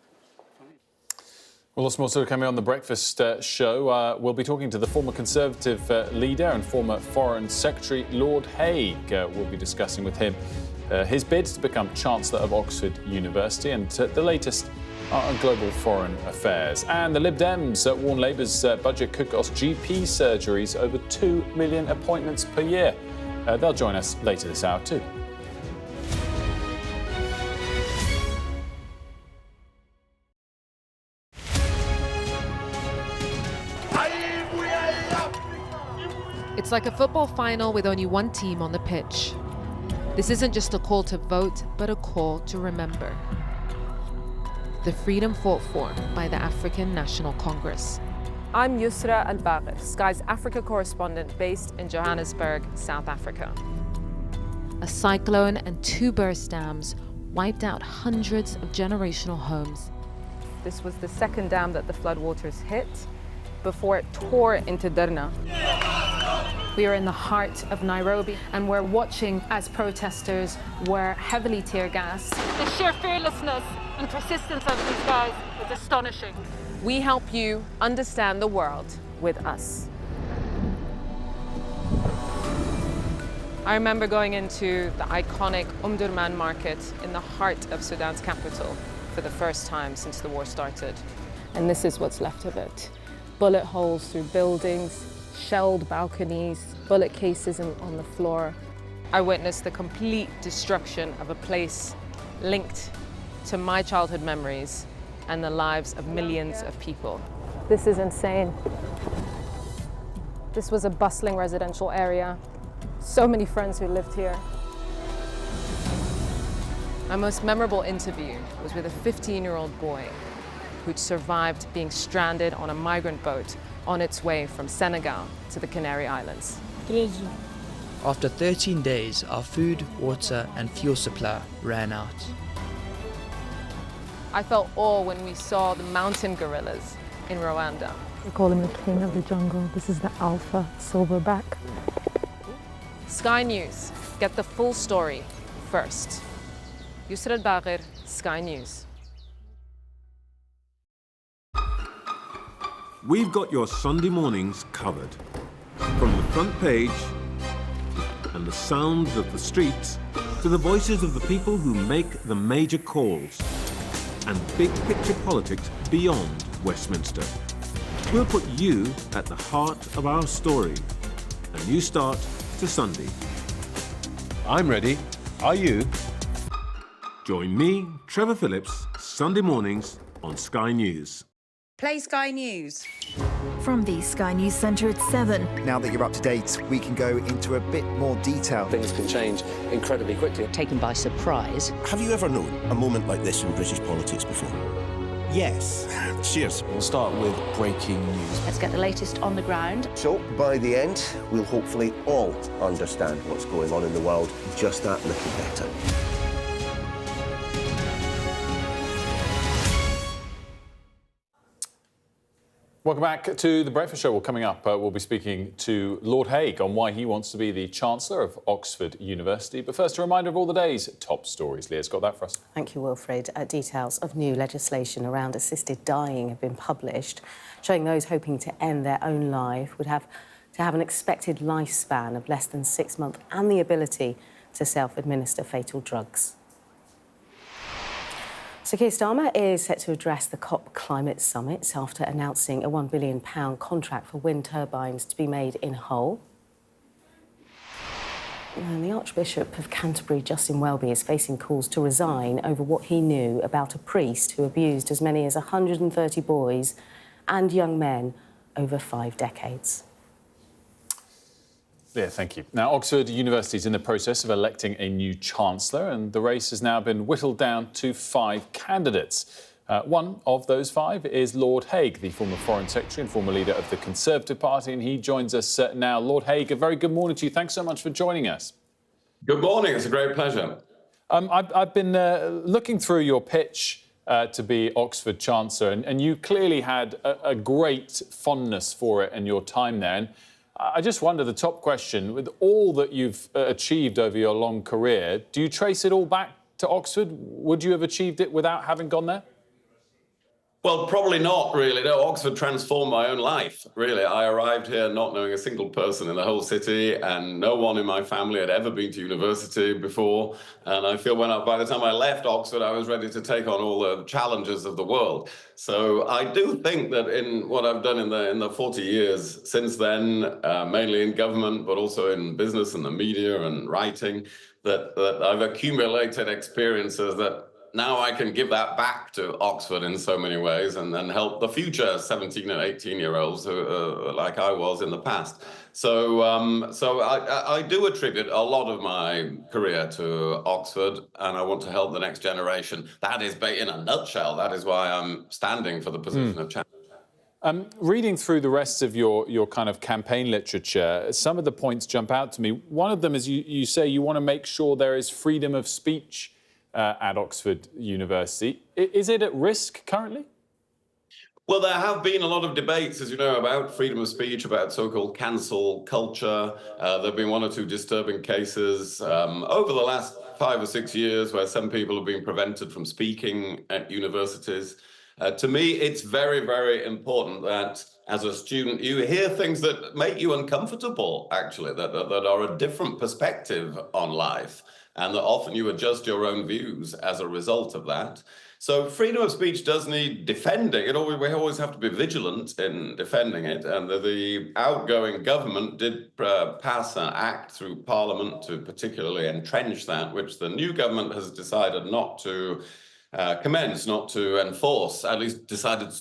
Well, lots more sort of coming on the breakfast show. We'll be talking to the former Conservative leader and former Foreign Secretary, Lord Hague. We'll be discussing with him his bid to become Chancellor of Oxford University, and the latest on global foreign affairs. And the Lib Dems warn Labour's budget could cost GP surgeries over 2 million appointments per year. They'll join us later this hour too. It's like a football final with only one team on the pitch. This isn't just a call to vote, but a call to remember. The freedom fought for by the African National Congress. I'm Yusra Al-Bagher, Sky's Africa correspondent based in Johannesburg, South Africa. A cyclone and 2 burst dams wiped out hundreds of generational homes. This was the second dam that the floodwaters hit before it tore into Derna. We are in the heart of Nairobi, and we're watching as protesters were heavily tear gassed. The sheer fearlessness and persistence of these guys is astonishing. We help you understand the world with us. I remember going into the iconic Durman market in the heart of Sudan's capital for the first time since the war started. And this is what's left of it. Bullet holes through buildings, shelled balconies, bullet cases on the floor. I witnessed the complete destruction of a place linked to my childhood memories and the lives of millions of people. This is insane. This was a bustling residential area. So many friends who lived here. My most memorable interview was with a 15-year-old boy who'd survived being stranded on a migrant boat on its way from Senegal to the Canary Islands. After 13 days, our food, water and fuel supply ran out. I felt awe when we saw the mountain gorillas in Rwanda. We call him the king of the jungle. This is the alpha silverback. Sky News. Get the full story first. Yusra Al-Bagher, Sky News. We've got your Sunday mornings covered. From the front page and the sounds of the streets to the voices of the people who make the major calls and big picture politics beyond Westminster. We'll put you at the heart of our story. A new start to Sunday. I'm ready. Are you? Join me, Trevor Phillips, Sunday mornings on Sky News. Play Sky News. From the Sky News Centre at 7. Now that you're up to date, we can go into a bit more detail. Things can change incredibly quickly. Taken by surprise. Have you ever known a moment like this in British politics before? Yes. Cheers. We'll start with breaking news. Let's get the latest on the ground. So, by the end, we'll hopefully all understand what's going on in the world just that little better. Welcome back to The Breakfast Show. Well, coming up, we'll be speaking to Lord Hague on why he wants to be the Chancellor of Oxford University. But first, a reminder of all the day's top stories. Leah's got that for us. Thank you, Wilfred. Details of new legislation around assisted dying have been published, showing those hoping to end their own life would have to have an expected lifespan of less than 6 months and the ability to self-administer fatal drugs. So Keir Starmer is set to address the COP Climate Summit after announcing a £1 billion contract for wind turbines to be made in Hull. And the Archbishop of Canterbury, Justin Welby, is facing calls to resign over what he knew about a priest who abused as many as 130 boys and young men over 5 decades. Yeah, thank you. Now, Oxford University is in the process of electing a new Chancellor, and the race has now been whittled down to 5 candidates. One of those 5 is Lord Hague, the former Foreign Secretary and former leader of the Conservative Party, and he joins us now. Lord Hague, a very good morning to you. Thanks so much for joining us. Good morning. It's a great pleasure. I've been looking through your pitch to be Oxford Chancellor, and you clearly had a great fondness for it in your time there. And I just wonder, the top question, with all that you've achieved over your long career, do you trace it all back to Oxford? Would you have achieved it without having gone there? Well, probably not really. No, Oxford transformed my own life, really. I arrived here not knowing a single person in the whole city, and no one in my family had ever been to university before. And I feel by the time I left Oxford, I was ready to take on all the challenges of the world. So I do think that in what I've done in the 40 years since then, mainly in government, but also in business and the media and writing, that I've accumulated experiences that now I can give that back to Oxford in so many ways, and then help the future 17 and 18-year-olds who, like I was in the past. So I do attribute a lot of my career to Oxford, and I want to help the next generation. That is, in a nutshell, that is why I'm standing for the position of chancellor. Reading through the rest of your kind of campaign literature, some of the points jump out to me. One of them is you say you want to make sure there is freedom of speech at Oxford University. Is it at risk currently? Well, there have been a lot of debates, as you know, about freedom of speech, about so-called cancel culture. There have been one or two disturbing cases over the last 5 or 6 years where some people have been prevented from speaking at universities. To me, it's very, very important that as a student, you hear things that make you uncomfortable, actually, that are a different perspective on life, and that often you adjust your own views as a result of that. So freedom of speech does need defending. We always have to be vigilant in defending it. And the outgoing government did pass an act through Parliament to particularly entrench that, which the new government has decided not to commence, not to enforce, at least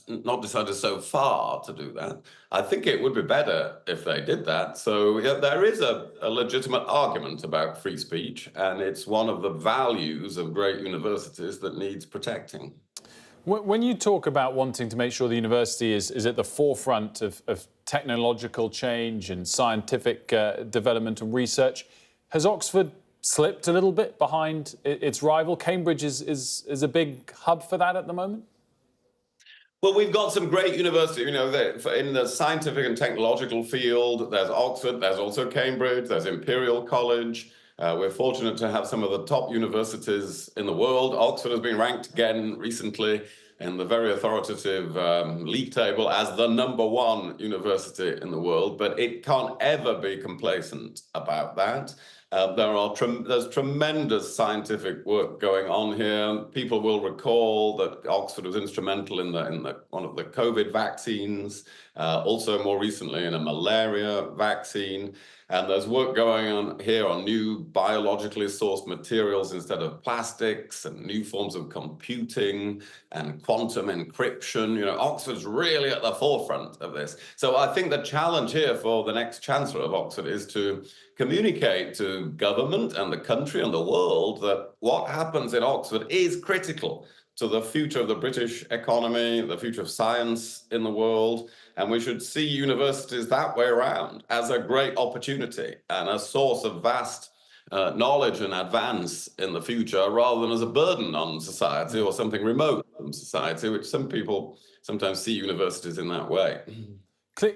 not decided so far to do that. I think it would be better if they did that. So yeah, there is a legitimate argument about free speech, and it's one of the values of great universities that needs protecting. When you talk about wanting to make sure the university is at the forefront of technological change and scientific development and research, has Oxford slipped a little bit behind its rival? Cambridge is a big hub for that at the moment? Well, we've got some great universities, you know, in the scientific and technological field. There's Oxford, there's also Cambridge, there's Imperial College. We're fortunate to have some of the top universities in the world. Oxford has been ranked again recently in the very authoritative league table as the #1 university in the world, but it can't ever be complacent about that. There's tremendous scientific work going on here. People will recall that Oxford was instrumental in one of the COVID vaccines, also more recently in a malaria vaccine. And there's work going on here on new biologically sourced materials instead of plastics, and new forms of computing and quantum encryption. You know, Oxford's really at the forefront of this. So I think the challenge here for the next Chancellor of Oxford is to communicate to government and the country and the world that what happens in Oxford is critical to the future of the British economy, the future of science in the world. And we should see universities that way around, as a great opportunity and a source of vast knowledge and advance in the future, rather than as a burden on society or something remote from society, which some people sometimes see universities in that way.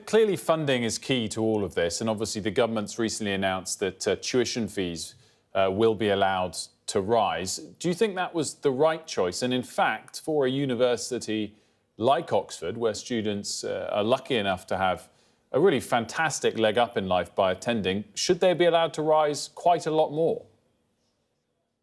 Clearly, funding is key to all of this. And obviously, the government's recently announced that tuition fees will be allowed to rise. Do you think that was the right choice? And in fact, for a university like Oxford, where students are lucky enough to have a really fantastic leg up in life by attending, should they be allowed to rise quite a lot more?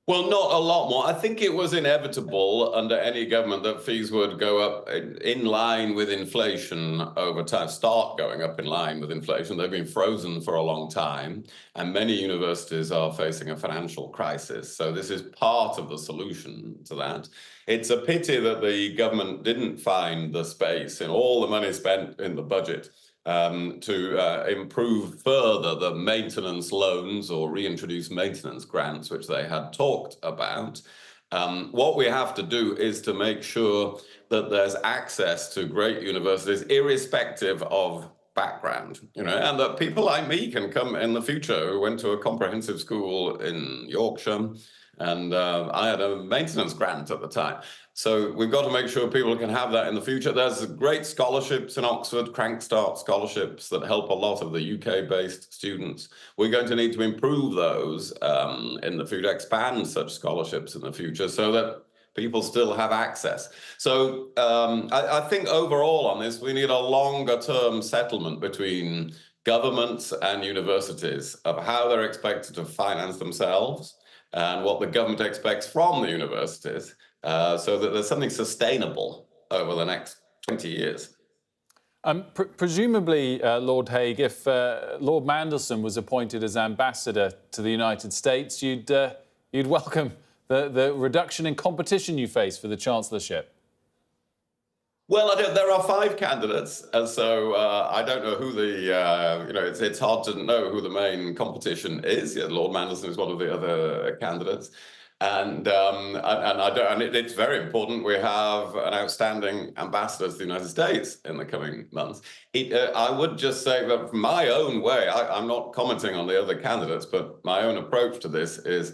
Well, not a lot more. I think it was inevitable under any government that fees would go up in line with inflation over time, start going up in line with inflation. They've been frozen for a long time, and many universities are facing a financial crisis. So this is part of the solution to that. It's a pity that the government didn't find the space in all the money spent in the budget to improve further the maintenance loans or reintroduce maintenance grants, which they had talked about. What we have to do is to make sure that there's access to great universities, irrespective of background, you know, and that people like me can come in the future who went to a comprehensive school in Yorkshire, and I had a maintenance grant at the time. So we've got to make sure people can have that in the future. There's great scholarships in Oxford, Crankstart scholarships that help a lot of the UK-based students. We're going to need to improve those in the future, expand such scholarships in the future so that people still have access. So I think overall on this, we need a longer-term settlement between governments and universities of how they're expected to finance themselves and what the government expects from the universities, so that there's something sustainable over the next 20 years. Presumably, Lord Hague, if Lord Mandelson was appointed as ambassador to the United States, you'd welcome the reduction in competition you face for the chancellorship. Well, there are 5 candidates, and so I don't know who the, it's hard to know who the main competition is. Yeah, Lord Mandelson is one of the other candidates. And it's very important we have an outstanding ambassador to the United States in the coming months. I would just say that from my own way, I'm not commenting on the other candidates, but my own approach to this is,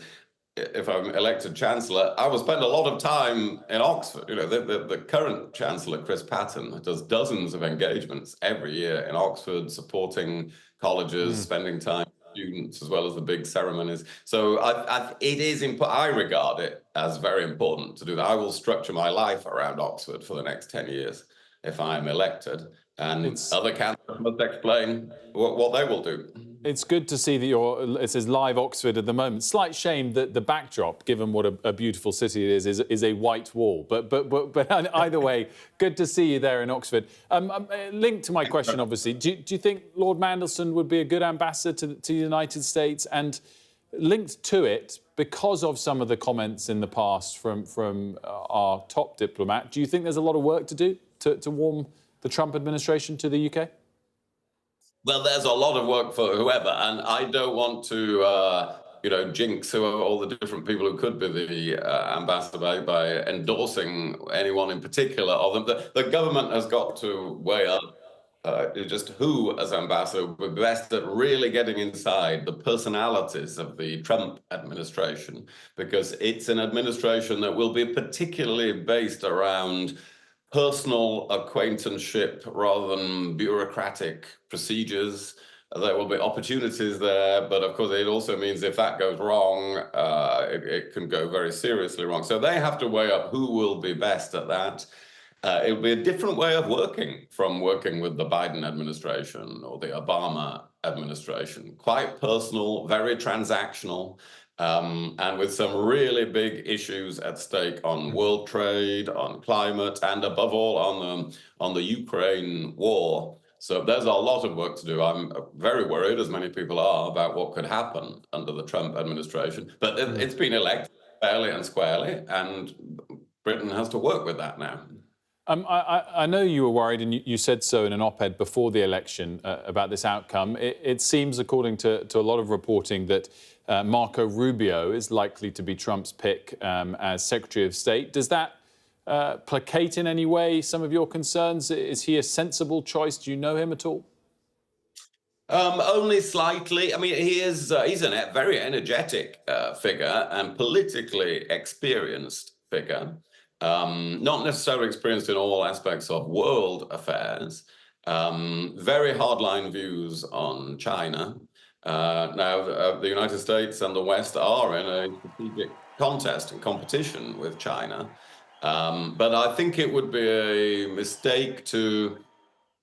if I'm elected Chancellor, I will spend a lot of time in Oxford. The current Chancellor, Chris Patten, does dozens of engagements every year in Oxford, supporting colleges, spending time students as well as the big ceremonies. So I regard it as very important to do that. I will structure my life around Oxford for the next 10 years if I'm elected, and other candidates must explain what they will do. It's good to see that it says live Oxford at the moment. Slight shame that the backdrop, given what a beautiful city it is a white wall. But either way, good to see you there in Oxford. Linked to my question, obviously, do you think Lord Mandelson would be a good ambassador to the United States? And linked to it, because of some of the comments in the past from our top diplomat, do you think there's a lot of work to do to warm the Trump administration to the UK? Well, there's a lot of work for whoever, and I don't want to, jinx all the different people who could be the ambassador by endorsing anyone in particular of them. The government has got to weigh up just who, as ambassador, would be best at really getting inside the personalities of the Trump administration, because it's an administration that will be particularly based around personal acquaintanceship rather than bureaucratic procedures. There will be opportunities there, but of course it also means if that goes wrong, it can go very seriously wrong. So they have to weigh up who will be best at that. It'll be a different way of working from working with the Biden administration or the Obama administration. Quite personal, very transactional. And with some really big issues at stake on world trade, on climate, and above all on the Ukraine war. So there's a lot of work to do. I'm very worried, as many people are, about what could happen under the Trump administration. But it's been elected fairly and squarely, and Britain has to work with that now. I know you were worried, and you said so in an op-ed before the election about this outcome. It seems, according to a lot of reporting, that Marco Rubio is likely to be Trump's pick as Secretary of State. Does that placate in any way some of your concerns? Is he a sensible choice? Do you know him at all? Only slightly. I mean, he's a very energetic figure and politically experienced figure. Not necessarily experienced in all aspects of world affairs. Very hardline views on China. Now, the United States and the West are in a strategic contest and competition with China. But I think it would be a mistake to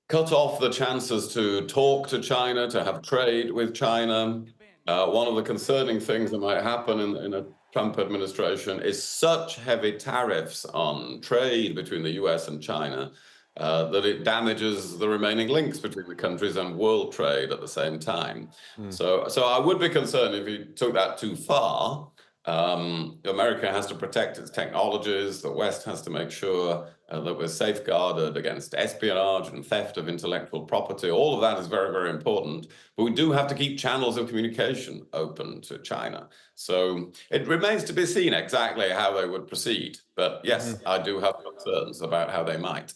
cut off the chances to talk to China, to have trade with China. One of the concerning things that might happen in a Trump administration is such heavy tariffs on trade between the US and China that it damages the remaining links between the countries and world trade at the same time. So I would be concerned if you took that too far. America has to protect its technologies. The West has to make sure that we're safeguarded against espionage and theft of intellectual property. All of that is very, very important. But we do have to keep channels of communication open to China. So it remains to be seen exactly how they would proceed. But yes, I do have concerns about how they might.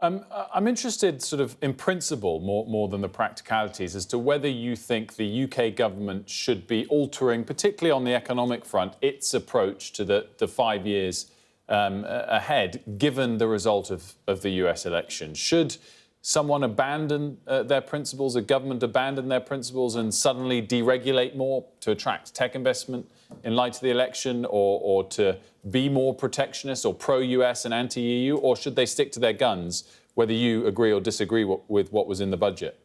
I'm interested, sort of in principle, more than the practicalities, as to whether you think the UK government should be altering, particularly on the economic front, its approach to the 5 years ahead, given the result of the US election. Should someone abandon their principles, a government abandon their principles and suddenly deregulate more to attract tech investment in light of the election, or to be more protectionist or pro-US and anti-EU, or should they stick to their guns, whether you agree or disagree with what was in the budget?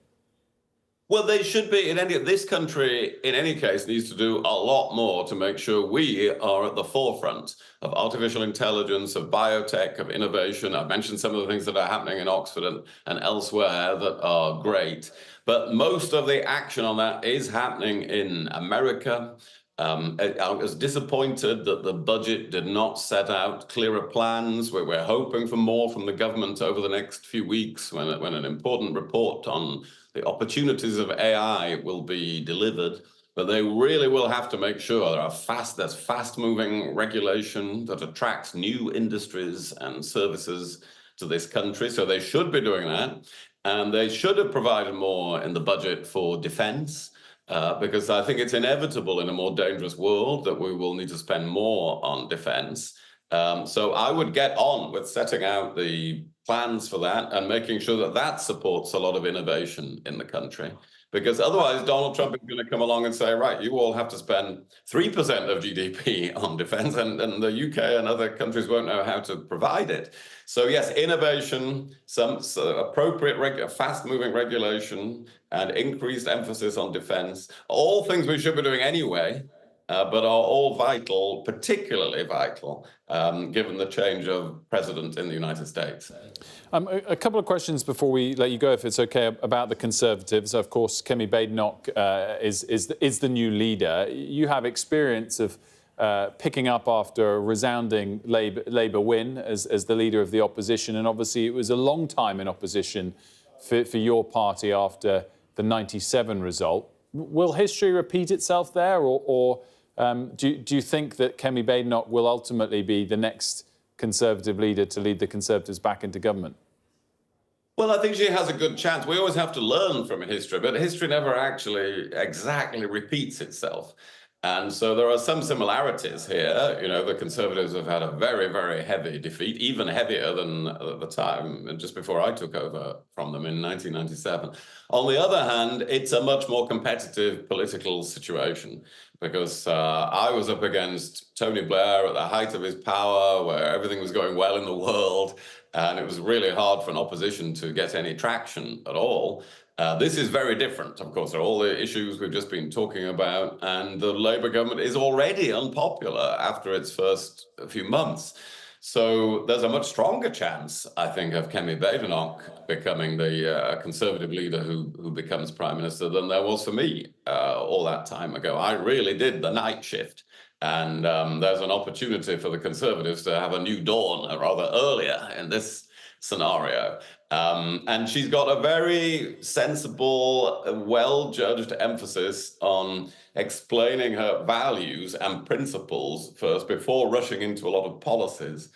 Well, they should be. This country, in any case, needs to do a lot more to make sure we are at the forefront of artificial intelligence, of biotech, of innovation. I've mentioned some of the things that are happening in Oxford and elsewhere that are great. But most of the action on that is happening in America. I was disappointed that the budget did not set out clearer plans. We're hoping for more from the government over the next few weeks when an important report on the opportunities of AI will be delivered. But they really will have to make sure there's fast-moving regulation that attracts new industries and services to this country. So they should be doing that. And they should have provided more in the budget for defense. Because I think it's inevitable in a more dangerous world that we will need to spend more on defense. So I would get on with setting out the plans for that and making sure that that supports a lot of innovation in the country. Because otherwise, Donald Trump is going to come along and say, right, you all have to spend 3% of GDP on defense, and the UK and other countries won't know how to provide it. So yes, innovation, some appropriate, fast-moving regulation, and increased emphasis on defense, all things we should be doing anyway, but are all vital, particularly vital, given the change of president in the United States. A couple of questions before we let you go, if it's OK, about the Conservatives. Of course, Kemi Badenoch is the new leader. You have experience of picking up after a resounding Labour win as the leader of the opposition, and obviously it was a long time in opposition for your party after the 97 result. Will history repeat itself there, or do you think that Kemi Badenoch will ultimately be the next Conservative leader to lead the Conservatives back into government? Well, I think she has a good chance. We always have to learn from history, but history never actually exactly repeats itself. And so there are some similarities here. You know, the Conservatives have had a very, very heavy defeat, even heavier than the time just before I took over from them in 1997. On the other hand, it's a much more competitive political situation because I was up against Tony Blair at the height of his power, where everything was going well in the world, and it was really hard for an opposition to get any traction at all. This is very different. Of course, there are all the issues we've just been talking about, and the Labour government is already unpopular after its first few months. So there's a much stronger chance, I think, of Kemi Badenoch becoming the Conservative leader who becomes Prime Minister than there was for me all that time ago. I really did the night shift. And there's an opportunity for the Conservatives to have a new dawn rather earlier in this scenario. And she's got a very sensible, well-judged emphasis on explaining her values and principles first before rushing into a lot of policies,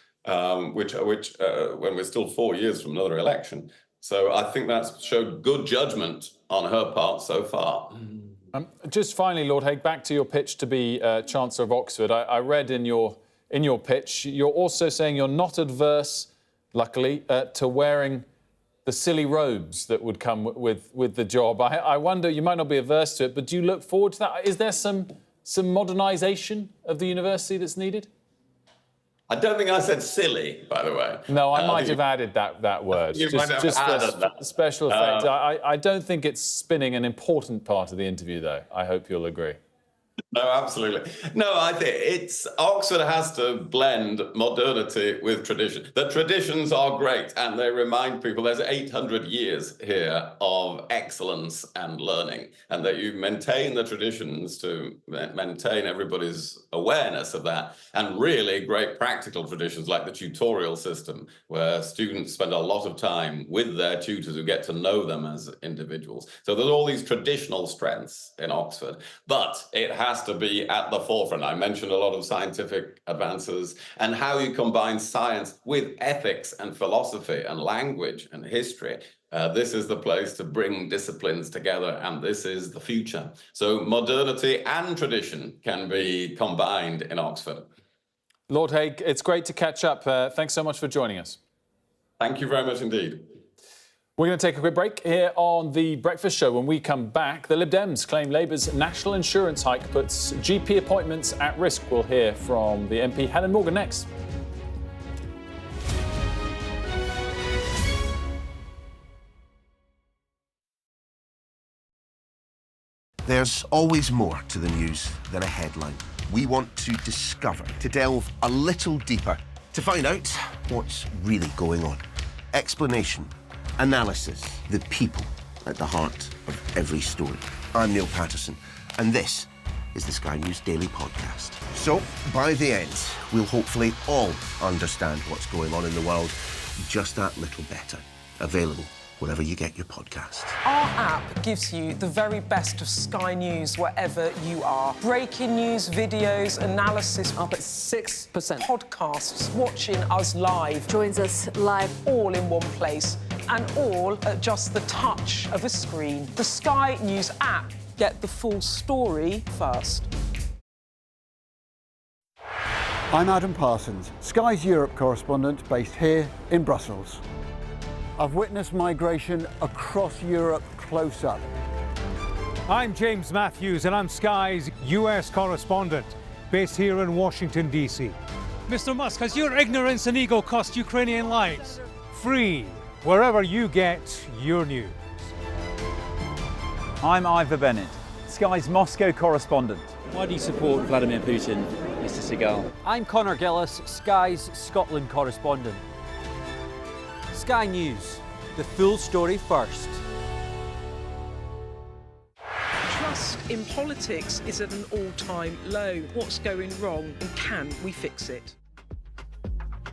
which when we're still 4 years from another election. So I think that's showed good judgment on her part so far. Just finally, Lord Hague, back to your pitch to be Chancellor of Oxford. I read in your pitch, you're also saying you're not adverse, luckily, to wearing the silly robes that would come with the job. I wonder, you might not be averse to it, but do you look forward to that? Is there some modernisation of the university that's needed? I don't think I said silly, by the way. No, I might have added that word. You might have added that. Special effect. I don't think it's spinning an important part of the interview, though. I hope you'll agree. No, absolutely. No, I think Oxford has to blend modernity with tradition. The traditions are great, and they remind people there's 800 years here of excellence and learning, and that you maintain the traditions to maintain everybody's awareness of that, and really great practical traditions like the tutorial system, where students spend a lot of time with their tutors who get to know them as individuals. So there's all these traditional strengths in Oxford, but it has to be at the forefront. I mentioned a lot of scientific advances and how you combine science with ethics and philosophy and language and history. This is the place to bring disciplines together, and this is the future. So modernity and tradition can be combined in Oxford. Lord Hague, it's great to catch up. Thanks so much for joining us. Thank you very much indeed. We're going to take a quick break here on The Breakfast Show. When we come back, the Lib Dems claim Labour's national insurance hike puts GP appointments at risk. We'll hear from the MP Helen Morgan next. There's always more to the news than a headline. We want to discover, to delve a little deeper, to find out what's really going on. Explanation, analysis, the people at the heart of every story. I'm Neil Patterson, and this is the Sky News Daily Podcast. So, by the end, we'll hopefully all understand what's going on in the world just that little better. Available wherever you get your podcasts. Our app gives you the very best of Sky News wherever you are. Breaking news, videos, analysis, up at 6%. Podcasts, watching us live. Joins us live. All in one place, and all at just the touch of a screen. The Sky News app. Get the full story first. I'm Adam Parsons, Sky's Europe correspondent based here in Brussels. I've witnessed migration across Europe close up. I'm James Matthews and I'm Sky's US correspondent based here in Washington, D.C. Mr. Musk, has your ignorance and ego cost Ukrainian lives? Free, wherever you get your news. I'm Ivor Bennett, Sky's Moscow correspondent. Why do you support Vladimir Putin, Mr. Segal? I'm Conor Gillis, Sky's Scotland correspondent. Sky News, the full story first. Trust in politics is at an all-time low. What's going wrong and can we fix it?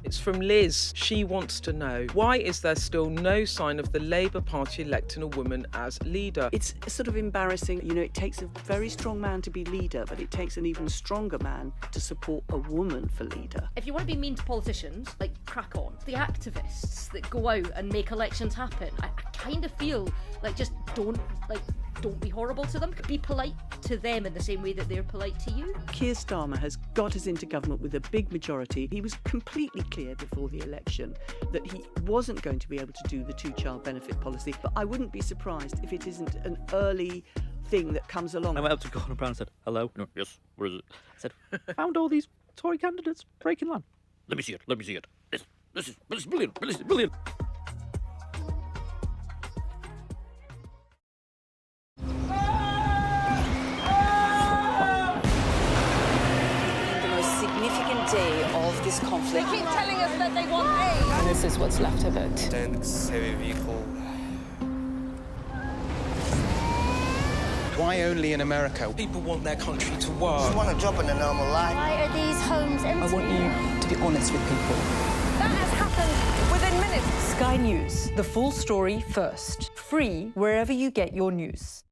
It's from Liz. She wants to know, why is there still no sign of the Labour Party electing a woman as leader? It's sort of embarrassing. You know, it takes a very strong man to be leader, but it takes an even stronger man to support a woman for leader. If you want to be mean to politicians, like, crack on. The activists that go out and make elections happen, I kind of feel like just don't be horrible to them. Be polite to them in the same way that they're polite to you. Keir Starmer has got us into government with a big majority. He was completely clear before the election that he wasn't going to be able to do the two-child benefit policy, but I wouldn't be surprised if it isn't an early thing that comes along. I went up to Gordon Brown and said, hello? No, yes, where is it? I said, found all these Tory candidates breaking land. Let me see it. This is brilliant. Day of this conflict. They keep telling us that they want aid. And this is what's left of it. Tanks, heavy vehicle. Why only in America? People want their country to work. Just want a job in a normal life. Why are these homes empty? I want you to be honest with people. That has happened within minutes. Sky News, the full story first. Free wherever you get your news.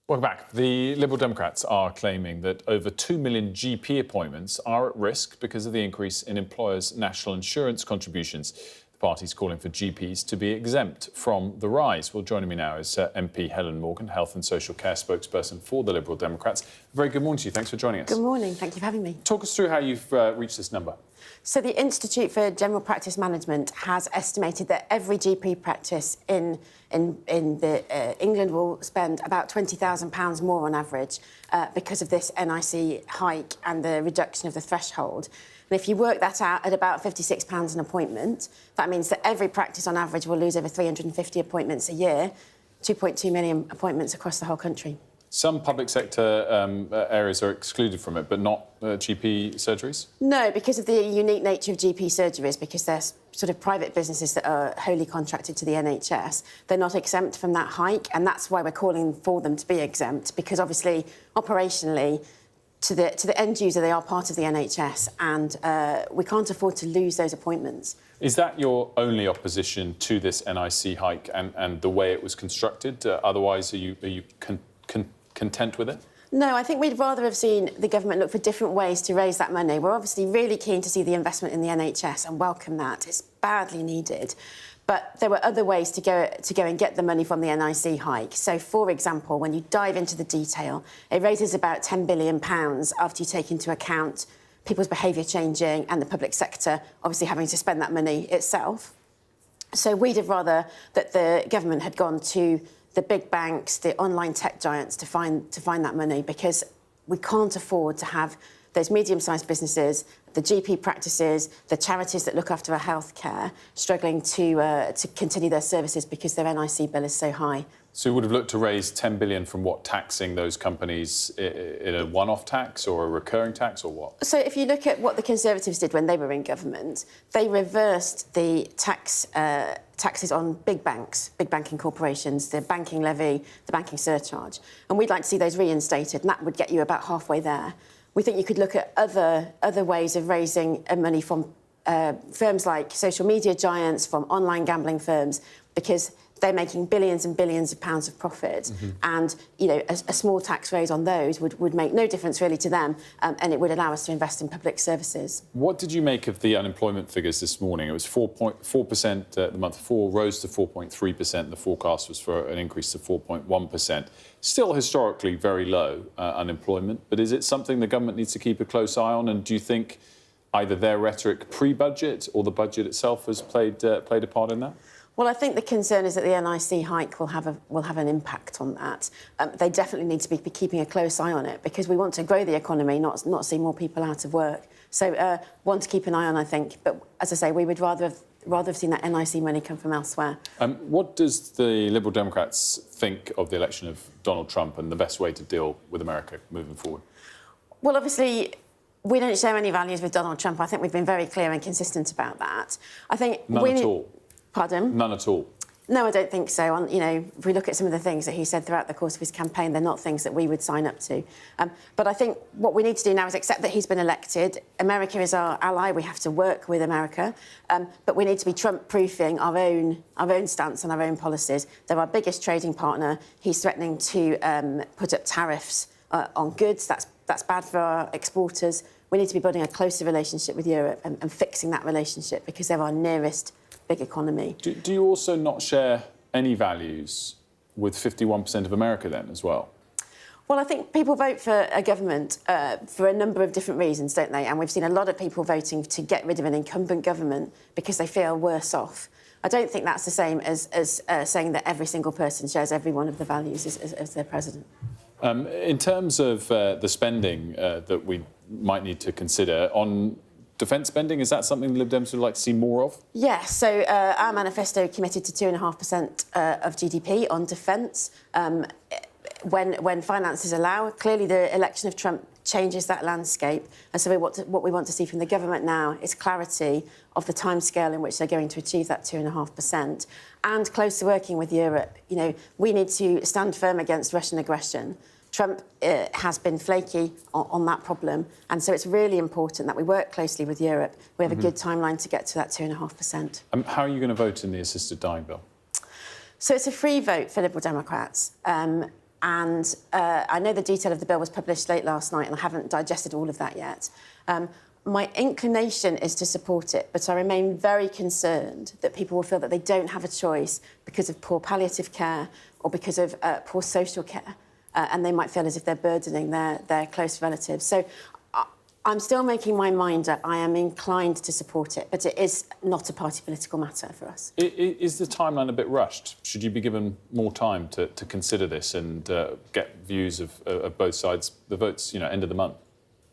Welcome back. The Liberal Democrats are claiming that over 2 million GP appointments are at risk because of the increase in employers' national insurance contributions. The party's calling for GPs to be exempt from the rise. Well, joining me now is MP Helen Morgan, Health and Social Care spokesperson for the Liberal Democrats. Very good morning to you. Thanks for joining us. Good morning. Thank you for having me. Talk us through how you've reached this number. So the Institute for General Practice Management has estimated that every GP practice in England will spend about £20,000 more on average because of this NIC hike and the reduction of the threshold. And if you work that out at about £56 an appointment, that means that every practice on average will lose over 350 appointments a year, 2.2 million appointments across the whole country. Some public sector areas are excluded from it, but not GP surgeries? No, because of the unique nature of GP surgeries, because they're sort of private businesses that are wholly contracted to the NHS, they're not exempt from that hike, and that's why we're calling for them to be exempt, because obviously, operationally, to the end user, they are part of the NHS, and we can't afford to lose those appointments. Is that your only opposition to this NIC hike and the way it was constructed? Otherwise, are you content with it? No, I think we'd rather have seen the government look for different ways to raise that money. We're obviously really keen to see the investment in the NHS and welcome that. It's badly needed. But there were other ways to go and get the money from the NIC hike. So, for example, when you dive into the detail, it raises about £10 billion after you take into account people's behaviour changing and the public sector obviously having to spend that money itself. So we'd have rather that the government had gone to the big banks, the online tech giants to find that money, because we can't afford to have those medium-sized businesses, the GP practices, the charities that look after our healthcare struggling to continue their services because their NIC bill is so high. So you would have looked to raise 10 billion from what, taxing those companies in a one-off tax or a recurring tax, or what? So if you look at what the Conservatives did when they were in government, they reversed the taxes on big banks, big banking corporations, the banking levy, the banking surcharge. And we'd like to see those reinstated, and that would get you about halfway there. We think you could look at other ways of raising money from firms like social media giants, from online gambling firms, because they're making billions and billions of pounds of profit. And, you know, a small tax raise on those would make no difference really to them, and it would allow us to invest in public services. What did you make of the unemployment figures this morning? It was 4.4% the month before, rose to 4.3%. The forecast was for an increase to 4.1%. Still historically very low unemployment, but is it something the government needs to keep a close eye on? And do you think either their rhetoric pre-budget or the budget itself has played a part in that? Well, I think the concern is that the NIC hike will have an impact on that. They definitely need to be keeping a close eye on it, because we want to grow the economy, not see more people out of work. So one to keep an eye on, I think. But as I say, we would rather have seen that NIC money come from elsewhere. What does the Liberal Democrats think of the election of Donald Trump and the best way to deal with America moving forward? Well, obviously, we don't share any values with Donald Trump. I think we've been very clear and consistent about that. I think None at all? Pardon? None at all? No, I don't think so. You know, if we look at some of the things that he said throughout the course of his campaign, they're not things that we would sign up to. But I think what we need to do now is accept that he's been elected. America is our ally. We have to work with America. But we need to be Trump-proofing our own stance and our own policies. They're our biggest trading partner. He's threatening to put up tariffs on goods. That's bad for our exporters. We need to be building a closer relationship with Europe and fixing that relationship, because they're our nearest big economy. Do you also not share any values with 51% of America then as well? Well, I think people vote for a government for a number of different reasons, don't they? And we've seen a lot of people voting to get rid of an incumbent government because they feel worse off. I don't think that's the same as saying that every single person shares every one of the values as their president. In terms of the spending that we might need to consider on defence spending, is that something the Lib Dems would like to see more of? Yes, so our manifesto committed to 2.5% of GDP on defence when finances allow. Clearly, the election of Trump changes that landscape, and so what we want to see from the government now is clarity of the timescale in which they're going to achieve that 2.5%, and closer working with Europe. You know, we need to stand firm against Russian aggression. Trump has been flaky on that problem, and so it's really important that we work closely with Europe. We have a good timeline to get to that 2.5%. How are you going to vote in the assisted dying bill? So it's a free vote for Liberal Democrats. And I know the detail of the bill was published late last night, and I haven't digested all of that yet. My inclination is to support it, but I remain very concerned that people will feel that they don't have a choice because of poor palliative care or because of poor social care. And they might feel as if they're burdening their close relatives. So I'm still making my mind up. I am inclined to support it, but it is not a party political matter for us. Is the timeline a bit rushed? Should you be given more time to consider this and get views of both sides, the votes, you know, end of the month?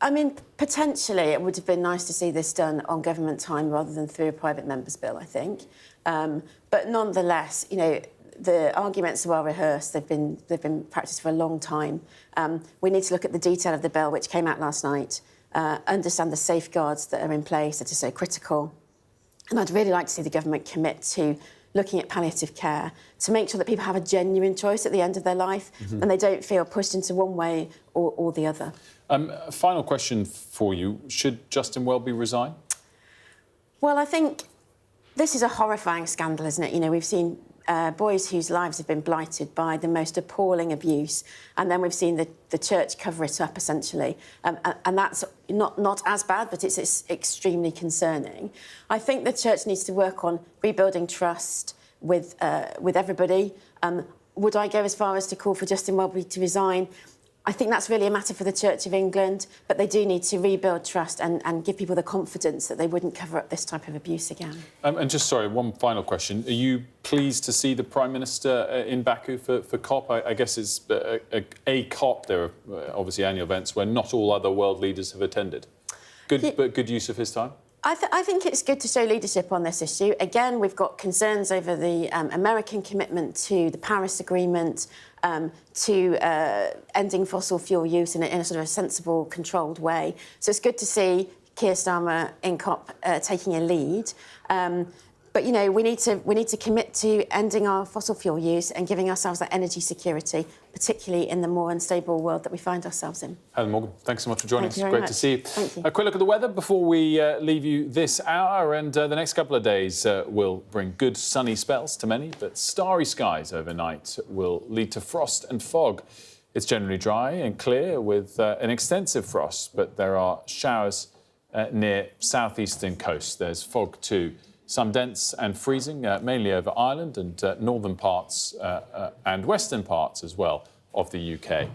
I mean, potentially it would have been nice to see this done on government time rather than through a private member's bill, I think. But nonetheless, you know, the arguments are well rehearsed. They've been practiced for a long time. We need to look at the detail of the bill, which came out last night, understand the safeguards that are in place that are so critical. And I'd really like to see the government commit to looking at palliative care to make sure that people have a genuine choice at the end of their life and they don't feel pushed into one way or the other. Final question for you. Should Justin Welby resign? Well, I think this is a horrifying scandal, isn't it? You know, we've seen boys whose lives have been blighted by the most appalling abuse, and then we've seen the church cover it up, essentially. And that's not as bad, but it's extremely concerning. I think the church needs to work on rebuilding trust with everybody. Would I go as far as to call for Justin Welby to resign? I think that's really a matter for the Church of England, but they do need to rebuild trust and give people the confidence that they wouldn't cover up this type of abuse again. And just, sorry, one final question. Are you pleased to see the Prime Minister in Baku for COP? I guess it's a COP. There are obviously annual events where not all other world leaders have attended. But good use of his time? I think it's good to show leadership on this issue. Again, we've got concerns over the American commitment to the Paris Agreement, to ending fossil fuel use in a sort of a sensible, controlled way. So it's good to see Keir Starmer in COP taking a lead. But, you know, we need to commit to ending our fossil fuel use and giving ourselves that energy security, particularly in the more unstable world that we find ourselves in. Helen Morgan, thanks so much for joining us. Great to see you. Thank you. A quick look at the weather before we leave you this hour. And the next couple of days will bring good sunny spells to many, but starry skies overnight will lead to frost and fog. It's generally dry and clear with an extensive frost, but there are showers near southeastern coast. There's fog too. Some dense and freezing, mainly over Ireland and northern parts and western parts as well of the UK.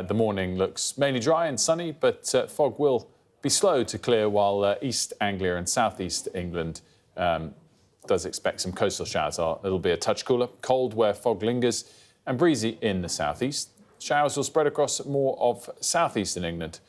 The morning looks mainly dry and sunny, but fog will be slow to clear, while East Anglia and southeast England does expect some coastal showers. It'll be a touch cooler, cold where fog lingers, and breezy in the southeast. Showers will spread across more of southeastern England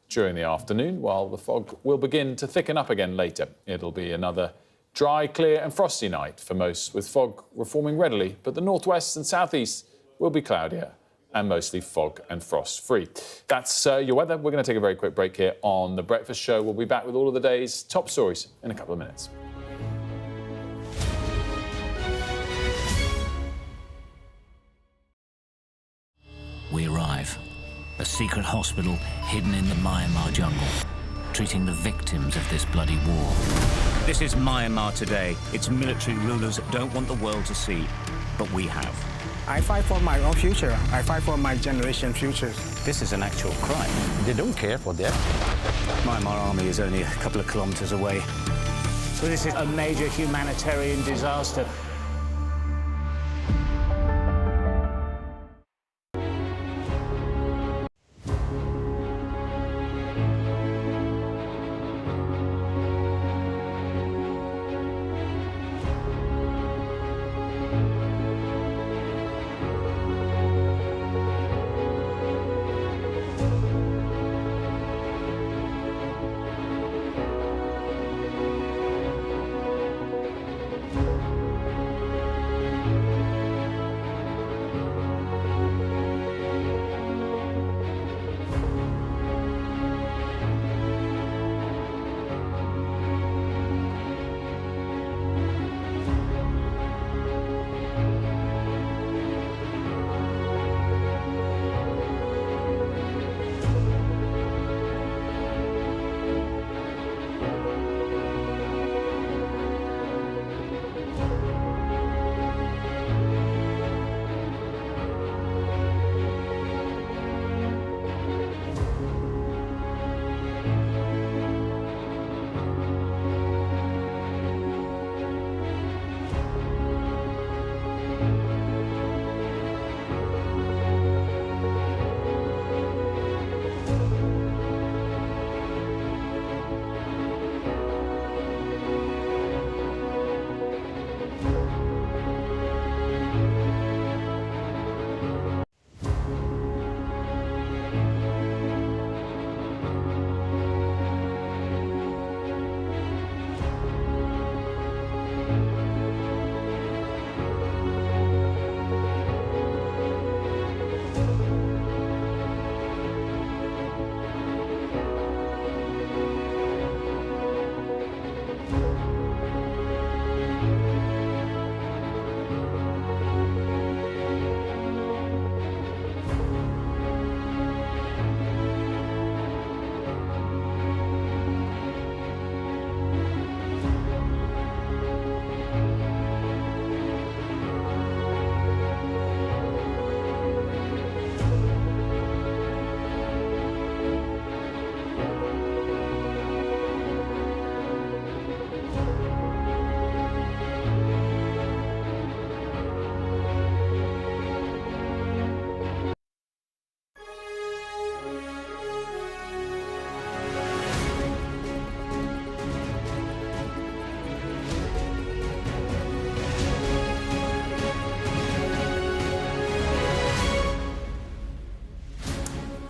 during the afternoon, while the fog will begin to thicken up again later. It'll be another dry, clear and frosty night for most, with fog reforming readily, but the northwest and southeast will be cloudier and mostly fog and frost free. That's your weather. We're going to take a very quick break here on The Breakfast Show. We'll be back with all of the day's top stories in a couple of minutes. We arrive. A secret hospital hidden in the Myanmar jungle, treating the victims of this bloody war. This is Myanmar today. Its military rulers don't want the world to see, but we have. I fight for my own future. I fight for my generation's future. This is an actual crime. They don't care for that. Myanmar army is only a couple of kilometers away. So this is a major humanitarian disaster.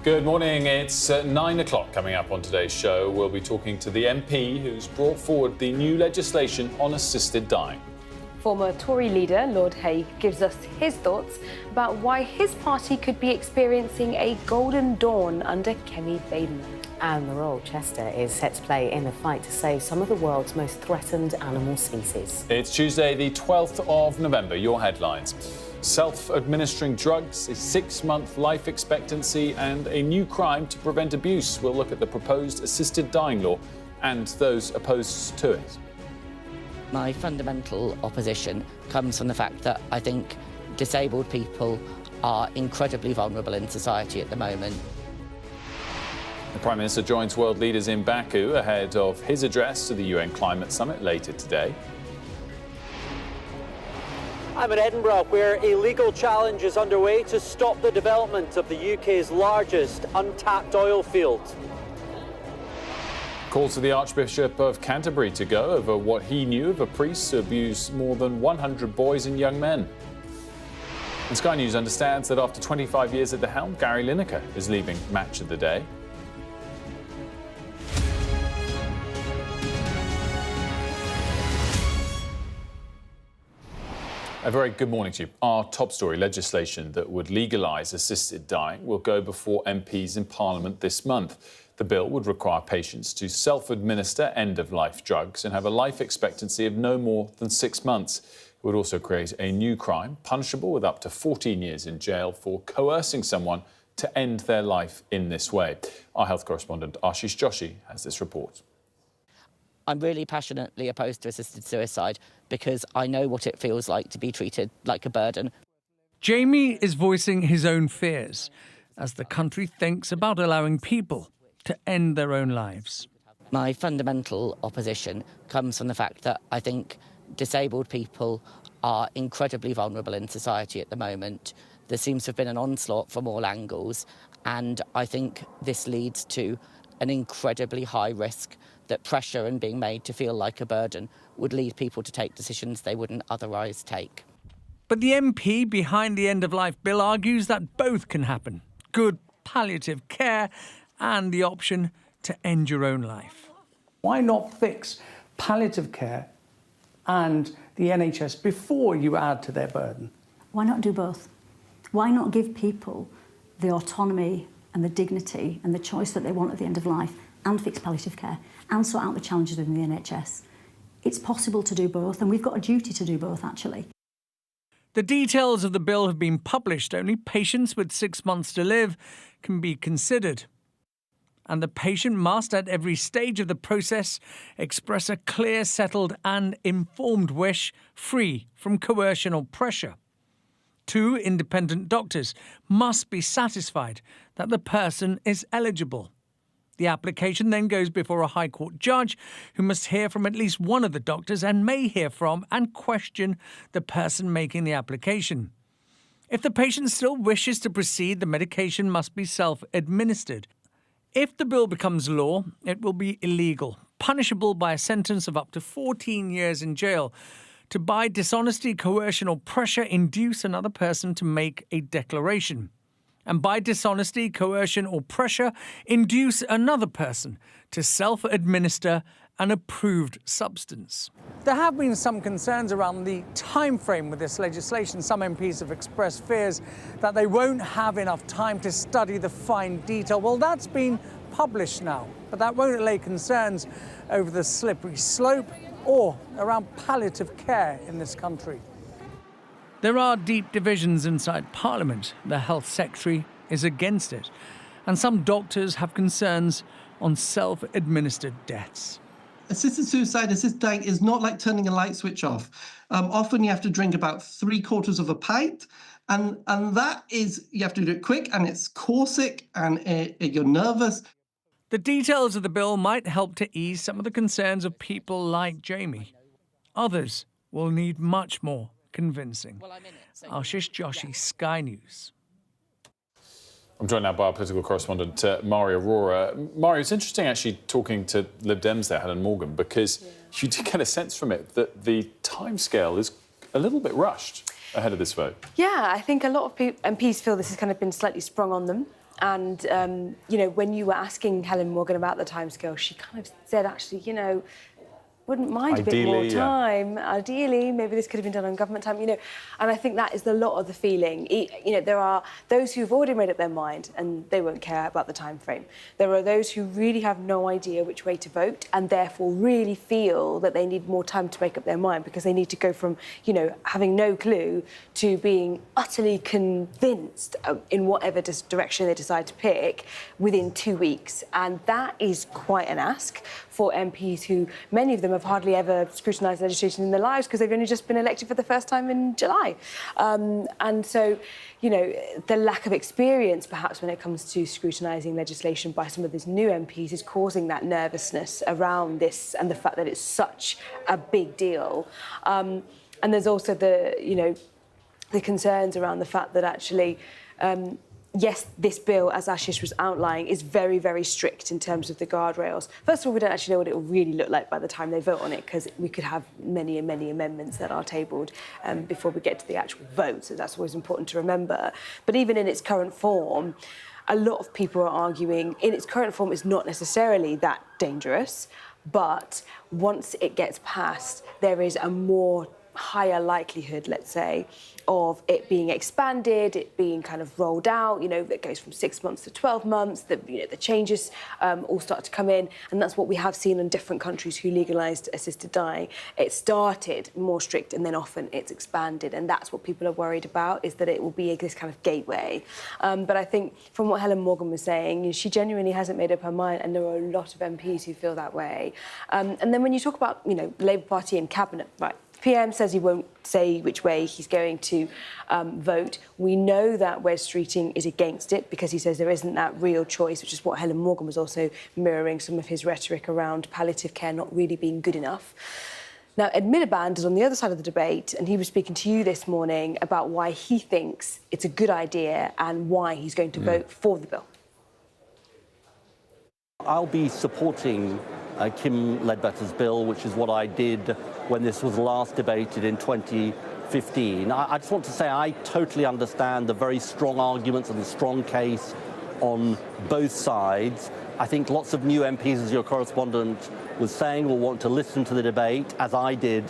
Good morning. It's 9 o'clock. Coming up on today's show, we'll be talking to the MP who's brought forward the new legislation on assisted dying. Former Tory leader Lord Hague gives us his thoughts about why his party could be experiencing a golden dawn under Kemi Badenoch. And the Royal Chester is set to play in the fight to save some of the world's most threatened animal species. It's Tuesday, the 12th of November. Your headlines. Self-administering drugs, a 6-month life expectancy and a new crime to prevent abuse. We'll look at the proposed assisted dying law and those opposed to it. My fundamental opposition comes from the fact that I think disabled people are incredibly vulnerable in society at the moment. The Prime Minister joins world leaders in Baku ahead of his address to the UN Climate Summit later today. I'm in Edinburgh, where a legal challenge is underway to stop the development of the UK's largest untapped oil field. Calls to the Archbishop of Canterbury to go over what he knew of a priest who abused more than 100 boys and young men. And Sky News understands that after 25 years at the helm, Gary Lineker is leaving Match of the Day. A very good morning to you. Our top story, legislation that would legalise assisted dying, will go before MPs in Parliament this month. The bill would require patients to self-administer end-of-life drugs and have a life expectancy of no more than 6 months. It would also create a new crime, punishable with up to 14 years in jail for coercing someone to end their life in this way. Our health correspondent Ashish Joshi has this report. I'm really passionately opposed to assisted suicide because I know what it feels like to be treated like a burden. Jamie is voicing his own fears as the country thinks about allowing people to end their own lives. My fundamental opposition comes from the fact that I think disabled people are incredibly vulnerable in society at the moment. There seems to have been an onslaught from all angles, and I think this leads to an incredibly high risk that pressure and being made to feel like a burden would lead people to take decisions they wouldn't otherwise take. But the MP behind the end-of-life bill argues that both can happen. Good palliative care and the option to end your own life. Why not fix palliative care and the NHS before you add to their burden? Why not do both? Why not give people the autonomy and the dignity and the choice that they want at the end of life and fix palliative care and sort out the challenges within the NHS? It's possible to do both, and we've got a duty to do both, actually. The details of the bill have been published. Only patients with 6 months to live can be considered. And the patient must, at every stage of the process, express a clear, settled and informed wish, free from coercion or pressure. 2 independent doctors must be satisfied that the person is eligible. The application then goes before a High Court judge who must hear from at least one of the doctors and may hear from and question the person making the application. If the patient still wishes to proceed, the medication must be self-administered. If the bill becomes law, it will be illegal, punishable by a sentence of up to 14 years in jail, to by dishonesty, coercion or pressure induce another person to make a declaration. And by dishonesty, coercion or pressure, induce another person to self-administer an approved substance. There have been some concerns around the time frame with this legislation. Some MPs have expressed fears that they won't have enough time to study the fine detail. Well, that's been published now, but that won't allay concerns over the slippery slope or around palliative care in this country. There are deep divisions inside Parliament. The Health Secretary is against it, and some doctors have concerns on self-administered deaths. Assisted suicide, assisted dying is not like turning a light switch off. Often you have to drink about 3/4 of a pint, and that is, you have to do it quick, and it's caustic, and you're nervous. The details of the bill might help to ease some of the concerns of people like Jamie. Others will need much more convincing. Ashish Joshi, Sky News. I'm joined now by our political correspondent, Mario Aurora. Mario, it's interesting actually talking to Lib Dems there, Helen Morgan, because you did get a sense from it that the timescale is a little bit rushed ahead of this vote. Yeah, I think a lot of MPs feel this has kind of been slightly sprung on them. And, when you were asking Helen Morgan about the timescale, she kind of said, actually, wouldn't mind a bit more time. Yeah. Ideally, maybe this could have been done on government time, and I think that is a lot of the feeling. There are those who've already made up their mind and they won't care about the time frame. There are those who really have no idea which way to vote and therefore really feel that they need more time to make up their mind because they need to go from, having no clue to being utterly convinced in whatever direction they decide to pick within 2 weeks. And that is quite an ask for MPs who, many of them have hardly ever scrutinised legislation in their lives because they've only just been elected for the first time in July. And so, the lack of experience, perhaps, when it comes to scrutinising legislation by some of these new MPs is causing that nervousness around this and the fact that it's such a big deal. And there's also the concerns around the fact that actually, yes, this bill, as Ashish was outlining, is very, very strict in terms of the guardrails. First of all, we don't actually know what it will really look like by the time they vote on it, because we could have many and many amendments that are tabled before we get to the actual vote, so that's always important to remember. But even in its current form, a lot of people are arguing in its current form it's not necessarily that dangerous, but once it gets passed, there is a more higher likelihood, let's say, of it being expanded, it being kind of rolled out, that goes from 6 months to 12 months, the changes all start to come in, and that's what we have seen in different countries who legalised assisted dying. It started more strict and then often it's expanded, and that's what people are worried about, is that it will be this kind of gateway. But I think from what Helen Morgan was saying, she genuinely hasn't made up her mind, and there are a lot of MPs who feel that way. And then when you talk about, the Labour Party and Cabinet, right, PM says he won't say which way he's going to vote. We know that Wes Streeting is against it because he says there isn't that real choice, which is what Helen Morgan was also mirroring some of his rhetoric around palliative care not really being good enough. Now, Ed Miliband is on the other side of the debate, and he was speaking to you this morning about why he thinks it's a good idea and why he's going to vote for the bill. I'll be supporting Kim Leadbeater's bill, which is what I did when this was last debated in 2015. I just want to say I totally understand the very strong arguments and the strong case on both sides. I think lots of new MPs, as your correspondent was saying, will want to listen to the debate, as I did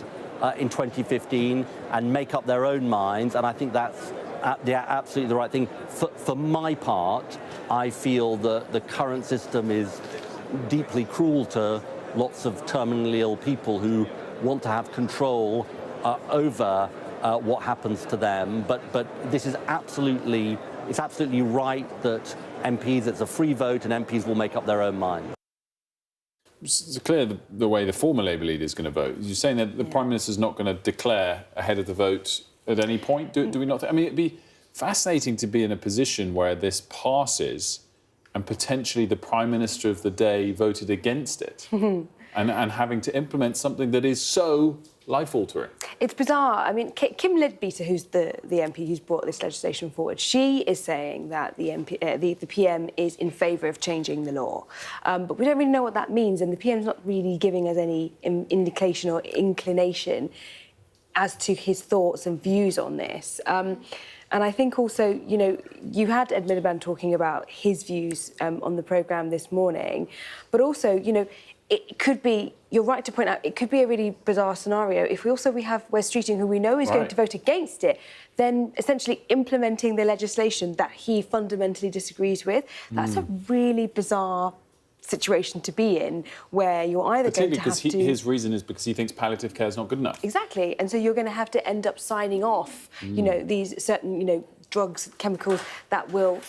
in 2015, and make up their own minds, and I think that's absolutely the right thing. For my part, I feel that the current system is deeply cruel to lots of terminally ill people who want to have control over what happens to them. But this is absolutely right that MPs, it's a free vote and MPs will make up their own mind. It's clear the way the former Labour leader is going to vote. You're saying that the Prime Minister's not going to declare ahead of the vote at any point? Do we not? I mean, it'd be fascinating to be in a position where this passes and potentially the Prime Minister of the day voted against it and having to implement something that is so life-altering. It's bizarre. I mean, Kim Leadbeater, who's the MP who's brought this legislation forward, she is saying that the PM is in favour of changing the law. But we don't really know what that means, and the PM's not really giving us any indication or inclination as to his thoughts and views on this. And I think also, you had Ed Miliband talking about his views on the programme this morning, but also, it could be, you're right to point out, it could be a really bizarre scenario if we have Wes Streeting, who we know is going to vote against it, then essentially implementing the legislation that he fundamentally disagrees with. That's a really bizarre situation to be in, where you're either going to have to... his reason is because he thinks palliative care is not good enough. Exactly, and so you're going to have to end up signing off, these certain, drugs, chemicals that will,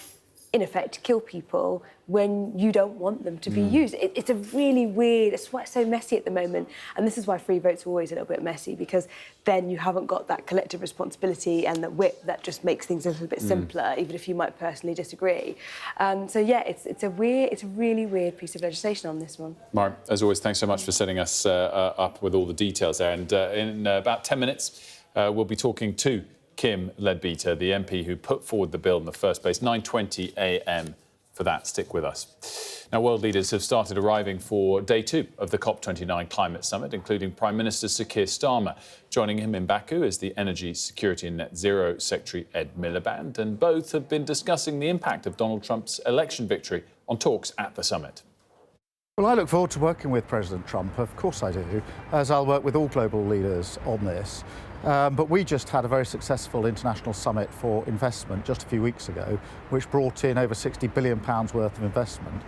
in effect, kill people when you don't want them to be used. It's a really weird... It's why it's so messy at the moment, and this is why free votes are always a little bit messy, because then you haven't got that collective responsibility and that whip that just makes things a little bit simpler, even if you might personally disagree. So, yeah, it's a really weird piece of legislation on this one. Mara, as always, thanks so much for setting us up with all the details there. And in about 10 minutes, we'll be talking to Kim Leadbeater, the MP who put forward the bill in the first place, 9:20 a.m. for that. Stick with us. Now, world leaders have started arriving for day 2 of the COP29 climate summit, including Prime Minister Sir Keir Starmer. Joining him in Baku is the Energy, Security and Net Zero Secretary Ed Miliband, and both have been discussing the impact of Donald Trump's election victory on talks at the summit. Well, I look forward to working with President Trump, of course I do, as I'll work with all global leaders on this. But we just had a very successful international summit for investment just a few weeks ago, which brought in over £60 billion worth of investment.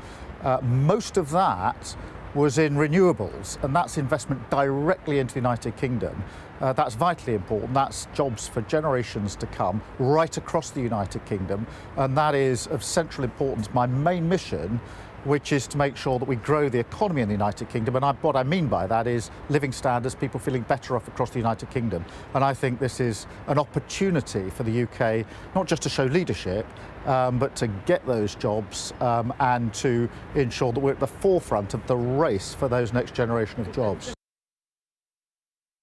Most of that was in renewables, and that's investment directly into the United Kingdom. That's vitally important. That's jobs for generations to come right across the United Kingdom, and that is of central importance. My main mission, which is to make sure that we grow the economy in the United Kingdom. And what I mean by that is living standards, people feeling better off across the United Kingdom. And I think this is an opportunity for the UK, not just to show leadership, but to get those jobs and to ensure that we're at the forefront of the race for those next generation of jobs.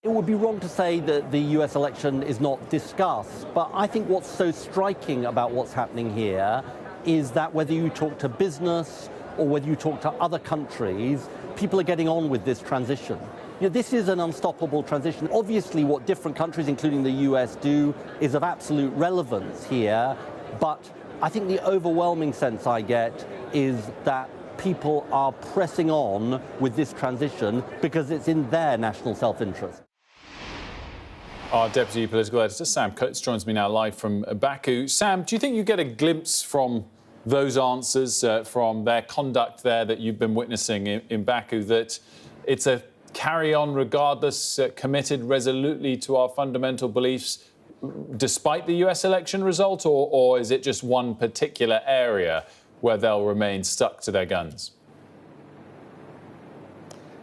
It would be wrong to say that the US election is not discussed, but I think what's so striking about what's happening here is that whether you talk to business or whether you talk to other countries, people are getting on with this transition. You know, this is an unstoppable transition. Obviously, what different countries, including the US, do is of absolute relevance here, but I think the overwhelming sense I get is that people are pressing on with this transition because it's in their national self-interest. Our Deputy Political Editor, Sam Coates, joins me now live from Baku. Sam, do you think you get a glimpse from those answers, from their conduct there that you've been witnessing in Baku, that it's a carry-on regardless, committed resolutely to our fundamental beliefs despite the US election result, or is it just one particular area where they'll remain stuck to their guns?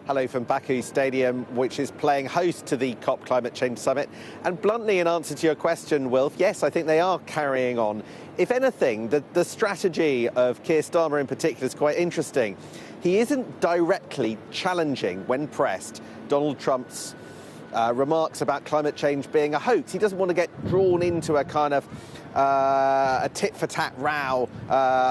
Hello from Baku Stadium, which is playing host to the COP Climate Change Summit. And bluntly, in answer to your question, Wilf, yes, I think they are carrying on. If anything, the strategy of Keir Starmer in particular is quite interesting. He isn't directly challenging, when pressed, Donald Trump's remarks about climate change being a hoax. He doesn't want to get drawn into a kind of a tit-for-tat row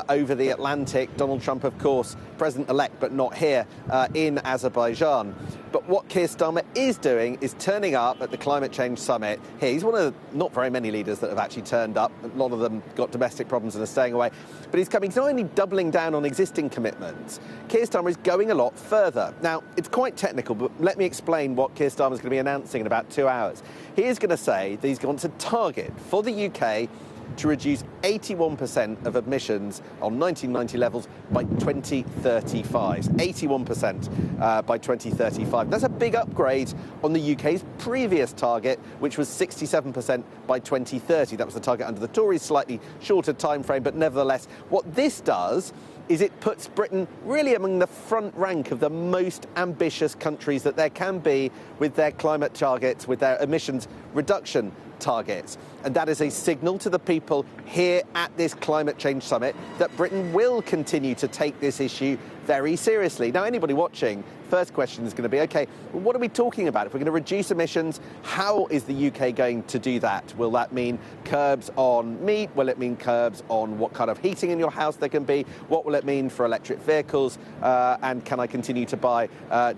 over the Atlantic. Donald Trump, of course, president-elect, but not here in Azerbaijan. But what Keir Starmer is doing is turning up at the Climate Change Summit here. He's one of the not very many leaders that have actually turned up. A lot of them got domestic problems and are staying away. But he's coming, he's not only doubling down on existing commitments, Keir Starmer is going a lot further. Now, it's quite technical, but let me explain what Keir Starmer is going to be announcing in about 2 hours. He is going to say that he's going to target for the UK to reduce 81% of emissions on 1990 levels by 2035. 81% by 2035. That's a big upgrade on the UK's previous target, which was 67% by 2030. That was the target under the Tories, slightly shorter time frame, but nevertheless, what this does is it puts Britain really among the front rank of the most ambitious countries that there can be with their climate targets, with their emissions reduction targets. And that is a signal to the people here at this climate change summit that Britain will continue to take this issue very seriously. Now, anybody watching, first question is going to be, OK, well, what are we talking about? If we're going to reduce emissions, how is the UK going to do that? Will that mean curbs on meat? Will it mean curbs on what kind of heating in your house there can be? What will it mean for electric vehicles? And can I continue to buy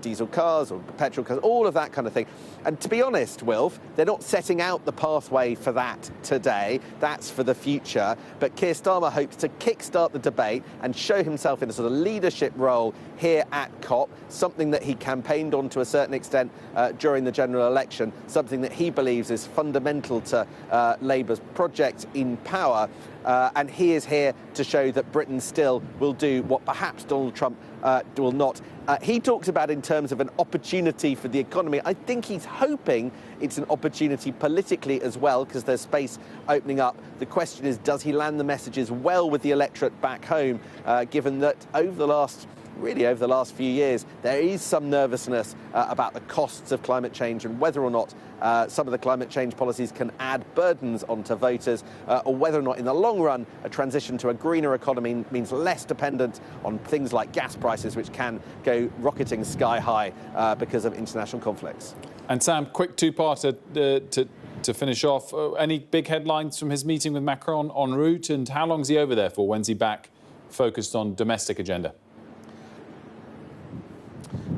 diesel cars or petrol cars? All of that kind of thing. And to be honest, Wilf, they're not setting out the pathway for that today. That's for the future. But Keir Starmer hopes to kickstart the debate and show himself in a sort of leadership role here at COP, something that he campaigned on to a certain extent during the general election, something that he believes is fundamental to Labour's project in power. And he is here to show that Britain still will do what perhaps Donald Trump will not. He talks about in terms of an opportunity for the economy. I think he's hoping it's an opportunity politically as well, because there's space opening up. The question is, does he land the messages well with the electorate back home, given that over the last few years, there is some nervousness about the costs of climate change and whether or not some of the climate change policies can add burdens onto voters, or whether or not in the long run a transition to a greener economy means less dependent on things like gas prices, which can go rocketing sky high because of international conflicts. And Sam, quick two-parter to finish off. Any big headlines from his meeting with Macron en route, and how long is he over there for? When's he back focused on domestic agenda.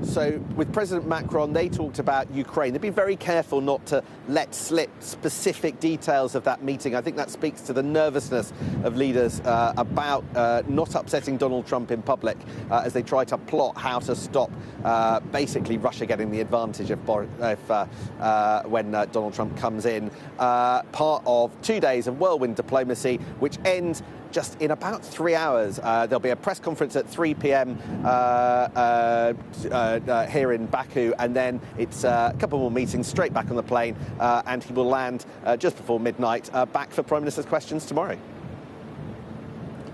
So with President Macron, they talked about Ukraine. They've been very careful not to let slip specific details of that meeting. I think that speaks to the nervousness of leaders about not upsetting Donald Trump in public as they try to plot how to stop basically Russia getting the advantage when Donald Trump comes in. Part of 2 days of whirlwind diplomacy, which ends just in about 3 hours. There'll be a press conference at 3 p.m. Here in Baku, and then it's a couple more meetings straight back on the plane, and he will land just before midnight back for Prime Minister's questions tomorrow.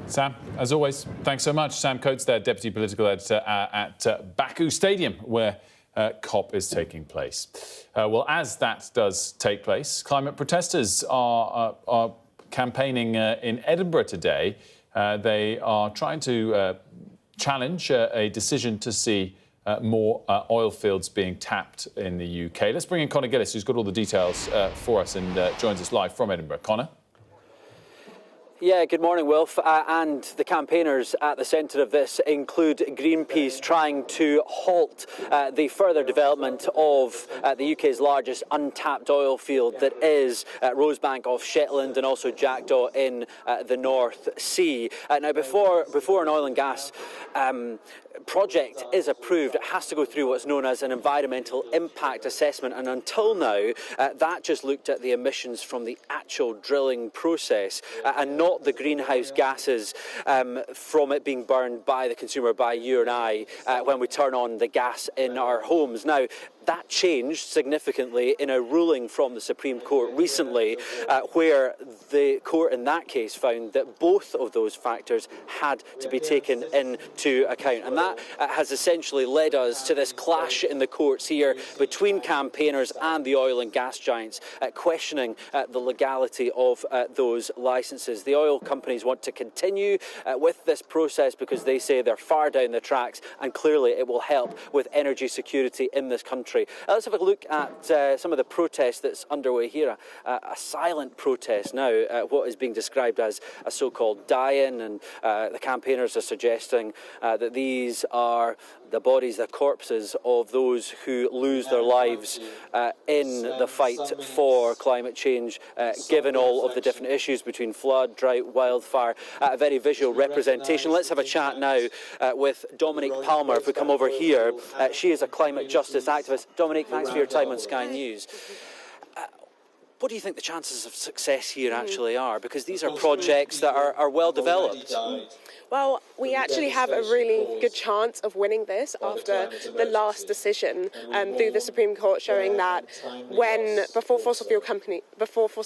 Sam, as always, thanks so much. Sam Coates there, Deputy Political Editor at Baku Stadium, where COP is taking place. Well, as that does take place, climate protesters are campaigning in Edinburgh today. They are trying to challenge a decision to see more oil fields being tapped in the UK. Let's bring in Connor Gillis, who's got all the details for us and joins us live from Edinburgh. Connor? Yeah, good morning, Wilf. And the campaigners at the centre of this include Greenpeace trying to halt the further development of the UK's largest untapped oil field that is Rosebank off Shetland and also Jackdaw in the North Sea. Now, before an oil and gas project is approved, it has to go through what's known as an environmental impact assessment, and until now that just looked at the emissions from the actual drilling process and not the greenhouse gases from it being burned by the consumer, by you and I, when we turn on the gas in our homes. Now, that changed significantly in a ruling from the Supreme Court recently, where the court in that case found that both of those factors had to be taken into account. And that has essentially led us to this clash in the courts here between campaigners and the oil and gas giants, questioning the legality of those licences. The oil companies want to continue with this process because they say they're far down the tracks, and clearly it will help with energy security in this country. Let's have a look at some of the protest that's underway here. A silent protest now, what is being described as a so-called die-in, and the campaigners are suggesting that these are the bodies, the corpses of those who lose their lives in the fight for climate change, given all of the different issues between flood, drought, wildfire. A very visual representation. Let's have a chat now with Dominique Palmer, if we come over here. She is a climate justice activist. Dominique, thanks for your time on Sky News. What do you think the chances of success here actually are? Because these are projects that are well developed. Well, we actually have a really good chance of winning this after the last decision through the Supreme Court, showing that before fossil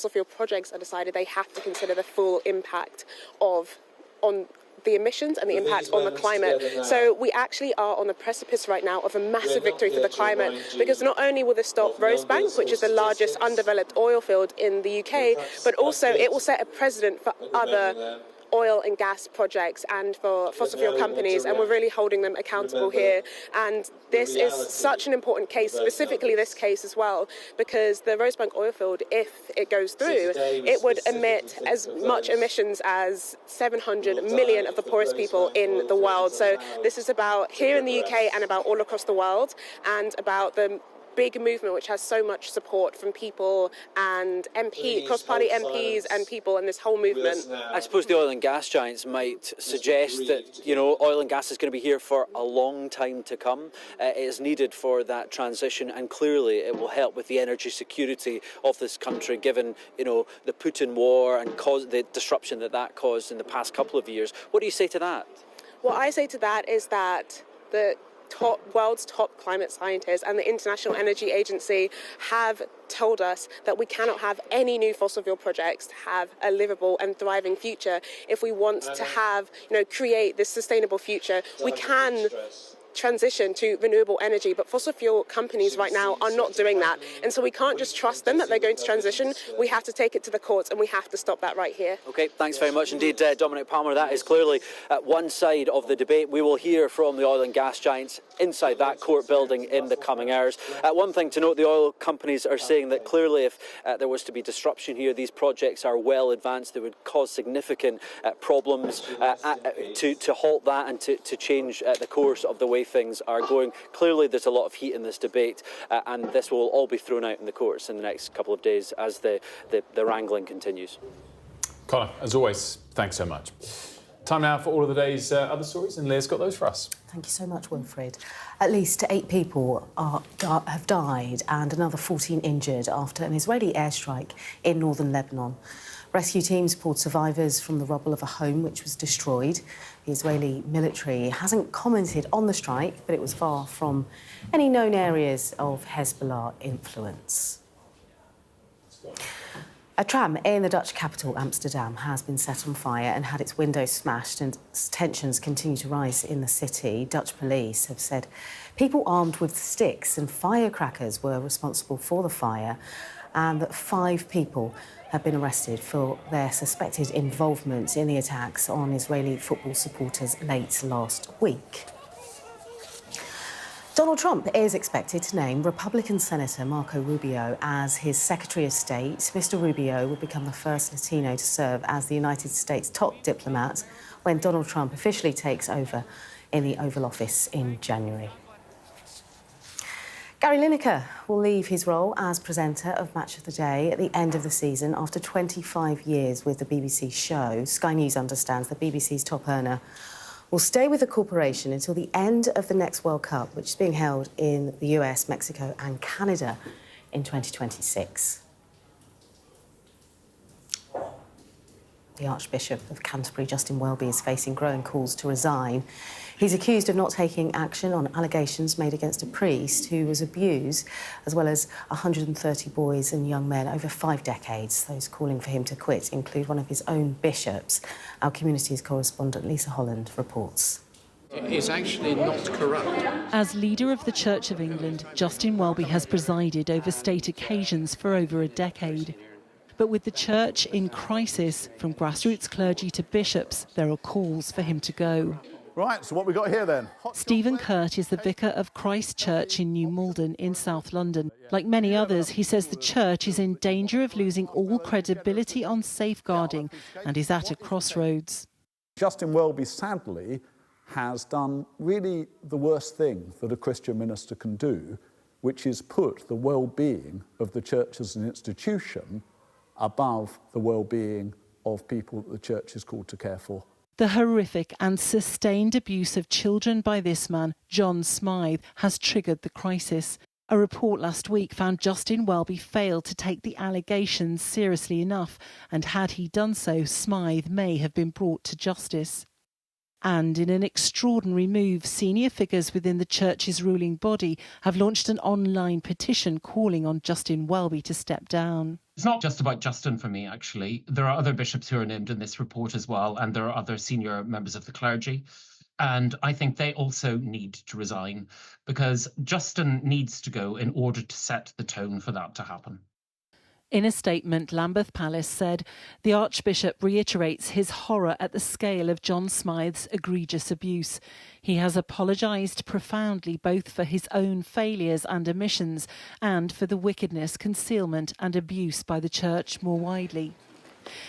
fuel projects are decided, they have to consider the full impact on the emissions and the impact on the climate. So we actually are on the precipice right now of a massive victory for the climate, because not only will this stop Rosebank, which is the largest undeveloped oil field in the UK, but also it will set a precedent for other oil and gas projects and for fossil fuel companies, and we're really holding them accountable here. And this is such an important case, specifically this case as well, because the Rosebank oil field, if it goes through, it would emit as much emissions as 700 million of the poorest people in the world. So this is about here in the UK and about all across the world, and about the big movement which has so much support from people and cross-party MPs and people in this whole movement. I suppose the oil and gas giants might suggest that, oil and gas is going to be here for a long time to come. It is needed for that transition, and clearly it will help with the energy security of this country, given, the Putin war and the disruption that caused in the past couple of years. What do you say to that? What I say to that is that the world's top climate scientists and the International Energy Agency have told us that we cannot have any new fossil fuel projects to have a livable and thriving future. If we want to have, create this sustainable future, we can transition to renewable energy, but fossil fuel companies right now are not doing that. And so we can't just trust them that they're going to transition. We have to take it to the courts, and we have to stop that right here. OK, thanks very much indeed, Dominic Palmer. That is clearly one side of the debate. We will hear from the oil and gas giants inside that court building in the coming hours. One thing to note, the oil companies are saying that clearly if there was to be disruption here, these projects are well advanced. They would cause significant problems to halt that and to change the course of the way things are going. Clearly there's a lot of heat in this debate, and this will all be thrown out in the courts in the next couple of days as the wrangling continues. Connor, as always, thanks so much. Time now for all of the day's other stories, and Leah's got those for us. Thank you so much, Wilfred. At least 8 people have died and another 14 injured after an Israeli airstrike in northern Lebanon. Rescue teams pulled survivors from the rubble of a home which was destroyed. The Israeli military hasn't commented on the strike, but it was far from any known areas of Hezbollah influence. A tram in the Dutch capital, Amsterdam, has been set on fire and had its windows smashed, and tensions continue to rise in the city. Dutch police have said people armed with sticks and firecrackers were responsible for the fire, and that 5 people have been arrested for their suspected involvement in the attacks on Israeli football supporters late last week. Donald Trump is expected to name Republican Senator Marco Rubio as his Secretary of State. Mr. Rubio will become the first Latino to serve as the United States top diplomat when Donald Trump officially takes over in the Oval Office in January. Gary Lineker will leave his role as presenter of Match of the Day at the end of the season after 25 years with the BBC show. Sky News understands the BBC's top earner will stay with the corporation until the end of the next World Cup, which is being held in the US, Mexico and Canada in 2026. The Archbishop of Canterbury, Justin Welby, is facing growing calls to resign. He's accused of not taking action on allegations made against a priest who was abused, as well as 130 boys and young men over 5 decades. Those calling for him to quit include one of his own bishops. Our communities correspondent Lisa Holland reports. It's actually not corrupt. As leader of the Church of England, Justin Welby has presided over state occasions for over a decade. But with the church in crisis, from grassroots clergy to bishops, there are calls for him to go. Right, so what we got here then? Stephen Kurt is the vicar of Christ Church in New Malden in South London. Like many others, he says the church is in danger of losing all credibility on safeguarding and is at a crossroads. Justin Welby, sadly, has done really the worst thing that a Christian minister can do, which is put the well-being of the church as an institution above the well-being of people that the church is called to care for. The horrific and sustained abuse of children by this man, John Smythe, has triggered the crisis. A report last week found Justin Welby failed to take the allegations seriously enough, and had he done so, Smythe may have been brought to justice. And in an extraordinary move, senior figures within the church's ruling body have launched an online petition calling on Justin Welby to step down. It's not just about Justin for me, actually. There are other bishops who are named in this report as well, and there are other senior members of the clergy. And I think they also need to resign, because Justin needs to go in order to set the tone for that to happen. In a statement, Lambeth Palace said the Archbishop reiterates his horror at the scale of John Smythe's egregious abuse. He has apologised profoundly both for his own failures and omissions and for the wickedness, concealment and abuse by the Church more widely.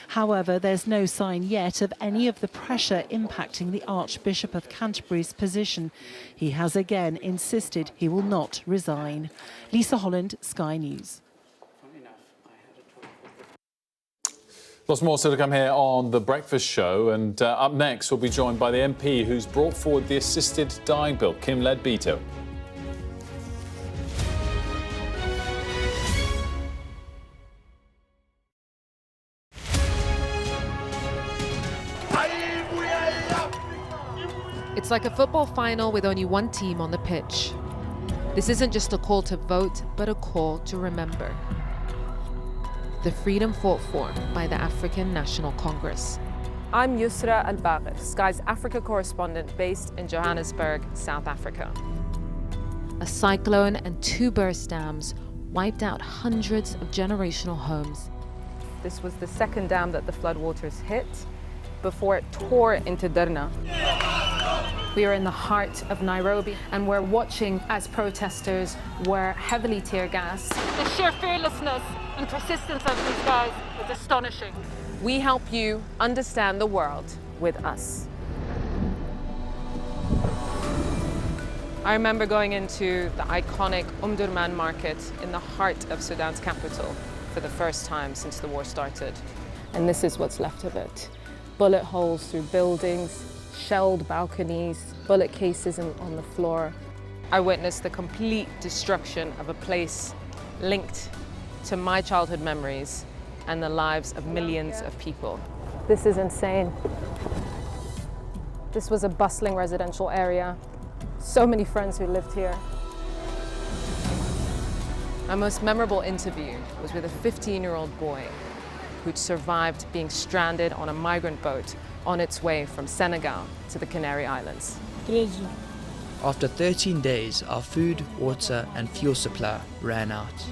However, there's no sign yet of any of the pressure impacting the Archbishop of Canterbury's position. He has again insisted he will not resign. Lisa Holland, Sky News. Lots more still to come here on The Breakfast Show, and up next we'll be joined by the MP who's brought forward the assisted dying bill, Kim Leadbeater. It's like a football final with only one team on the pitch. This isn't just a call to vote, but a call to remember. The freedom fought for by the African National Congress. I'm Yusra Al-Bagher, Sky's Africa correspondent based in Johannesburg, South Africa. A cyclone and 2 burst dams wiped out hundreds of generational homes. This was the second dam that the floodwaters hit before it tore into Derna. We are in the heart of Nairobi, and we're watching as protesters were heavily tear gassed. The sheer fearlessness and persistence of these guys is astonishing. We help you understand the world with us. I remember going into the iconic Durman market in the heart of Sudan's capital for the first time since the war started. And this is what's left of it. Bullet holes through buildings, shelled balconies, bullet cases on the floor. I witnessed the complete destruction of a place linked to my childhood memories and the lives of millions of people. This is insane. This was a bustling residential area. So many friends who lived here. My most memorable interview was with a 15-year-old boy who'd survived being stranded on a migrant boat on its way from Senegal to the Canary Islands. After 13 days, our food, water and fuel supply ran out.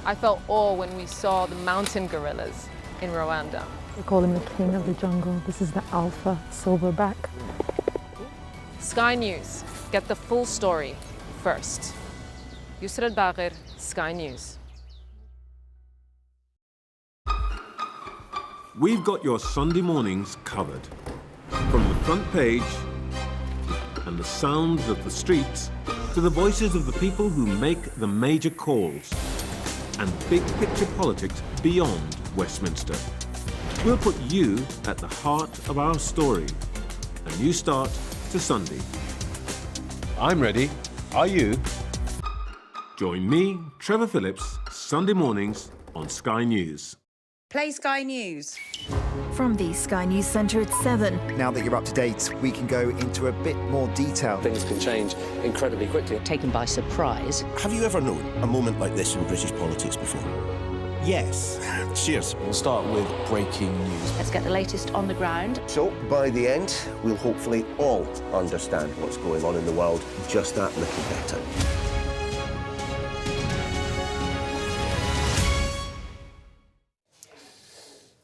I felt awe when we saw the mountain gorillas in Rwanda. We call him the king of the jungle. This is the alpha silverback. Sky News. Get the full story first. Yusra Al-Bagher, Sky News. We've got your Sunday mornings covered. From the front page and the sounds of the streets to the voices of the people who make the major calls and big picture politics beyond Westminster. We'll put you at the heart of our story. A new start to Sunday. I'm ready. Are you? Join me, Trevor Phillips, Sunday mornings on Sky News. Play Sky News. From the Sky News Centre at 7. Now that you're up to date, we can go into a bit more detail. Things can change incredibly quickly. Taken by surprise. Have you ever known a moment like this in British politics before? Yes. Cheers. We'll start with breaking news. Let's get the latest on the ground. So, by the end, we'll hopefully all understand what's going on in the world just that little better.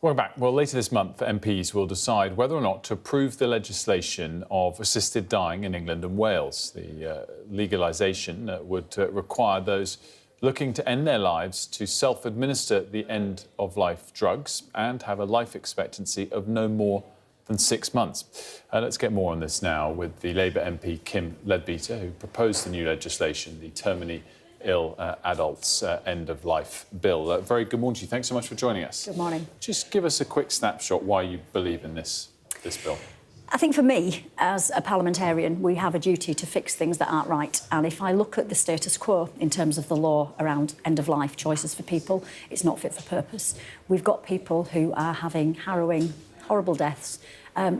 Welcome back. Well, later this month, MPs will decide whether or not to approve the legislation of assisted dying in England and Wales. The legalisation would require those looking to end their lives to self-administer the end-of-life drugs and have a life expectancy of no more than 6 months. Let's get more on this now with the Labour MP Kim Leadbeater, who proposed the new legislation, the terminally ill adults end-of-life bill. Very good morning to you. Thanks so much for joining us. Good morning. Just give us a quick snapshot why you believe in this bill. I think for me, as a parliamentarian, we have a duty to fix things that aren't right. And if I look at the status quo in terms of the law around end-of-life choices for people, it's not fit for purpose. We've got people who are having harrowing, horrible deaths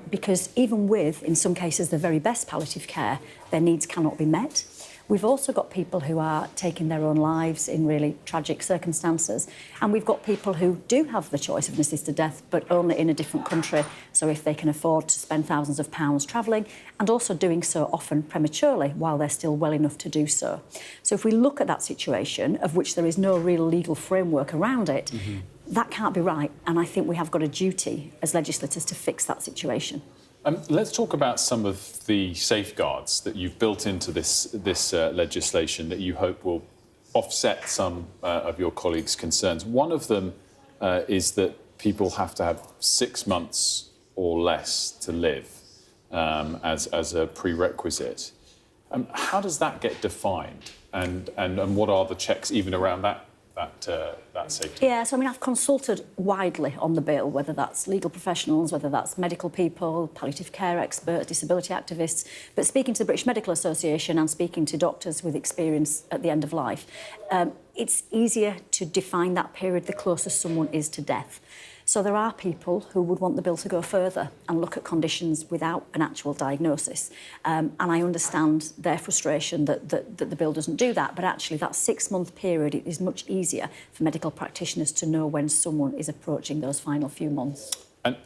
because even with, in some cases, the very best palliative care, their needs cannot be met. We've also got people who are taking their own lives in really tragic circumstances. And we've got people who do have the choice of an assisted death, but only in a different country. So if they can afford to spend thousands of pounds travelling, and also doing so often prematurely while they're still well enough to do so. So if we look at that situation, of which there is no real legal framework around it, that can't be right. And I think we have got a duty as legislators to fix that situation. Let's talk about some of the safeguards that you've built into this legislation that you hope will offset some of your colleagues' concerns. One of them is that people have to have 6 months or less to live as a prerequisite. How does that get defined, and what are the checks even around that safety? Yeah, so I mean, I've consulted widely on the bill, whether that's legal professionals, whether that's medical people, palliative care experts, disability activists, but speaking to the British Medical Association and speaking to doctors with experience at the end of life, it's easier to define that period the closer someone is to death. So there are people who would want the bill to go further and look at conditions without an actual diagnosis. And I understand their frustration that the bill doesn't do that, but actually that 6 month period is much easier for medical practitioners to know when someone is approaching those final few months.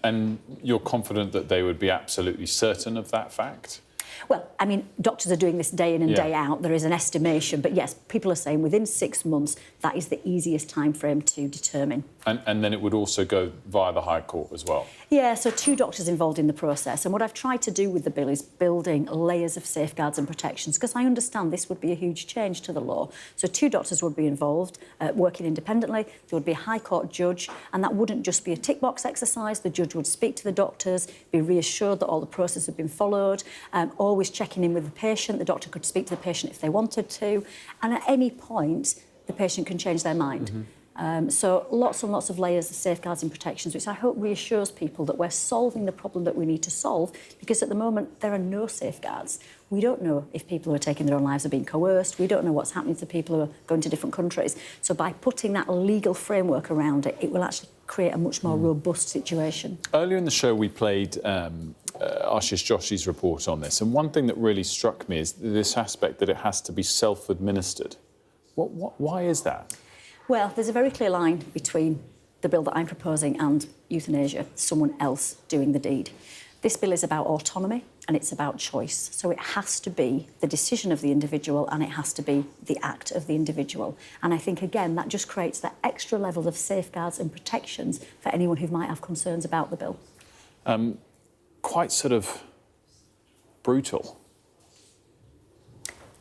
And you're confident that they would be absolutely certain of that fact? Well, I mean, doctors are doing this day in and day out. There is an estimation, but yes, people are saying within 6 months, that is the easiest time frame to determine. And then it would also go via the High Court as well? Yeah, so 2 doctors involved in the process. And what I've tried to do with the bill is building layers of safeguards and protections, because I understand this would be a huge change to the law. So 2 doctors would be involved, working independently. There would be a High Court judge, and that wouldn't just be a tick box exercise. The judge would speak to the doctors, be reassured that all the process had been followed, always checking in with the patient. The doctor could speak to the patient if they wanted to, and at any point, the patient can change their mind. So lots and lots of layers of safeguards and protections, which I hope reassures people that we're solving the problem that we need to solve, because at the moment there are no safeguards. We don't know if people who are taking their own lives are being coerced. We don't know what's happening to people who are going to different countries. So by putting that legal framework around it, it will actually create a much more robust situation. Earlier in the show, we played Ashish Joshi's report on this, and one thing that really struck me is this aspect that it has to be self-administered. Why is that? Well, there's a very clear line between the bill that I'm proposing and euthanasia, someone else doing the deed. This bill is about autonomy and it's about choice. So it has to be the decision of the individual and it has to be the act of the individual. And I think, again, that just creates that extra level of safeguards and protections for anyone who might have concerns about the bill. Quite sort of brutal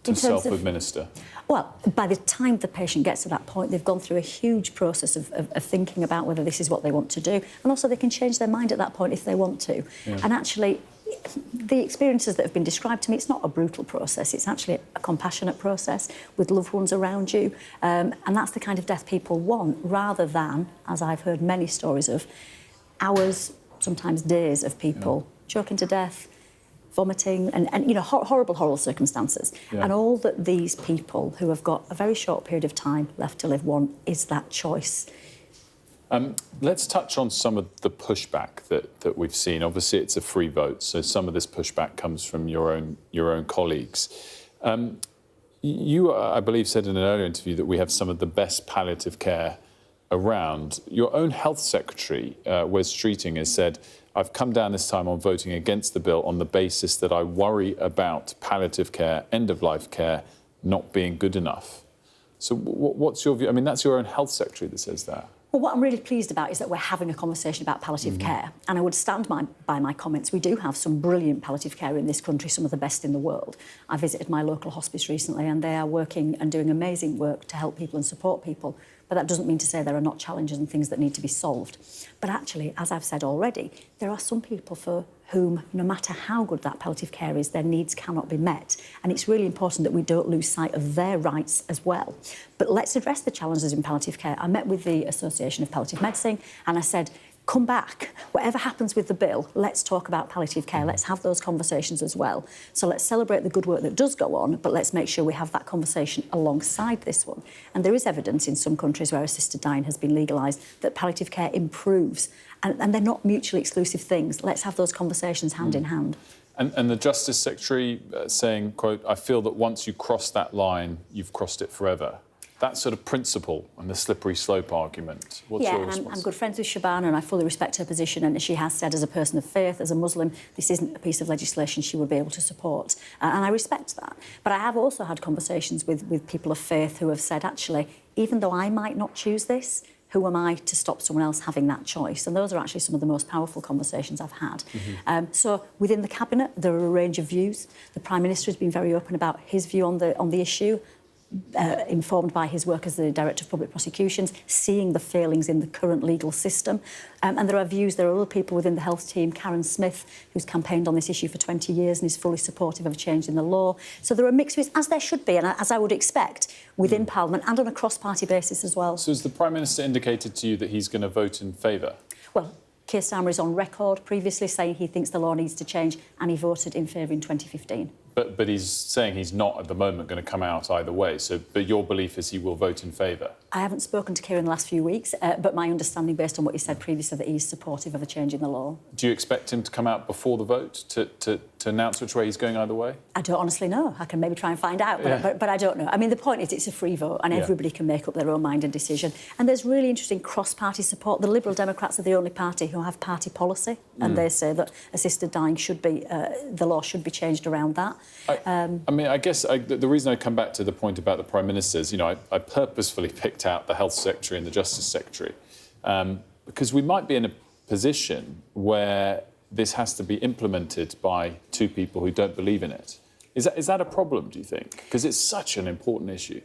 to self-administer. Well, by the time the patient gets to that point, they've gone through a huge process of thinking about whether this is what they want to do. And also they can change their mind at that point if they want to. Yeah. And actually, the experiences that have been described to me, it's not a brutal process. It's actually a compassionate process with loved ones around you. And that's the kind of death people want, rather than, as I've heard many stories of, hours, sometimes days of people choking to death, vomiting, and you know, horrible circumstances. Yeah. And all that these people who have got a very short period of time left to live want is that choice. Let's touch on some of the pushback that we've seen. Obviously, it's a free vote, so some of this pushback comes from your own colleagues. You, I believe, said in an earlier interview that we have some of the best palliative care around. Your own health secretary, Wes Streeting, has said, "I've come down this time on voting against the bill on the basis that I worry about palliative care, end-of-life care, not being good enough." So what's your view? I mean, that's your own health secretary that says that. Well, what I'm really pleased about is that we're having a conversation about palliative care. And I would stand by my comments. We do have some brilliant palliative care in this country, some of the best in the world. I visited my local hospice recently, and they are working and doing amazing work to help people and support people. But that doesn't mean to say there are not challenges and things that need to be solved. But actually, as I've said already, there are some people for whom, no matter how good that palliative care is, their needs cannot be met. And it's really important that we don't lose sight of their rights as well. But let's address the challenges in palliative care. I met with the Association of Palliative Medicine and I said, come back. Whatever happens with the bill, let's talk about palliative care. Let's have those conversations as well. So let's celebrate the good work that does go on, but let's make sure we have that conversation alongside this one. And there is evidence in some countries where assisted dying has been legalised that palliative care improves. And they're not mutually exclusive things. Let's have those conversations hand in hand. And the Justice Secretary saying, quote, "I feel that once you cross that line, you've crossed it forever." That sort of principle and the slippery slope argument. What's your response? I'm good friends with Shabana and I fully respect her position, and she has said as a person of faith, as a Muslim, this isn't a piece of legislation she would be able to support. And I respect that. But I have also had conversations with people of faith who have said, actually, even though I might not choose this, who am I to stop someone else having that choice? And those are actually some of the most powerful conversations I've had. So within the Cabinet, there are a range of views. The Prime Minister has been very open about his view on the issue. Informed by his work as the Director of Public Prosecutions, seeing the failings in the current legal system. And there are other people within the health team, Karen Smith, who's campaigned on this issue for 20 years and is fully supportive of a change in the law. So there are mixed views, as there should be, and as I would expect, within Parliament and on a cross-party basis as well. So has the Prime Minister indicated to you that he's going to vote in favour? Well, Keir Starmer is on record previously saying he thinks the law needs to change, and he voted in favour in 2015. But he's saying he's not at the moment going to come out either way. So, but your belief is he will vote in favour? I haven't spoken to Keir in the last few weeks, but my understanding, based on what you said previously, that he's supportive of a change in the law. Do you expect him to come out before the vote to announce which way he's going either way? I don't honestly know. I can maybe try and find out, but I don't know. I mean, the point is it's a free vote and everybody can make up their own mind and decision. And there's really interesting cross-party support. The Liberal Democrats are the only party who have party policy, and they say that assisted dying should be, the law should be changed around that. I mean, I guess the reason I come back to the point about the Prime Minister is, you know, I purposefully picked out the Health Secretary and the Justice Secretary because we might be in a position where this has to be implemented by two people who don't believe in it. Is that a problem, do you think? Because it's such an important issue.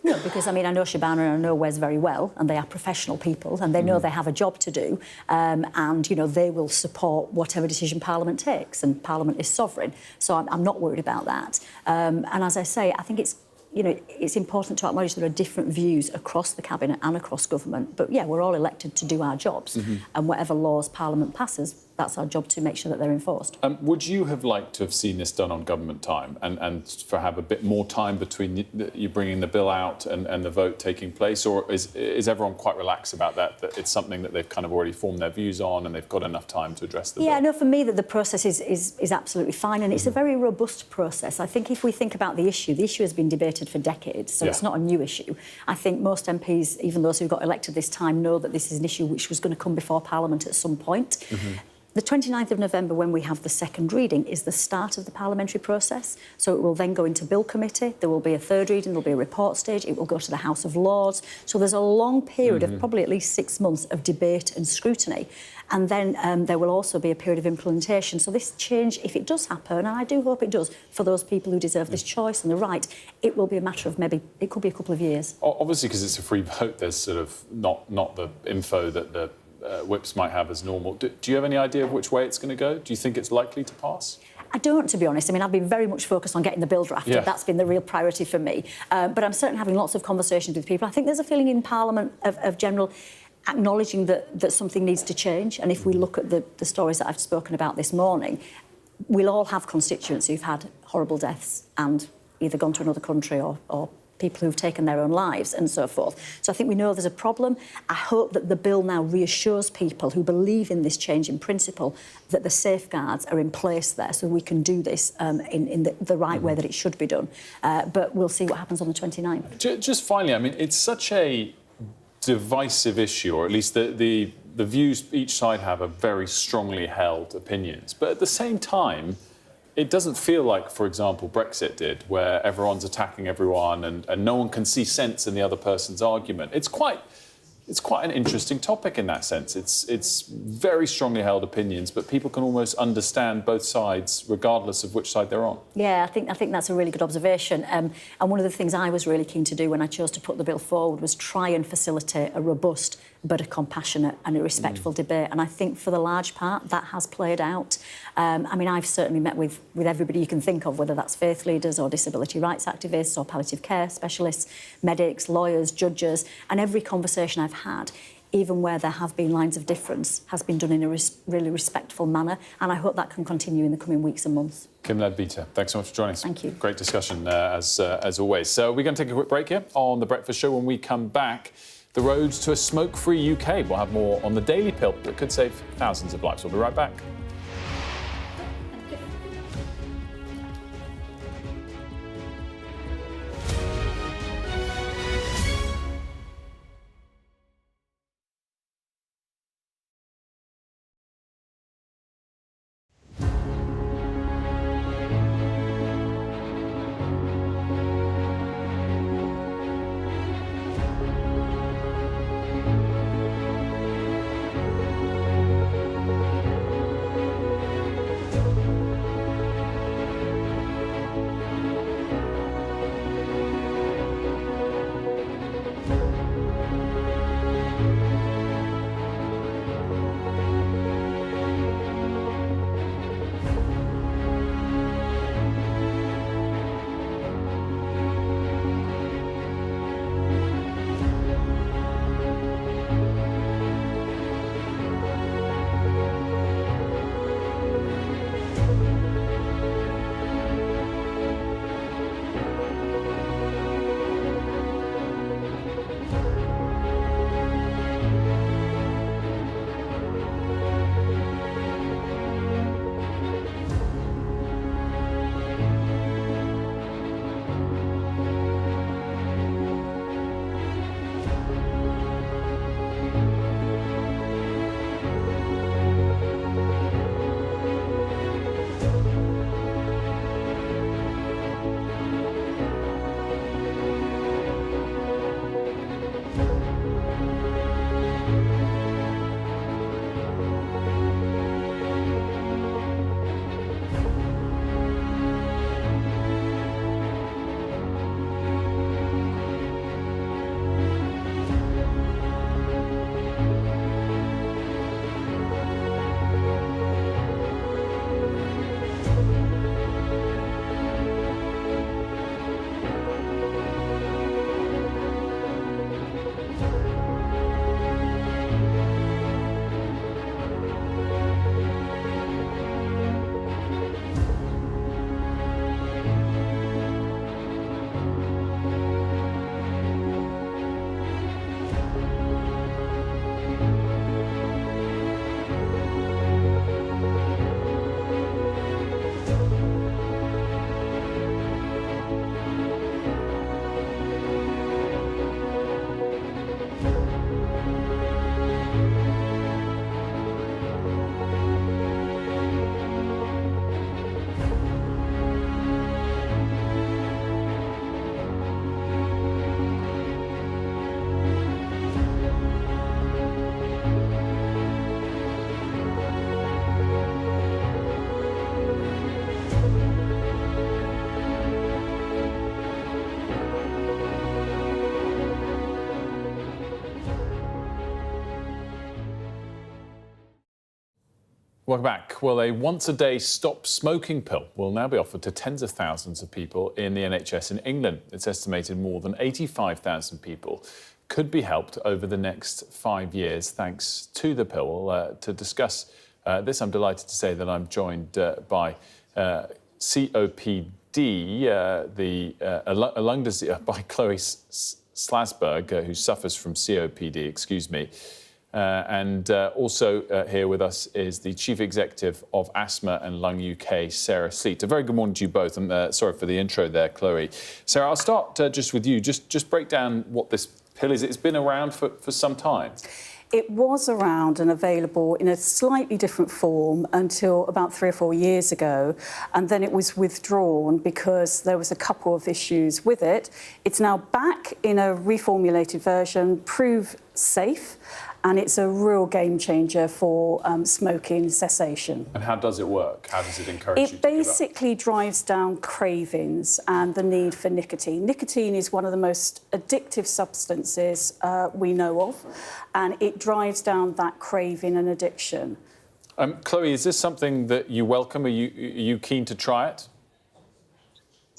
No, because, I mean, I know Shabana and I know Wes very well, and they are professional people, and they know they have a job to do, and, you know, they will support whatever decision Parliament takes, and Parliament is sovereign. So I'm not worried about that. And as I say, I think it's, you know, it's important to acknowledge there are different views across the Cabinet and across government. But, yeah, we're all elected to do our jobs, and whatever laws Parliament passes, that's our job to make sure that they're enforced. Would you have liked to have seen this done on government time and for have a bit more time between you bringing the bill out and the vote taking place? Or is everyone quite relaxed about that it's something that they've kind of already formed their views on and they've got enough time to address the bill? Yeah, no, for me, that the process is absolutely fine, and it's a very robust process. I think if we think about the issue has been debated for decades, so it's not a new issue. I think most MPs, even those who got elected this time, know that this is an issue which was going to come before Parliament at some point. The 29th of November, when we have the second reading, is the start of the parliamentary process. So it will then go into Bill Committee, there will be a third reading, there will be a report stage, it will go to the House of Lords. So there's a long period of probably at least 6 months of debate and scrutiny. And then there will also be a period of implementation. So this change, if it does happen, and I do hope it does, for those people who deserve this choice and the right, it will be a matter of maybe, it could be a couple of years. Obviously, because it's a free vote, there's sort of not the info that the whips might have as normal. Do you have any idea of which way it's going to go? Do you think it's likely to pass? I don't, to be honest. I mean, I've been very much focused on getting the bill drafted. Yeah. That's been the real priority for me. But I'm certainly having lots of conversations with people. I think there's a feeling in Parliament of general acknowledging that something needs to change. And if we look at the stories that I've spoken about this morning, we'll all have constituents who've had horrible deaths and either gone to another country or people who've taken their own lives and so forth. So I think we know there's a problem. I hope that the bill now reassures people who believe in this change in principle that the safeguards are in place there so we can do this in the right way that it should be done. But we'll see what happens on the 29th. Just finally, I mean, it's such a divisive issue, or at least the views each side have are very strongly held opinions. But at the same time, it doesn't feel like, for example, Brexit did, where everyone's attacking everyone and no one can see sense in the other person's argument. It's quite an interesting topic in that sense. It's very strongly held opinions, but people can almost understand both sides regardless of which side they're on. Yeah, I think that's a really good observation. And one of the things I was really keen to do when I chose to put the bill forward was try and facilitate a robust but a compassionate and a respectful debate. And I think for the large part, that has played out. I mean, I've certainly met with everybody you can think of, whether that's faith leaders or disability rights activists or palliative care specialists, medics, lawyers, judges, and every conversation I've had, even where there have been lines of difference, has been done in a really respectful manner. And I hope that can continue in the coming weeks and months. Kim Leadbeater, thanks so much for joining us. Thank you. Great discussion, as always. So we're going to take a quick break here on The Breakfast Show. When we come back, the road to a smoke-free UK. We'll have more on the daily pill that could save thousands of lives. We'll be right back. Welcome back. Well, a once-a-day stop smoking pill will now be offered to tens of thousands of people in the NHS in England. It's estimated more than 85,000 people could be helped over the next 5 years thanks to the pill. To discuss this, I'm delighted to say that I'm joined by COPD, a lung disease, by Chloe Slasberg, who suffers from COPD, excuse me. And also here with us is the Chief Executive of Asthma and Lung UK, Sarah Sleet. A very good morning to you both. I'm sorry for the intro there, Chloe. Sarah, I'll start just with you. Just break down what this pill is. It's been around for some time. It was around and available in a slightly different form until about 3 or 4 years ago, and then it was withdrawn because there was a couple of issues with it. It's now back in a reformulated version, proved safe, and it's a real game changer for smoking cessation. And how does it work? How does it encourage you to It basically drives down cravings and the need for nicotine. Nicotine is one of the most addictive substances we know of, and it drives down that craving and addiction. Chloe, is this something that you welcome? Are you keen to try it?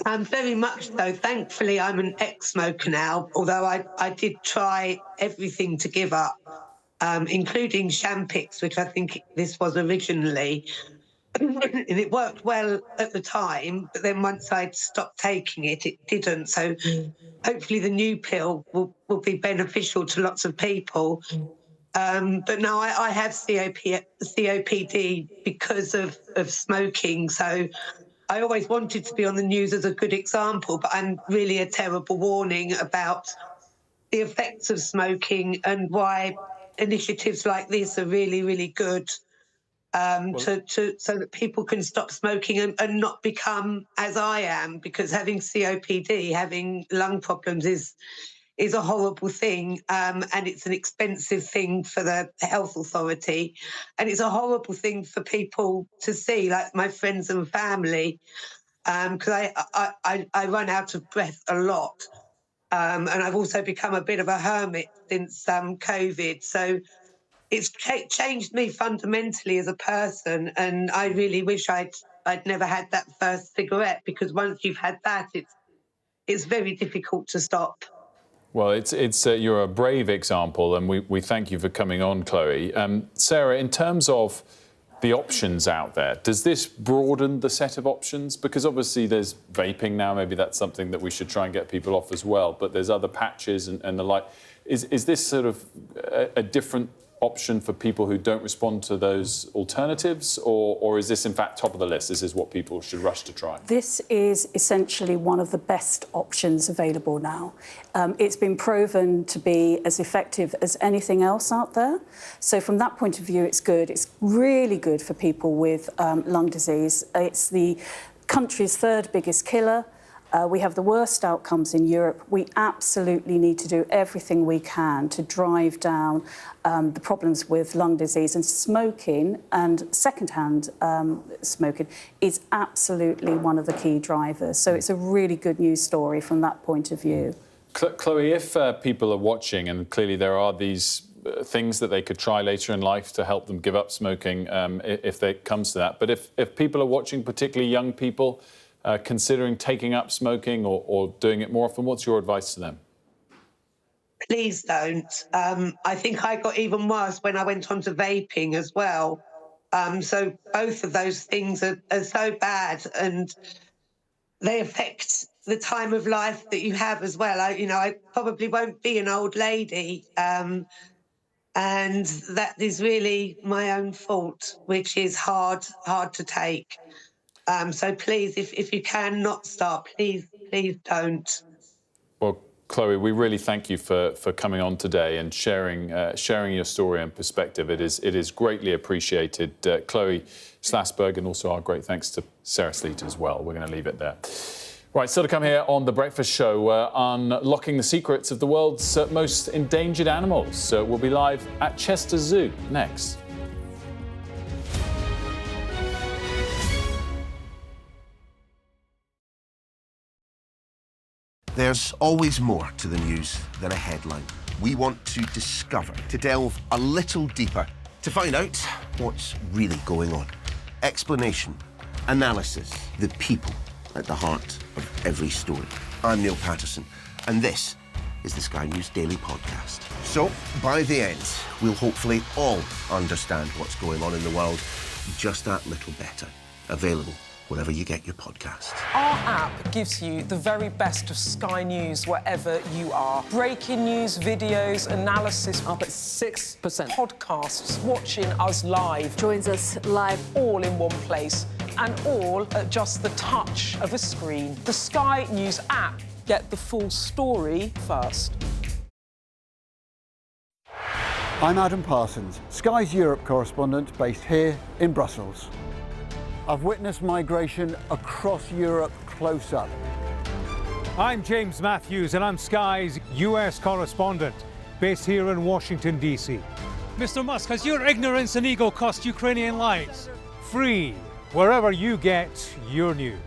Very much so. Thankfully, I'm an ex-smoker now, although I did try everything to give up, including Champix, which I think this was originally. And it worked well at the time, but then once I'd stopped taking it, it didn't. So hopefully the new pill will be beneficial to lots of people. But no, I have COPD because of smoking. So I always wanted to be on the news as a good example, but I'm really a terrible warning about the effects of smoking and why initiatives like this are really, really good so that people can stop smoking and not become as I am, because having COPD, having lung problems is a horrible thing, and it's an expensive thing for the health authority, and it's a horrible thing for people to see, like my friends and family, because I run out of breath a lot, and I've also become a bit of a hermit since COVID, so it's changed me fundamentally as a person, and I really wish I'd never had that first cigarette, because once you've had that, it's very difficult to stop. Well, you're a brave example, and we thank you for coming on, Chloe. Sarah, in terms of the options out there, does this broaden the set of options? Because obviously there's vaping now, maybe that's something that we should try and get people off as well, but there's other patches and the like. Is this sort of a different option for people who don't respond to those alternatives, or is this in fact top of the list? This is what people should rush to try? This is essentially one of the best options available now. It's been proven to be as effective as anything else out there. So from that point of view, it's good. It's really good for people with lung disease. It's the country's 3rd biggest killer. We have the worst outcomes in Europe. We absolutely need to do everything we can to drive down the problems with lung disease, and smoking and second-hand smoking is absolutely one of the key drivers. So it's a really good news story from that point of view. Chloe, if people are watching, and clearly there are these things that they could try later in life to help them give up smoking if it comes to that, but if people are watching, particularly young people, considering taking up smoking or doing it more often, what's your advice to them? Please don't. I think I got even worse when I went on to vaping as well. So both of those things are so bad, and they affect the time of life that you have as well. I probably won't be an old lady, and that is really my own fault, which is hard to take. So please, if you can not start, please don't. Well, Chloe, we really thank you for coming on today and sharing your story and perspective. It is greatly appreciated. Chloe Slasberg, and also our great thanks to Sarah Sleet as well. We're going to leave it there. Right, still to come here on The Breakfast Show, unlocking the secrets of the world's most endangered animals. We'll be live at Chester Zoo next. There's always more to the news than a headline. We want to discover, to delve a little deeper To find out what's really going on. Explanation, analysis, the people at the heart of every story. I'm Neil Patterson, and this is the Sky News Daily Podcast. So, by the end, we'll hopefully all understand what's going on in the world just that little better. Available wherever you get your podcasts. Our app gives you the very best of Sky News wherever you are. Breaking news, videos, analysis, up at 6%. Podcasts, watching us live. Joins us live, all in one place, and all at just the touch of a screen. The Sky News app. Get the full story first. I'm Adam Parsons, Sky's Europe correspondent based here in Brussels. I've witnessed migration across Europe close up. I'm James Matthews and I'm Sky's US correspondent based here in Washington, D.C. Mr. Musk, has your ignorance and ego cost Ukrainian lives? Free, wherever you get your news.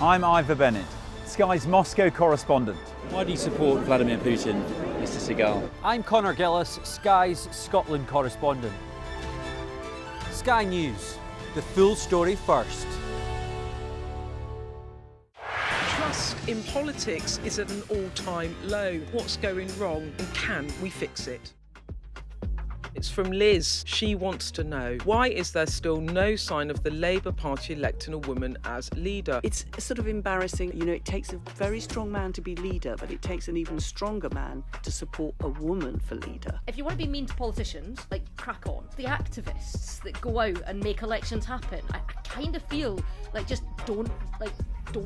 I'm Ivor Bennett, Sky's Moscow correspondent. Why do you support Vladimir Putin, Mr. Seagal? I'm Conor Gillis, Sky's Scotland correspondent. Sky News, the full story first. Trust in politics is at an all-time low. What's going wrong and can we fix it? It's from Liz. She wants to know, why is there still no sign of the Labour Party electing a woman as leader? It's sort of embarrassing. You know, it takes a very strong man to be leader, but it takes an even stronger man to support a woman for leader. If you want to be mean to politicians, like, crack on. The activists that go out and make elections happen, I kind of feel like just don't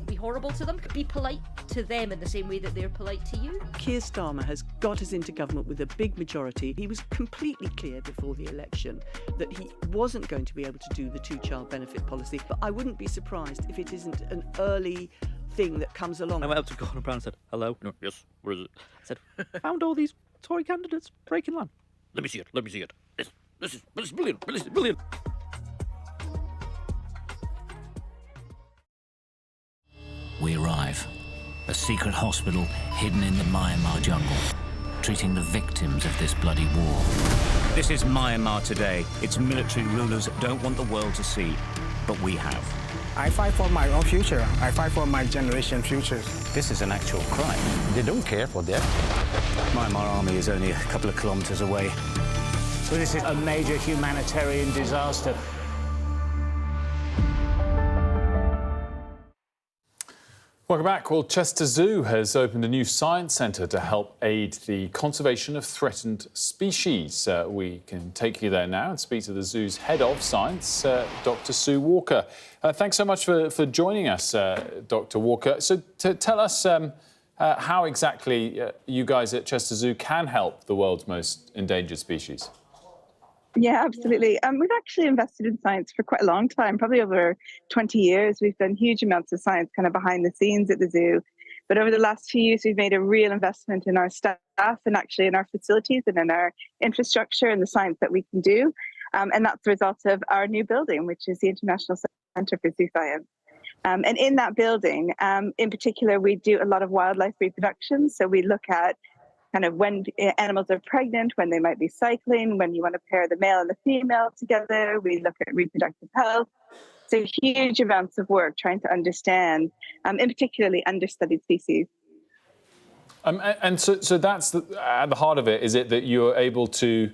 be horrible to them. Be polite to them in the same way that they're polite to you. Keir Starmer has got us into government with a big majority. He was completely clear before the election that he wasn't going to be able to do the two-child benefit policy, but I wouldn't be surprised if it isn't an early thing that comes along. I went up to Gordon Brown and said, hello. No, yes, where is it? I said, found all these Tory candidates breaking land. Let me see it. This is brilliant. We arrive. A secret hospital hidden in the Myanmar jungle, treating the victims of this bloody war. This is Myanmar today. Its military rulers don't want the world to see, but we have. I fight for my own future. I fight for my generation's futures. This is an actual crime. They don't care for that. Myanmar army is only a couple of kilometers away. So this is a major humanitarian disaster. Welcome back. Well, Chester Zoo has opened a new science centre to help aid the conservation of threatened species. We can take you there now and speak to the zoo's head of science, Dr. Sue Walker. Thanks so much for joining us, Dr. Walker. So tell us how exactly you guys at Chester Zoo can help the world's most endangered species. Yeah, absolutely. We've actually invested in science for quite a long time, probably over 20 years. We've done huge amounts of science kind of behind the scenes at the zoo. But over the last few years, we've made a real investment in our staff and actually in our facilities and in our infrastructure and the science that we can do. And that's the result of our new building, which is the International Centre for Zoo Science. And in that building, in particular, we do a lot of wildlife reproduction. So we look at kind of when animals are pregnant, when they might be cycling, when you want to pair the male and the female together. We look at reproductive health. So huge amounts of work trying to understand, in particularly understudied species. And so that's at the heart of it, is it that you're able to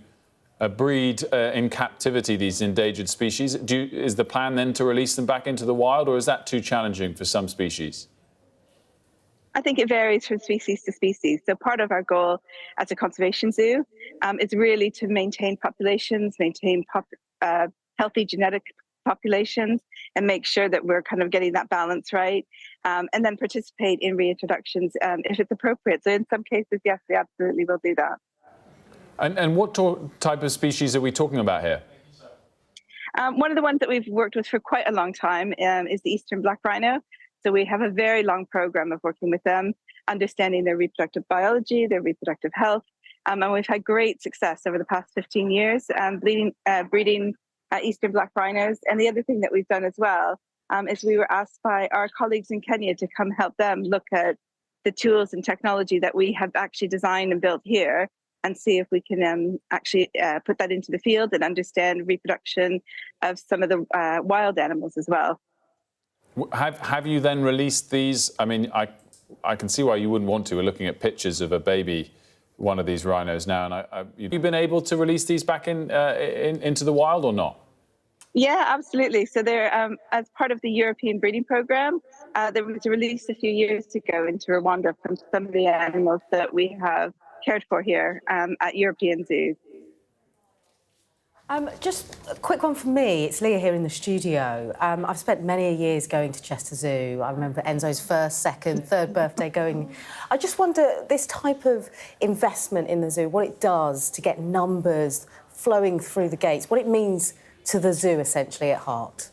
breed in captivity these endangered species? Is the plan then to release them back into the wild, or is that too challenging for some species? I think it varies from species to species. So part of our goal as a conservation zoo is really to maintain populations, maintain healthy genetic populations, and make sure that we're kind of getting that balance right, and then participate in reintroductions if it's appropriate. So in some cases, yes, we absolutely will do that. And what type of species are we talking about here? One of the ones that we've worked with for quite a long time is the eastern black rhino. So we have a very long program of working with them, understanding their reproductive biology, their reproductive health. And we've had great success over the past 15 years breeding eastern black rhinos. And the other thing that we've done as well is we were asked by our colleagues in Kenya to come help them look at the tools and technology that we have actually designed and built here and see if we can actually put that into the field and understand reproduction of some of the wild animals as well. Have you then released these? I mean, I can see why you wouldn't want to. We're looking at pictures of a baby, one of these rhinos now, and have you been able to release these back into the wild or not? Yeah, absolutely. So they're as part of the European breeding program. There was a release a few years ago into Rwanda from some of the animals that we have cared for here at European zoos. Just a quick one from me. It's Leah here in the studio. I've spent many years going to Chester Zoo. I remember Enzo's first, second, third birthday going. I just wonder, this type of investment in the zoo, what it does to get numbers flowing through the gates, what it means to the zoo, essentially, at heart.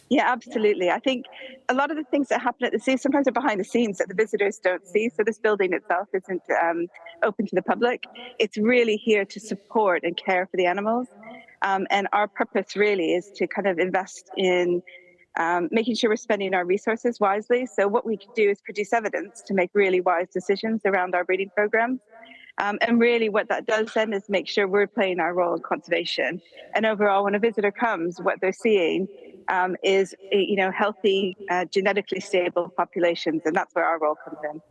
Yeah, absolutely. I think a lot of the things that happen at the zoo sometimes are behind the scenes that the visitors don't see. So this building itself isn't open to the public. It's really here to support and care for the animals. And our purpose really is to kind of invest in making sure we're spending our resources wisely. So what we can do is produce evidence to make really wise decisions around our breeding programs. And really what that does then is make sure we're playing our role in conservation. And overall, when a visitor comes, what they're seeing is, healthy, genetically stable populations. And that's where our role comes in.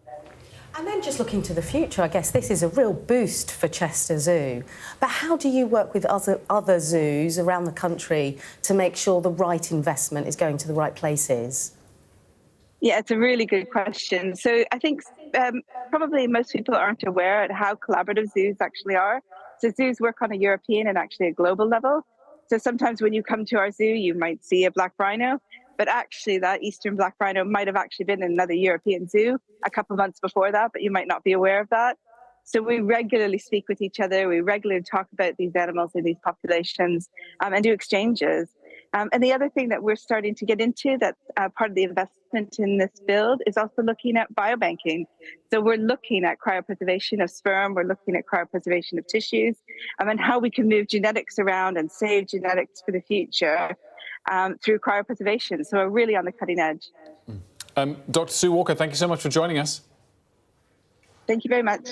And then just looking to the future, I guess this is a real boost for Chester Zoo. But how do you work with other zoos around the country to make sure the right investment is going to the right places? Yeah, it's a really good question. So I think probably most people aren't aware of how collaborative zoos actually are. So zoos work on a European and actually a global level. So sometimes when you come to our zoo, you might see a black rhino, but actually that eastern black rhino might have actually been in another European zoo a couple of months before that, but you might not be aware of that. So we regularly speak with each other. We regularly talk about these animals and these populations and do exchanges. And the other thing that we're starting to get into that's part of the investment in this field is also looking at biobanking. So we're looking at cryopreservation of sperm, we're looking at cryopreservation of tissues, and how we can move genetics around and save genetics for the future through cryopreservation. So we're really on the cutting edge. Dr. Sue Walker, thank you so much for joining us. Thank you very much.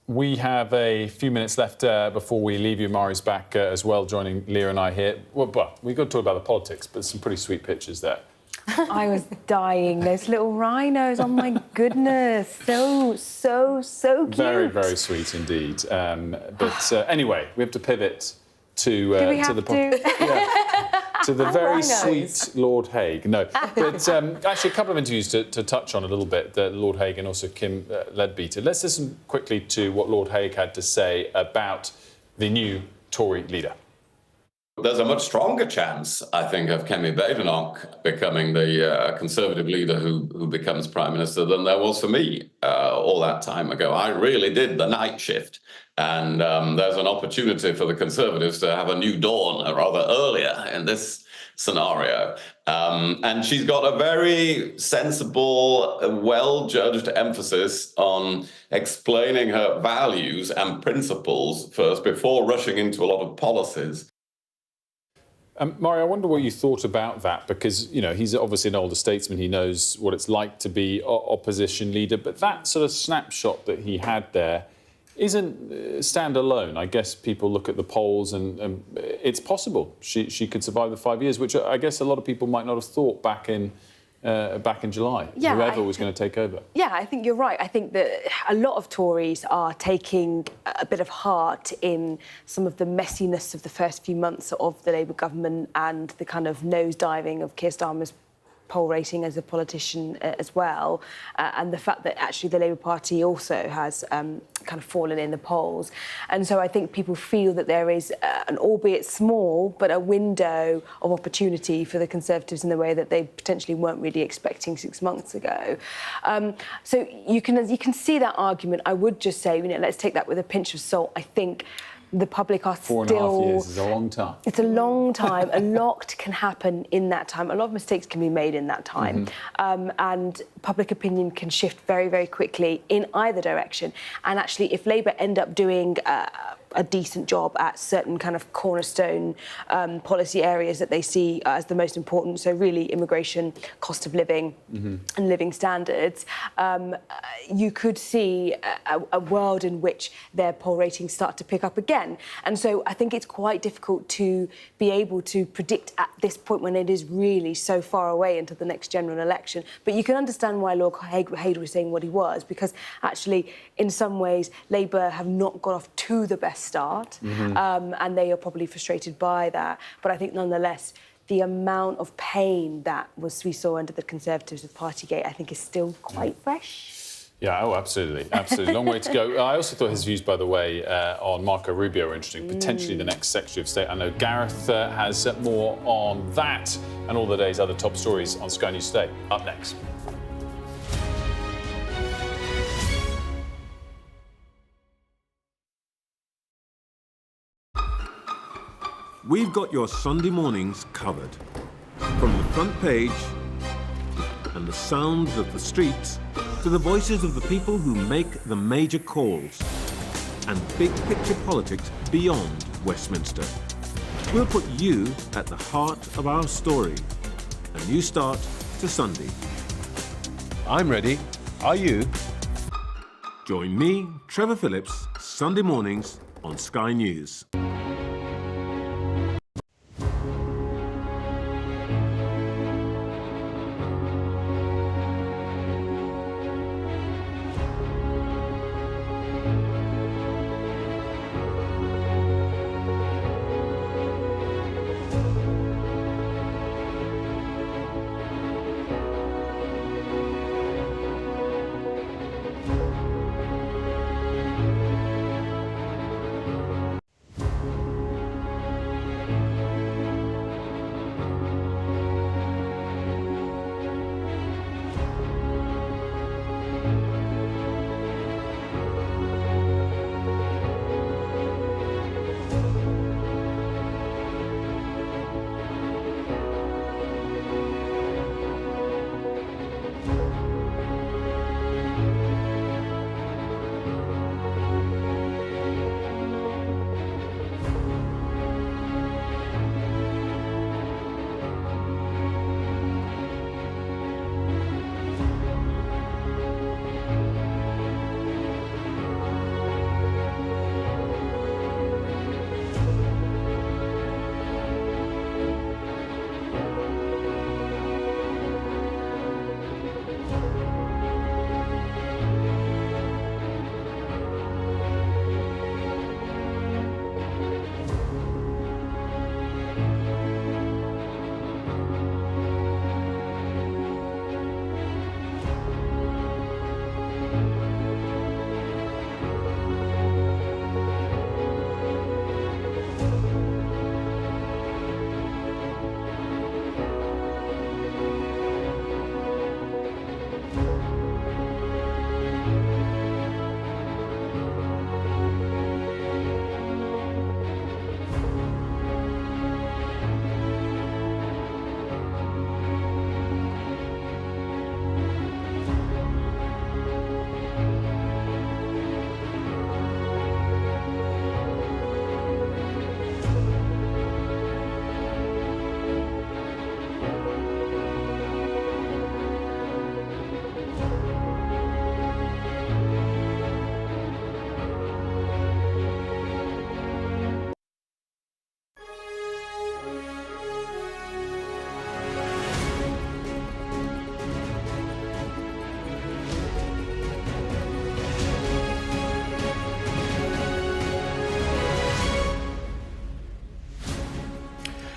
We have a few minutes left before we leave you. Mari's back as well, joining Leah and I here. Well, we've got to talk about the politics, but some pretty sweet pictures there. I was dying. Those little rhinos, oh my goodness. So cute. Very, very sweet indeed. But anyway, we have to pivot to the very sweet Lord Hague. No, but actually a couple of interviews to touch on a little bit, Lord Hague and also Kim Leadbeater. Let's listen quickly to what Lord Hague had to say about the new Tory leader. There's a much stronger chance, I think, of Kemi Badenoch becoming the Conservative leader who becomes Prime Minister than there was for me all that time ago. I really did the night shift. And there's an opportunity for the Conservatives to have a new dawn rather earlier in this scenario. And she's got a very sensible, well-judged emphasis on explaining her values and principles first before rushing into a lot of policies. Mari, I wonder what you thought about that, because, he's obviously an older statesman. He knows what it's like to be opposition leader. But that sort of snapshot that he had there isn't standalone. I guess people look at the polls and it's possible she could survive the 5 years, which I guess a lot of people might not have thought back in July, whoever was going to take over. Yeah, I think you're right. I think that a lot of Tories are taking a bit of heart in some of the messiness of the first few months of the Labour government and the kind of nosediving of Keir Starmer's poll rating as a politician as well, and the fact that actually the Labour Party also has kind of fallen in the polls. And so I think people feel that there is an, albeit small, but a window of opportunity for the Conservatives in the way that they potentially weren't really expecting 6 months ago. So you can see that argument. I would just say, let's take that with a pinch of salt. I think the public are still... 4.5 years is a long time. It's a long time. A lot can happen in that time. A lot of mistakes can be made in that time. And public opinion can shift very, very quickly in either direction. And actually, if Labour end up doing a decent job at certain kind of cornerstone policy areas that they see as the most important. So really immigration, cost of living and living standards. You could see a world in which their poll ratings start to pick up again. And so I think it's quite difficult to be able to predict at this point when it is really so far away into the next general election. But you can understand why Lord Hague was saying what he was, because actually, in some ways, Labour have not got off to the best start, and they are probably frustrated by that. But I think nonetheless, the amount of pain that we saw under the Conservatives with Partygate, I think, is still quite fresh. Yeah, oh, absolutely, absolutely. Long way to go. I also thought his views, by the way, on Marco Rubio are interesting, potentially the next Secretary of State. I know Gareth has more on that and all the day's other top stories on Sky News Today. Up next. We've got your Sunday mornings covered. From the front page and the sounds of the streets to the voices of the people who make the major calls and big picture politics beyond Westminster. We'll put you at the heart of our story. A new start to Sunday. I'm ready. Are you? Join me, Trevor Phillips, Sunday mornings on Sky News.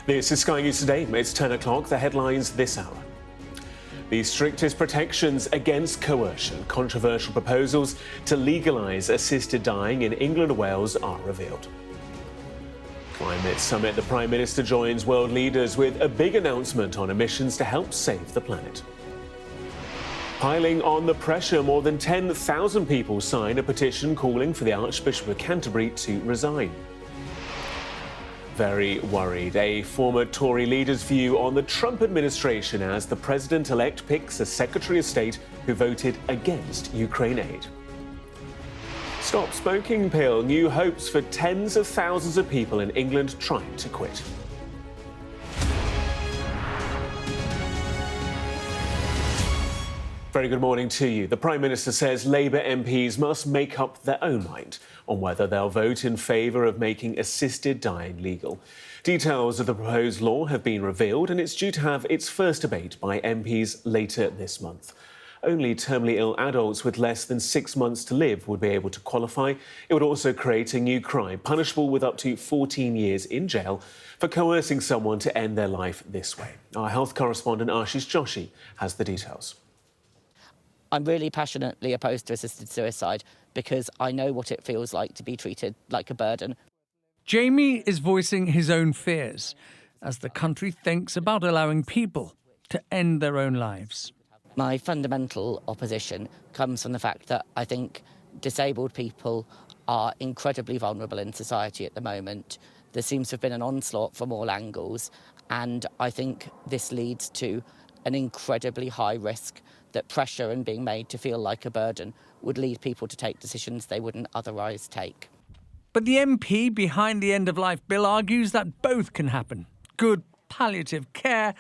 This is Sky News Today. It's 10 o'clock. The headlines this hour. The strictest protections against coercion. Controversial proposals to legalise assisted dying in England and Wales are revealed. Climate Summit. The Prime Minister joins world leaders with a big announcement on emissions to help save the planet. Piling on the pressure, more than 10,000 people sign a petition calling for the Archbishop of Canterbury to resign. Very worried. A former Tory leader's view on the Trump administration as the president-elect picks a Secretary of State who voted against Ukraine aid. Stop smoking pill. New hopes for tens of thousands of people in England trying to quit. Very good morning to you. The Prime Minister says Labour MPs must make up their own mind on whether they'll vote in favour of making assisted dying legal. Details of the proposed law have been revealed and it's due to have its first debate by MPs later this month. Only terminally ill adults with less than 6 months to live would be able to qualify. It would also create a new crime, punishable with up to 14 years in jail, for coercing someone to end their life this way. Our health correspondent Ashish Joshi has the details. I'm really passionately opposed to assisted suicide because I know what it feels like to be treated like a burden. Jamie is voicing his own fears as the country thinks about allowing people to end their own lives. My fundamental opposition comes from the fact that I think disabled people are incredibly vulnerable in society at the moment. There seems to have been an onslaught from all angles, and I think this leads to an incredibly high risk that pressure and being made to feel like a burden would lead people to take decisions they wouldn't otherwise take. But the MP behind the end-of-life bill argues that both can happen. Good palliative care